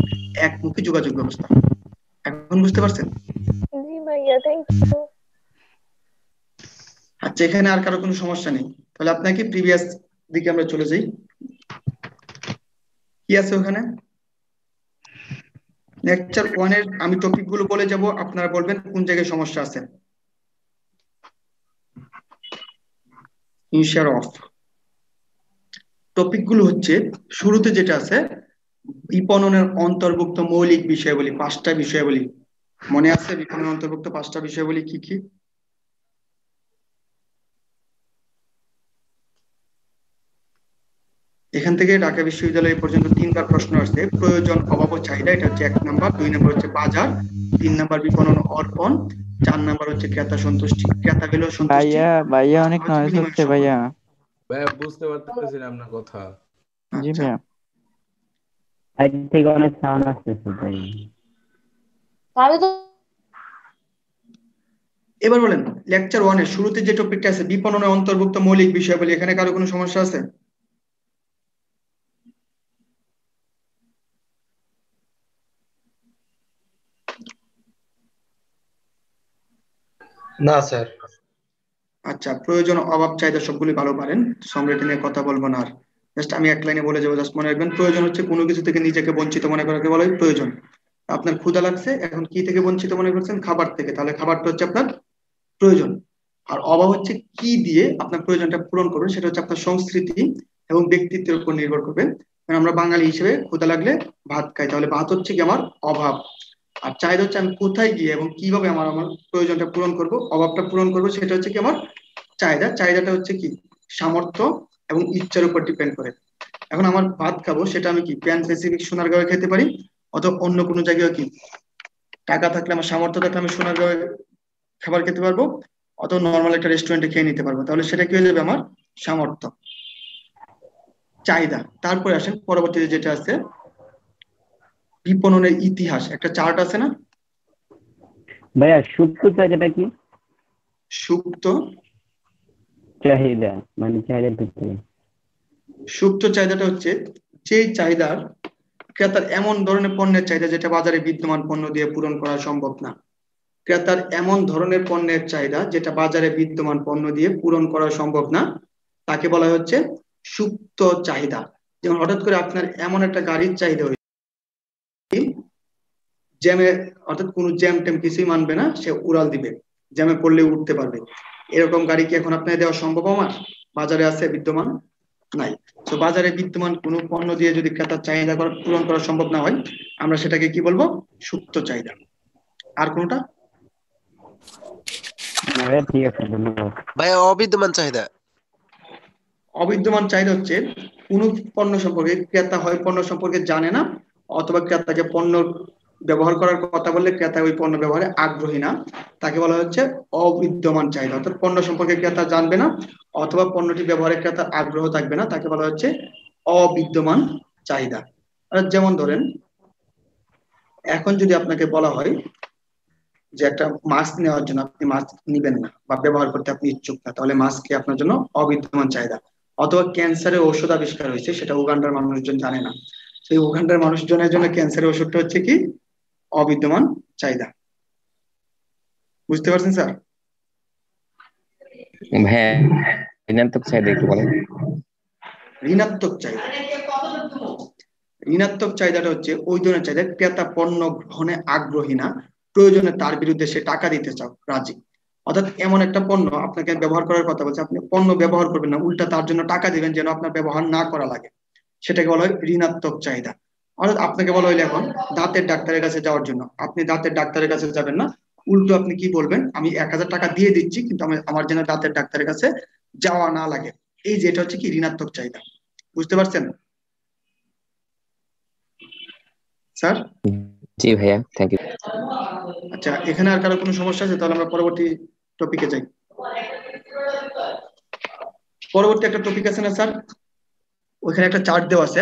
একমুখী যোগাযোগ ব্যবস্থা। এখন বুঝতে পারছেন? জি ভাইয়া, থ্যাংক ইউ। আচ্ছা, এখানে আর কারো কোনো সমস্যা নেই? তাহলে আপনাকে প্রিভিয়াস দিকে আমরা চলে যাই। কি আছে ওখানে? লেকচার 1 এর আমি টপিক গুলো বলে যাব, আপনারা বলবেন কোন জায়গায় সমস্যা আছে। ইনশিয়ার অফ টপিক গুলো হচ্ছে শুরুতে যেটা আছে বিপণনের অন্তর্ভুক্ত মৌলিক বিষয়াবলী, 5টা বিষয়াবলী মনে আছে? বিপণনের অন্তর্ভুক্ত 5টা বিষয়াবলী কি কি? এখান থেকে ঢাকা বিশ্ববিদ্যালয় পর্যন্ত 3বার প্রশ্ন আসছে। প্রয়োজন, অভাব ও চাহিদা, এটা হচ্ছে 1 নাম্বার। 2 নাম্বার হচ্ছে বাজার, 3 নাম্বার বিপণন অর্পণ, 4 নাম্বার হচ্ছে ক্রেতা সন্তুষ্টি, ক্রেতা পেল সন্তুষ্টি। ভাইয়া অনেক নয়েজ হচ্ছে ভাইয়া। ভাইয়া বুঝতে পারতেছিলাম না কথা। জি ভাইয়া, আজ থেকে অনেক সাউন্ড আসতেছে ভাই। এবার বলেন লেকচার 1 এর শুরুতে যে টপিকটা আছে বিপণনের অন্তর্ভুক্ত মৌলিক বিষয়াবলী, এখানে কারো কোনো সমস্যা আছে? না স্যার। আচ্ছা, প্রয়োজন, অভাব, চাহিদা সবগুলি ভালো পারেন, সম্রাট নিয়ে কথা বলবো না। আর জাস্ট আমি এক লাইনে বলে যাবো, জাস্ট মনে রাখবেন প্রয়োজন হচ্ছে কোনো কিছু থেকে নিজেকে বঞ্চিত মনে করাকে বলা হয় প্রয়োজন। আপনার ক্ষুধা লাগছে, এখন কি থেকে বঞ্চিত মনে করছেন? খাবার থেকে, তাহলে খাবারটা হচ্ছে আপনার প্রয়োজন। আর অভাব হচ্ছে কি দিয়ে আপনার প্রয়োজনটা পূরণ করবেন, সেটা হচ্ছে আপনার সংস্কৃতি এবং ব্যক্তিত্বের উপর নির্ভর করবে। আমরা বাঙালি হিসেবে ক্ষুধা লাগলে ভাত খাই, তাহলে ভাত হচ্ছে কি আমার অভাব। আর চাহিদা হচ্ছে আমি কোথায় গিয়ে এবং কিভাবে আমার আমার প্রয়োজনটা পূরণ করব, অভাবটা পূরণ করব, সেটা হচ্ছে কি আমার চাহিদা। চাহিদাটা হচ্ছে কি সামর্থ্য এবং ইচ্ছার উপর ডিপেন্ড করে। এখন আমার ভাত খাবো, সেটা আমি কি প্যান স্পেসিফিক সোনারগাঁওয়ে খেতে পারি, অথবা অন্য কোনো জায়গায় কি টাকা থাকলে আমার সামর্থ্য থাকলে আমি সোনারগাঁওয়ে খাবার খেতে পারবো, অথবা নর্মাল একটা রেস্টুরেন্টে খেয়ে নিতে পারবো, তাহলে সেটা কি হয়ে যাবে আমার সামর্থ্য। চাহিদা। তারপরে আসেন পরবর্তীতে যেটা আছে বিপণনের ইতিহাস, একটা চার্ট আছে না ভাইয়া? সুপ্ত চাহিদাটা কি? সুপ্ত চাহিদা মানে চাহিদার ভিতরে সুপ্ত চাহিদাটা হচ্ছে যে চাহিদার ক্রেতার এমন ধরনের পণ্যের চাহিদা যেটা বাজারে বিদ্যমান পণ্য দিয়ে পূরণ করা সম্ভব না। ক্রেতার এমন ধরনের পণ্যের চাহিদা যেটা বাজারে বিদ্যমান পণ্য দিয়ে পূরণ করা সম্ভব না, তাকে বলা হচ্ছে সুপ্ত চাহিদা। যেমন হঠাৎ করে আপনার এমন একটা গাড়ির চাহিদা হয়েছে, জ্যামে অর্থাৎ কোনো জ্যাম ট্যাম কিছুই মানবে না, সে উড়াল দিবে, জ্যামে পড়লে উঠতে পারবে, এরকম গাড়ি কি এখন আপনার দেওয়া সম্ভব? আমার বাজারে আছে বিদ্যমান নাই। তো বাজারে বিদ্যমান কোনো পণ্য দিয়ে যদি ক্রেতার চাহিদা পূরণ করা সম্ভব না হয়, আমরা সেটাকে কি বলবো? সুপ্ত চাহিদা। আর কোনটা? ঠিক আছে, ধন্যবাদ ভাই। অবিদ্যমান চাহিদা, অবিদ্যমান চাহিদা হচ্ছে কোন পণ্য সম্পর্কে ক্রেতা হয় পণ্য সম্পর্কে জানে না, অথবা ক্রেতাকে পণ্য ব্যবহার করার কথা বললে ক্রেতা ওই পণ্য ব্যবহারে আগ্রহী না, তাকে বলা হচ্ছে অবিদ্যমান চাহিদা। অর্থাৎ পণ্য সম্পর্কে ক্রেতা জানবে না অথবা পণ্যটি ব্যবহারে ক্রেতার আগ্রহ থাকবে না, তাকে বলা হচ্ছে অবিদ্যমান চাহিদা। যেমন ধরেন এখন যদি আপনাকে বলা হয় যে একটা মাস্ক নেওয়ার জন্য আপনি মাস্ক নিবেন না বা ব্যবহার করতে আপনি ইচ্ছুক না, তাহলে মাস্ক কি আপনার জন্য অবিদ্যমান চাহিদা। অথবা ক্যান্সারের ঔষধ আবিষ্কার হয়েছে, সেটা উগান্ডার মানুষজন জানে না, সেই উগান্ডার মানুষজনের জন্য ক্যান্সারের ওষুধটা হচ্ছে কি অবিদ্যমান চাহিদা। বুঝতে পারছেন স্যার? হ্যাঁ, ঋণাত্মক চাহিদা একটু বলেন। ঋণাত্মক চাহিদা, ঋণাত্মক চাহিদাটা হচ্ছে ওই ধরনের চাহিদা ক্রেতা পণ্য গ্রহণে আগ্রহী না, প্রয়োজনে তার বিরুদ্ধে সে টাকা দিতে চাও রাজি। অর্থাৎ এমন একটা পণ্য আপনাকে ব্যবহার করার কথা বলছে, আপনি পণ্য ব্যবহার করবেন না, উল্টা তার জন্য টাকা দিবেন যেন আপনার ব্যবহার না করা লাগে, সেটাকে বলা হয় ঋণাত্মক চাহিদা। অর্থাৎ আপনাকে বলা হইলে এখন দাঁতের ডাক্তারের কাছে যাওয়ার জন্য, আপনি দাঁতের ডাক্তারের কাছে যাবেন না, উল্টো আপনি কি বলবেন, আমি 1000 টাকা দিয়ে দিচ্ছি কিন্তু আমার যেন দাঁতের ডাক্তারের কাছে যাওয়া না লাগে। এই যে এটা হচ্ছে কি ঋণাত্মক চাহিদা। বুঝতে পারছেন স্যার? জি ভাইয়া, থ্যাংক ইউ। আচ্ছা, এখানে আর কারো কোনো সমস্যা আছে? তাহলে আমরা পরবর্তী টপিকে যাই। পরবর্তী একটা টপিক আছে না স্যার, ওইখানে একটা চার্ট দেওয়া আছে,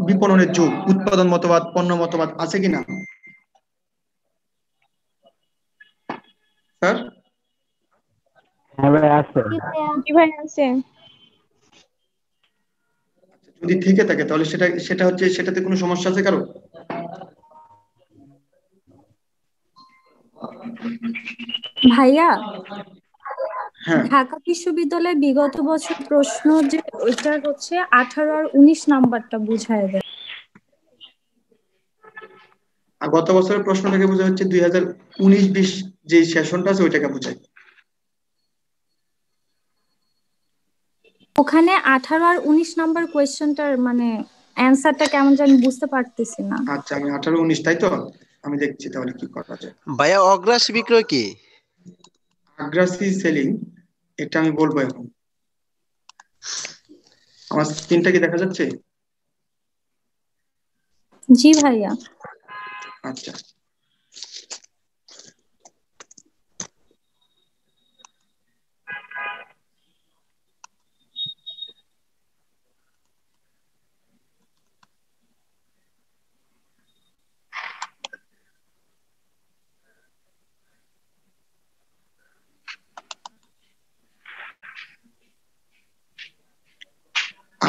বিপণনের যুগ, উৎপাদন মতবাদ, পণ্য মতবাদ আছে কিনা স্যার? হ্যাঁ ভাই আছে। জি ভাই আছে। যদি থেকে থাকে তাহলে সেটা হচ্ছে, সেটাতে কোনো সমস্যা আছে কারো? ভাইয়া, হ্যাঁ, ঢাকা বিশ্ববিদ্যালয়ে বিগত বছর প্রশ্ন যে ওইটা হচ্ছে 18 আর 19 নাম্বারটা বুঝায় দেয়। আর গত বছরের প্রশ্নটাকে বোঝা হচ্ছে 2019-20 যে সেশনটা আছে ওইটাকে বোঝায়। ওখানে 18 আর 19 নাম্বার কোয়েশ্চেনটার মানে অ্যানসারটা কেমন জানি বুঝতে পারতেছি না। আচ্ছা, আমি 18-19 তাই তো, আমি দেখছি তাহলে কি করা যায়। ভাইয়া অগ্রাসী বিক্রয় কি? আগ্রাসী সেলিং, এটা আমি বলবো এখন। আমার স্ক্রিনটা কি দেখা যাচ্ছে? জি ভাইয়া। আচ্ছা,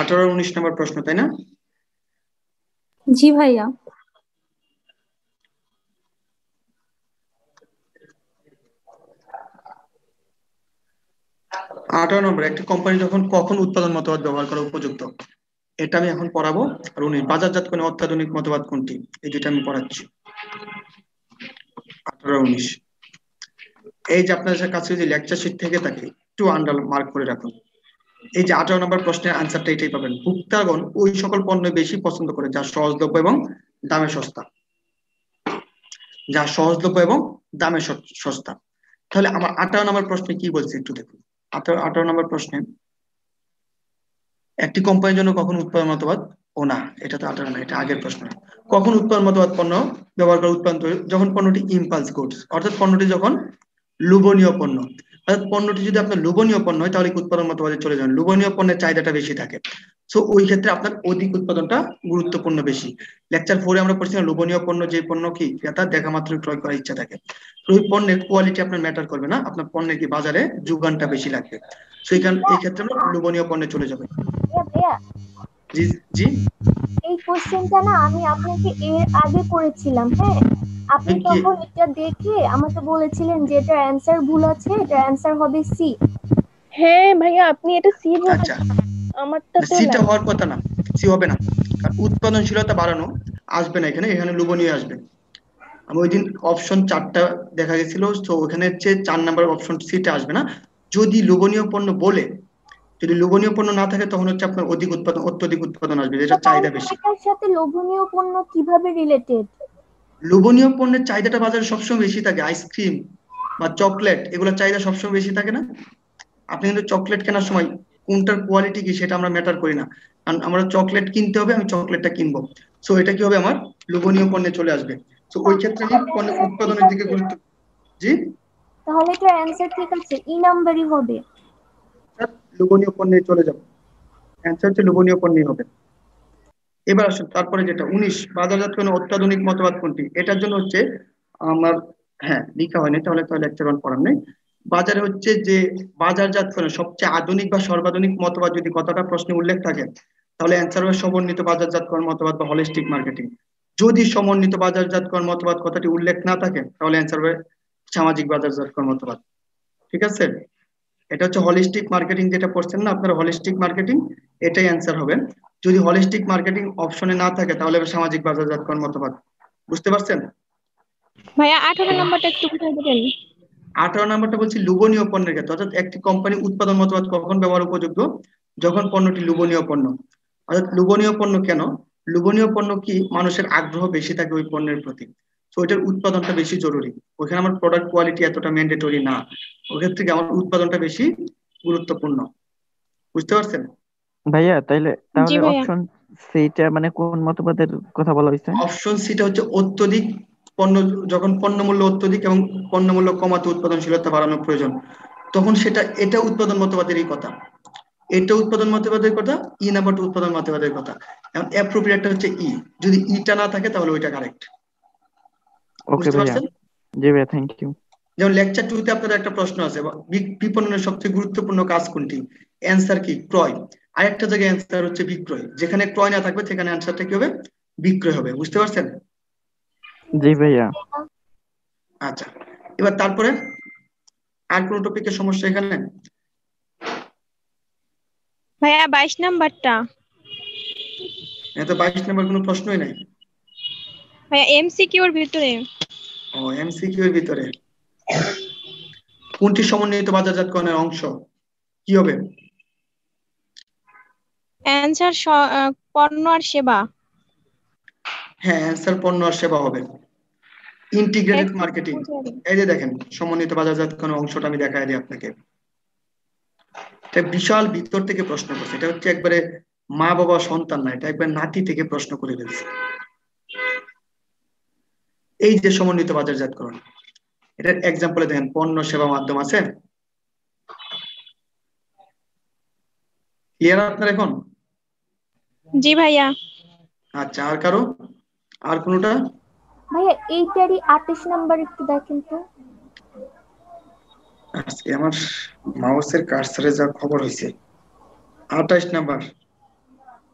আঠারো 19 নম্বর প্রশ্ন তাই না? জি ভাইয়া। 18 নম্বর, একটি কোম্পানি কখন উৎপাদন মতবাদ ব্যবহার করা উপযুক্ত, এটা আমি এখন পড়াবো। আর 19 বাজারজাতকরণে অত্যাধুনিক মতবাদ কোনটি, এই দুটো আমি পড়াচ্ছি। 18-19 এই যে আপনাদের কাছে যদি লেকচার শিট থেকে থাকে একটু আন্ডার মার্ক করে রাখুন। এই যে 18 নম্বর প্রশ্নের আনসারটা এটাই পাবেন। ভোক্তাগণ ওই সকল পণ্য বেশি পছন্দ করে যা সহজলভ্য এবং দামে সস্তা, যা সহজলভ্য এবং দামে সস্তা। তাহলে আমার 18 নম্বর প্রশ্নে কি বলছে একটু দেখুন। 18 নম্বর প্রশ্নে একটি কোম্পানির জন্য কখন উৎপাদন মতবাদ, ও না এটা তো 18 না, এটা আগের প্রশ্ন। কখন উৎপাদন মতবাদ পণ্য ব্যবহার করে উৎপাদন তৈরি, যখন পণ্যটি ইম্পালস গুডস, অর্থাৎ পণ্যটি যখন লোভনীয় পণ্য। অর্থাৎ পণ্যটি যদি আপনার লোভনীয় পণ্য হয় তাহলে উৎপাদন মতবাদে চলে যান, লোভনীয় পণ্যের চাহিদাটা বেশি থাকে, সো ওই ক্ষেত্রে আপনার অধিক উৎপাদনটা গুরুত্বপূর্ণ বেশি। লেকচার 4 আমরা পড়ছিলাম লোভনীয় পণ্য যে পণ্য কি ক্রেতা দেখা মাত্র ক্রয় করার ইচ্ছা থাকে, তো ওই পণ্যের কোয়ালিটি আপনার ম্যাটার করবে না, আপনার পণ্যের কি বাজারে যোগানটা বেশি লাগবে, সো এই ক্ষেত্রে আমরা লোভনীয় পণ্যে চলে যাবে। ভাইয়া জি জি, এই কোশ্চেনটা না আমি আপনাকে এর আগে করেছিলাম। হ্যাঁ, আপনি তখন এটা দেখে আমাকে বলেছিলেন যে এটার অ্যানসার ভুল আছে, এটার অ্যানসার হবে সি। হ্যাঁ ভাইয়া, আপনি এটা সি বলেছেন। আচ্ছা, আমারটা তো সিটা হওয়ার কথা না, সি হবে না, কারণ উৎপাদনশীলতা বাড়ানো আসবে না এখানে, এখানে লোভনীয় আসবে। আমি ওই দিন অপশন 4টা দেখা গেছিল, তো ওখানে হচ্ছে 4 নাম্বার অপশন সিটা আসবে না। যদি লোভনীয় পণ্য বলে, যদি লোভনীয় পণ্য না থাকে তখন হচ্ছে আপনার অধিক উৎপাদন, অত্যধিক উৎপাদন আসবে, যেটা চাহিদা বেশি। এটার সাথে লোভনীয় পণ্য কিভাবে রিলেটেড? লোভনীয় পণ্যের চাহিদাটা বাজারে সবসময় বেশি থাকে, আইসক্রিম বা চকলেট এগুলোর চাহিদা সবসময় বেশি থাকে না। আপনি কিন্তু চকলেট কেনার সময় কোনটার কোয়ালিটি কি সেটা আমরা ম্যাটার করি না, কারণ আমরা চকলেট কিনতে হবে, আমি চকলেটটা কিনবো, সো এটা কি হবে আমার লোভনীয় পণ্যে চলে আসবে। তো ওই ক্ষেত্রে আমি পণ্য উৎপাদনের দিকে গুরুত্ব। জি, তাহলে তো অ্যান্সার ঠিক আছে, ই নাম্বারই হবে। লোভনীয় পণ্যে চলে যাব, অ্যান্সার হচ্ছে লোভনীয় পণ্যই হবে। এবার আসুন তারপরে যেটা 19, বাজারজাতকরণের অত্যাধুনিক মতবাদ কোনটি? এটার জন্য হচ্ছে আমার, হ্যাঁ লিখা হয়নি, তাহলে তো লেকচার অন পড়ার নেই। বাজারে হচ্ছে যে বাজারজাতকরণের সবচেয়ে আধুনিক বা সর্বাধুনিক মতবাদ যদি কথাটা প্রশ্নে উল্লেখ থাকে, তাহলে অ্যান্সার হবে সমন্বিত বাজারজাতকরণ মতবাদ বা হলিস্টিক মার্কেটিং। যদি সমন্বিত বাজারজাতকরণ মতবাদ কথাটি উল্লেখ না থাকে, তাহলে অ্যান্সার হবে সামাজিক বাজারজাতকরণ মতবাদ। ঠিক আছে, এটা হচ্ছে হলিস্টিক মার্কেটিং, যেটা পড়ছেন না আপনারা হলিস্টিক মার্কেটিং, এটাই অ্যান্সার হবে। যদি হলিস্টিক মার্কেটিং অপশনে না থাকে, তাহলে হবে সামাজিক বাজারজাতকরণ মতবাদ। বুঝতে পারছেন? ভাইয়া 18 নাম্বারটা একটু বুঝিয়ে দেবেন। 18 নাম্বারটা বলছি লোভনীয় পণ্যের ক্ষেত্রে, অর্থাৎ একটি কোম্পানি উৎপাদন মতবাদ কখন ব্যবহার উপযোগ্য? যখন পণ্যটি লোভনীয় পণ্য। অর্থাৎ লোভনীয় পণ্য কেন? লোভনীয় পণ্য কি মানুষের আগ্রহ বেশি থাকে ওই পণ্যের প্রতি, তো ওইটার উৎপাদনটা বেশি জরুরি। ওখানে আমার প্রোডাক্ট কোয়ালিটি এতটা ম্যান্ডেটরি না, ওই ক্ষেত্রে কি আমার উৎপাদনটা বেশি গুরুত্বপূর্ণ। বুঝতে পারছেন ভাইয়া? তাহলে ভাইয়া। অপশন সিটা মানে কোন মতবাদের কথা বলা হয়েছে? অপশন সিটা হচ্ছে অত্যধিক পণ্য, যখন পণ্য মূল্য অত্যধিক এবং পণ্য মূল্য কমাতে উৎপাদনশীলতা বাড়ানোর প্রয়োজন, তখন এটা উৎপাদন মতবাদেরই কথা। এটা উৎপাদন মতবাদের কথা, ই নাম্বারটা উৎপাদন মতবাদের কথা। এখন অ্যাপ্রোপ্রিয়েটটা হচ্ছে ই, যদি ইটা না থাকে তাহলে ওইটা কারেক্ট। ওকে বুঝতে ভাইয়া। পারছেন? জি ভাইয়া, থ্যাংক ইউ। যেমন লেকচার 2 তে আপনাদের একটা প্রশ্ন আছে, বিপণনের সবচেয়ে গুরুত্বপূর্ণ কাজ কোনটি? অ্যান্সার কি? ক্রয়। আরেকটা জায়গায় অ্যান্সার হচ্ছে বিক্রয়। যেখানে ক্রয় না থাকবে সেখানে অ্যান্সারটা কি হবে? বিক্রয় হবে। বুঝতে পারছেন? জি ভাইয়া। আচ্ছা, এবার তারপরে আর কোন টপিকের সমস্যা এখানে? ভাইয়া 22 নাম্বারটা। এত 22 নাম্বার কোনো প্রশ্নই নাই। ভাইয়া এমসিকিউর ভিতরে। ও, এমসিকিউ এর ভিতরে কোনটি সমন্বিত বাজারজাতকরণের অংশ? কি হবে অ্যানসার? পণ্য আর সেবা। হ্যাঁ, অ্যান্সার পণ্য আর সেবা হবে। ইন্টিগ্রেটেড মার্কেটিং, এই যে দেখেন সমন্বিত বাজারজাতকরণের অংশটা আমি দেখাই দিই আপনাকে। এটা বিশাল ভিতর থেকে প্রশ্ন করছে, এটা হচ্ছে একবারে মা বাবা সন্তান না, এটা একবার নাতি থেকে প্রশ্ন করে ফেলছে। এই যে সমন্বিত বাজারজাতকরণ, এটার এক্সাম্পলে দেখেন পণ্য সেবা মাধ্যম আছে। ক্লিয়ার আপনার এখন? জি ভাইয়া। আচ্ছা, আর কারো? আর কোনটা? ভাইয়া এইটারই 28 নাম্বার একটু দেখেন তো। আজকে আমার মাউসের কার্সারে যা খবর হয়েছে। 28 নাম্বার,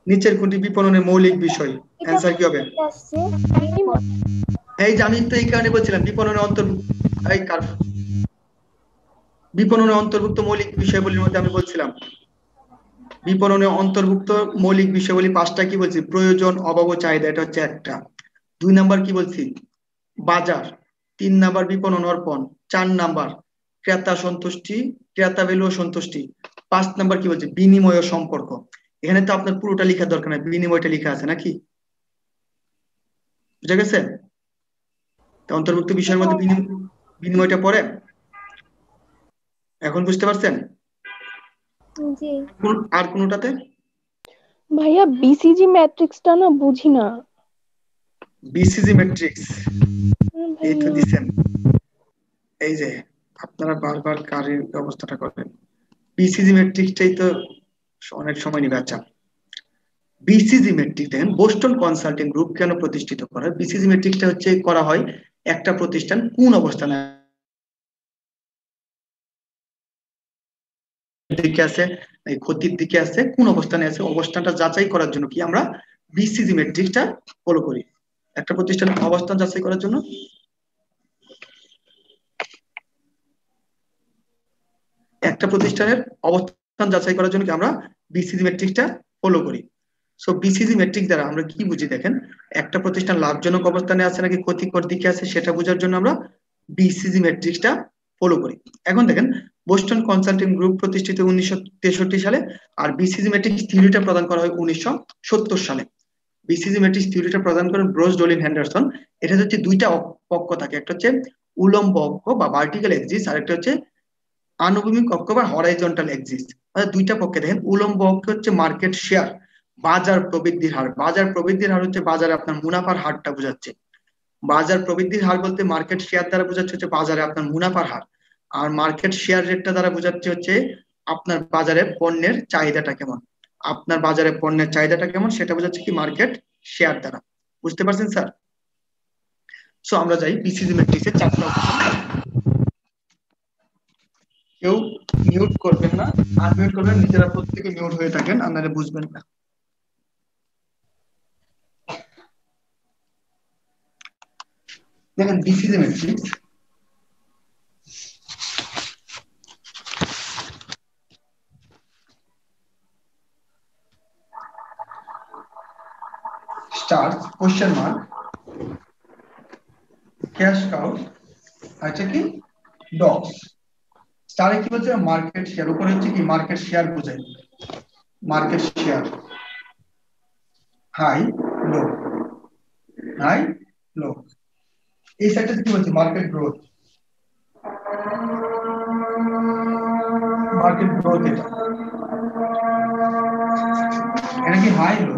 নিচের কোনটি বিপণনের মৌলিক বিষয়? অ্যান্সার কি হবে? এই যে আমি তো এই কারণে বলছিলাম বিপণনের বিপণনের অন্তর্ভুক্ত মৌলিক বিষয়গুলির মধ্যে আমি বলছিলাম বিপণনের অন্তর্ভুক্ত মৌলিক বিষয়গুলি 5টা কি বলছি? প্রয়োজন, অভাব ও চাহিদা, এটা হচ্ছে একটা। 2 নাম্বার কি বলছি? বাজার। 3 নাম্বার বিপণন অর্পণ। 4 নাম্বার ক্রেতা সন্তুষ্টি, ক্রেতা ভ্যালু ও সন্তুষ্টি। 5 নাম্বার কি বলছে? বিনিময় ও সম্পর্ক। এখানে তো আপনার পুরোটা লেখার দরকার নাই, বিনিময়টা লেখা আছে নাকি? বুঝা গেছে? অন্তর্ভুক্ত বিষয়ের মধ্যে বিনিময়টা পড়ে। এখন বুঝতে পারছেন? জি। আর কোনটাতে? ভাইয়া বিসিজি ম্যাট্রিক্সটা না বুঝি না। বিসিজি ম্যাট্রিক্স এই তো দিছেন, এই যে আপনারা বারবার কারের ব্যবস্থাটা করবেন। বিসিজি ম্যাট্রিক্সটাই তো অনেক সময় নিবে। আচ্ছা, বিসিজি ম্যাট্রিক্স দেখেন, বোস্টন কনসাল্টিং গ্রুপ কেন প্রতিষ্ঠিত করা হয়? বিসিজি ম্যাট্রিক্সটা হচ্ছে করা হয় একটা প্রতিষ্ঠান কোন অবস্থানে দিকে আছে, এই ক্ষতির দিকে আছে, কোন অবস্থানে আছে, অবস্থানটা যাচাই করার জন্য কি আমরা বিসিজি ম্যাট্রিক্সটা ফলো করি। একটা প্রতিষ্ঠানের অবস্থান যাচাই করার জন্য কি আমরা বিসিজি ম্যাট্রিক্সটা ফলো করি। সো বিসিজি ম্যাট্রিক্স দ্বারা আমরা কি বুঝি দেখেন, একটা প্রতিষ্ঠান লাভজনক অবস্থানে আছে নাকি ক্ষতিকর দিকে আছে সেটা বোঝার জন্য আমরা বিসিজি ম্যাট্রিক্সটা ফলো করি। এখন দেখেন, বোস্টন কনসাল্টিং গ্রুপ প্রতিষ্ঠিত 1963 সালে, আর বিসিজি ম্যাট্রিক্স থিওরিটা প্রদান করা হয় 1970 সালে। বিসিজি ম্যাট্রিক্স থিওরিটা প্রদান করেন ব্রুস ডলিন হেন্ডারসন। এটা হচ্ছে দুইটা পক্ষ থাকে, একটা হচ্ছে উলম্ব অক্ষ বা ভার্টিক্যাল এক্সিস, আর একটা হচ্ছে আনুভূমিক অক্ষ বা হরাইজন্টাল এক্সিস। দুইটা পক্ষে দেখেন, উলম্ব অক্ষ হচ্ছে মার্কেট শেয়ার, বাজার প্রবৃদ্ধির হার। বাজার প্রবৃদ্ধির হার হচ্ছে বাজারে আপনার মুনাফার হারটা বোঝাচ্ছে। বাজার প্রবৃদ্ধির হার বলতে মার্কেট শেয়ার দ্বারা বোঝাচ্ছে হচ্ছে বাজারে আপনার মুনাফার হার, আর মার্কেট শেয়ার রেটটা দ্বারা বোঝাচ্ছে হচ্ছে আপনার বাজারে পণ্যের চাহিদাটা কেমন। আপনার বাজারে পণ্যের চাহিদাটা কেমন সেটা বোঝাচ্ছে কি মার্কেট শেয়ার দ্বারা। বুঝতে পারছেন স্যার? সো আমরা যাই বিসিজি ম্যাট্রিক্সের 4টা অপশন। কেউ মিউট করবেন না, আনমিউট করবেন, নিজেরা প্রত্যেকে মিউট হয়ে থাকেন, আপনারা বুঝবেন না। দেখেন BCG matrix stars question mark cash cow আচ্ছা কি ডগস। স্টারে কি বলছে মার্কেট শেয়ার, উপরে হচ্ছে কি মার্কেট শেয়ার বোঝায়, market share high low, high low. এই সাইডটা কি বলছে মার্কেট গ্রোথ, মার্কেট গ্রোথ এটা কি হাই লো।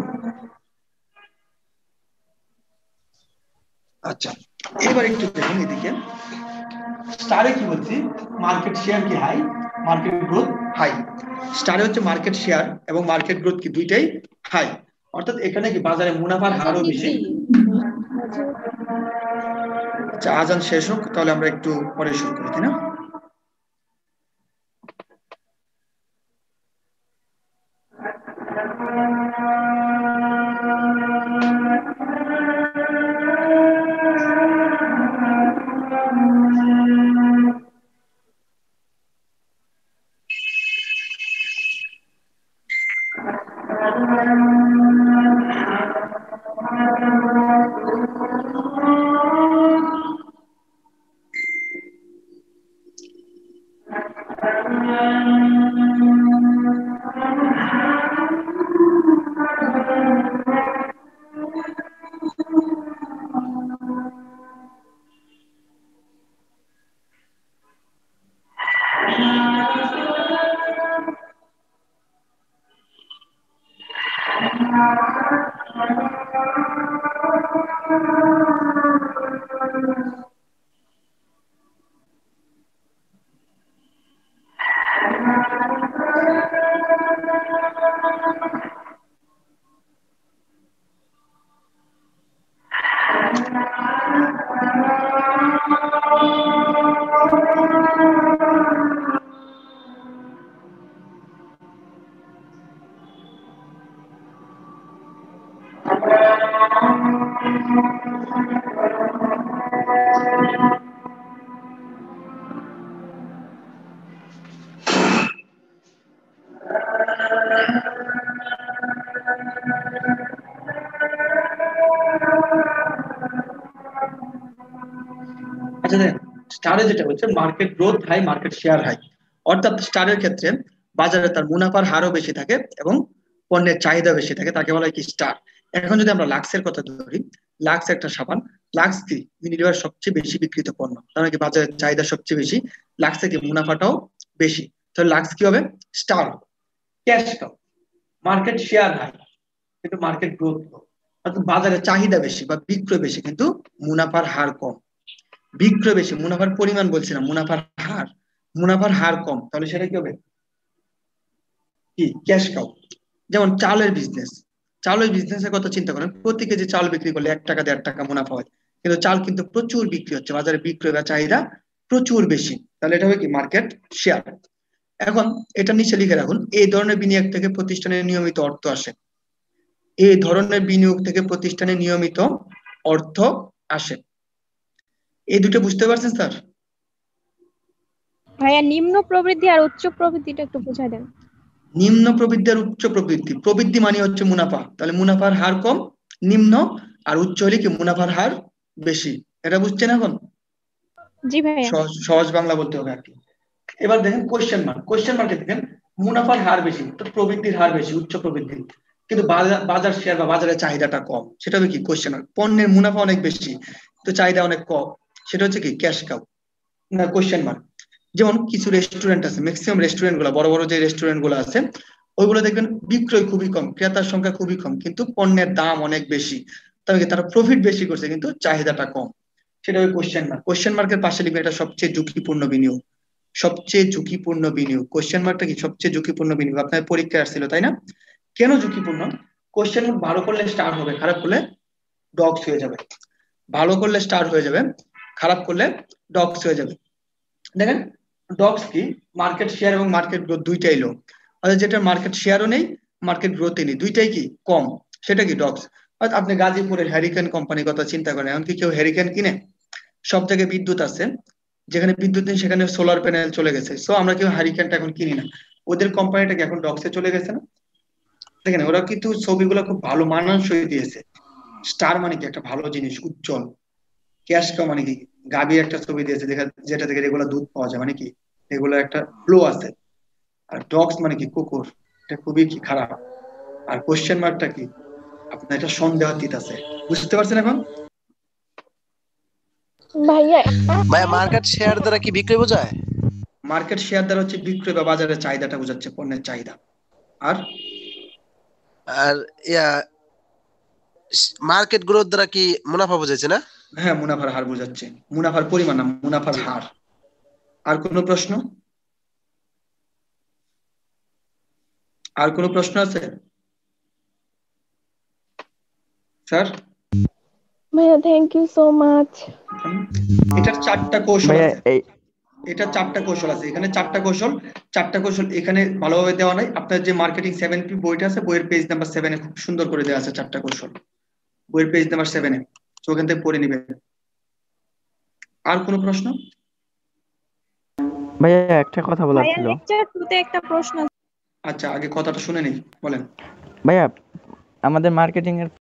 আচ্ছা এবার একটু দেখুন এদিকে স্টারে কি বলছি মার্কেট শেয়ার কি হাই, মার্কেট গ্রোথ হাই। স্টারে হচ্ছে মার্কেট শেয়ার এবং মার্কেট গ্রোথ কি দুইটাই হাই, অর্থাৎ এখানে কি বাজারে মুনাফার হারও বেশি। আচ্ছা আজান শেষ হোক তাহলে আমরা একটু পরে শুরু করি, তাই না? আচ্ছা দেখেন স্টারে যেটা হচ্ছে market growth high, market share high, অর্থাৎ স্টারের ক্ষেত্রে বাজারে তার মুনাফার হারও বেশি থাকে এবং পণ্যের চাহিদা বেশি থাকে, তাকে বলা হয় কি স্টার। এখন যদি আমরা লাক্সের কথা ধরি, লাক্স একটা সাবান, লাক্স কি ইউনিলিভার সবচেয়ে বেশি বিক্রিত পণ্য, তার মানে কি বাজারের চাহিদা সবচেয়ে বেশি, লাক্সের কি মুনাফাটাও বেশি, তাহলে লাক্স কি হবে star. Cash cow market share high কিন্তু মার্কেট গ্রোথ কম, অর্থাৎ বাজারে চাহিদা বেশি বা বিক্রয় বেশি কিন্তু মুনাফার হার কম। বিক্রয় বেশি, মুনাফার পরিমাণ বলছি না, মুনাফার হার, মুনাফার হার কম, তাহলে সেটা কি হবে কি ক্যাশ কাউ। যেমন চালের বিজনেস, চালের বিজনেসের কথা চিন্তা করেন, প্রতি কেজি চাল বিক্রি করলে 1 টাকা 1.5 টাকা মুনাফা হয়, কিন্তু চাল কিন্তু প্রচুর বিক্রি হচ্ছে, বাজারে বিক্রয় বা চাহিদা প্রচুর বেশি, তাহলে এটা হবে কি মার্কেট শেয়ার। এখন এটা নিচে লিখে রাখুন, এই ধরনের বিনিয়োগ থেকে প্রতিষ্ঠানের নিয়মিত অর্থ আসে, এই ধরনের বিনিয়োগ থেকে প্রতিষ্ঠানের নিয়মিত অর্থ আসে। এই দুটো বুঝতে পারছেন স্যার? ভাইয়া নিম্ন প্রবৃদ্ধি আর উচ্চ প্রবৃদ্ধিটা একটু বুঝাই দেন। নিম্ন প্রবৃদ্ধি আর উচ্চ প্রবৃদ্ধি, প্রবৃদ্ধি মানে হচ্ছে মুনাফা, তাহলে মুনাফার হার কম নিম্ন, আর উচ্চ হলে কি মুনাফার হার বেশি। এটা বুঝছেন এখন? জি ভাইয়া। সহজ বাংলা বলতে হবে আর কি। এবার দেখেন কোশ্চেন মার্ক, কোশ্চেন মার্কে দেখেন মুনাফার হার বেশি তো প্রবৃদ্ধির হার বেশি, উচ্চ প্রবৃদ্ধি, কিন্তু বাজার শেয়ার বা বাজারের চাহিদাটা কম, সেটা হবে কি কোশ্চেন মার্ক। পণ্যের মুনাফা অনেক বেশি তো চাহিদা অনেক কম, সেটা হচ্ছে কি ক্যাশ কাউ না কোশ্চেন মার্ক। যেমন কিছু রেস্টুরেন্ট আছে, ম্যাক্সিমাম রেস্টুরেন্ট গুলো, বড় বড় যে রেস্টুরেন্ট গুলো আছে ওইগুলো দেখবেন বিক্রয় খুবই কম, ক্রেতার সংখ্যা খুবই কম, কিন্তু পণ্যের দাম অনেক বেশি, তবে কি তারা প্রফিট বেশি করছে কিন্তু চাহিদাটা কম, সেটা ওই কোশ্চেন মার্ক। কোশ্চেন মার্কের পাশে লিখবে এটা সবচেয়ে ঝুঁকিপূর্ণ বিনিয়োগ, সবচেয়ে ঝুঁকিপূর্ণ বিনিয়োগ। কোশ্চেন মার্কটা কি সবচেয়ে ঝুঁকিপূর্ণ বিনিয়োগ? আপনার পরীক্ষায় আসছিল তাই না? কেন ঝুঁকিপূর্ণ? কোশ্চেন মার্ক ভালো করলে স্টার হবে, খারাপ করলে ডগস হয়ে যাবে। ভালো করলে স্টার হয়ে যাবে, খারাপ করলে ডগস হয়ে যাবে। দেখেন ডগস কি, মার্কেট শেয়ার এবং মার্কেট গ্রোথ দুইটাই লো, অর্থাৎ যেটা মার্কেট শেয়ারও নেই মার্কেট গ্রোথই নেই, দুইটাই কি কম, সেটা কি ডগস। অর্থাৎ আপনি গাজীপুরের হ্যারিকেন কোম্পানির কথা চিন্তা করেন, এখন কি কেউ হ্যারিকেন কিনে? সব জায়গায় বিদ্যুৎ আছে, যেখানে বিদ্যুৎ নেই সেখানে সোলার প্যানেল চলে গেছে, সো আমরা কেউ হ্যারিকেনটা এখন কিনি না। ওদের কোম্পানিটা কি এখন ডগসে চলে গেছে না? দেখেন ওরা কিন্তু ছবিগুলো খুব ভালো মানানসই দিয়েছে। স্টার মানে কি একটা ভালো জিনিস, উজ্জ্বল। ক্যাশ কাউ মানে কি, গাভীর একটা ছবি দিয়েছে যেটা থেকে রেগুলার দুধ পাওয়া যায়, মানে কি রেগুলার একটা ফ্লো আছে। আর ডগস মানে কি কুকুর, এটা খুবই কি খারাপ। আর কোশ্চেন মার্কটা কি, আপনার এটা সন্দেহাতীত আছে। বুঝতে পারছেন এখন? ভাইয়া ভাইয়া মার্কেট শেয়ার দ্বারা কি বিক্রয় বোঝায়? মার্কেট শেয়ার দ্বারা হচ্ছে বিক্রয় বা বাজারের চাহিদাটা বোঝাচ্ছে, পণ্যের চাহিদা। আর আর ইয়া মার্কেট গ্রোথ দ্বারা কি মুনাফা বোঝাচ্ছে না? হ্যাঁ, মুনাফার হার বোঝাচ্ছে, মুনাফার পরিমাণ না, মুনাফার হার। আর কোনো প্রশ্ন? আর কোনো প্রশ্ন আছে স্যার? ভাইয়া থ্যাংক ইউ সো মাচ। এটার 4টা কৌশল ভাইয়া আছে, এটা 4টা কৌশল আছে, এখানে 4টা কৌশল এখানে ভালোভাবে দেওয়া নাই। আপনার যে মার্কেটিং 7P বইটা আছে, বইয়ের পেজ নাম্বার 7 এ খুব সুন্দর করে দেওয়া আছে 4টা কৌশল, বইয়ের পেজ নাম্বার 7 এ, তো ওখান থেকে পড়ে নেবেন। আর কোনো প্রশ্ন? ভাইয়া একটা কথা বলার ভাইয়া ছিল। লেকচার 2 তে একটা প্রশ্ন আছে। আচ্ছা, আগে কথাটা শুনে নেই, বলেন। ভাইয়া আমাদের মার্কেটিং এর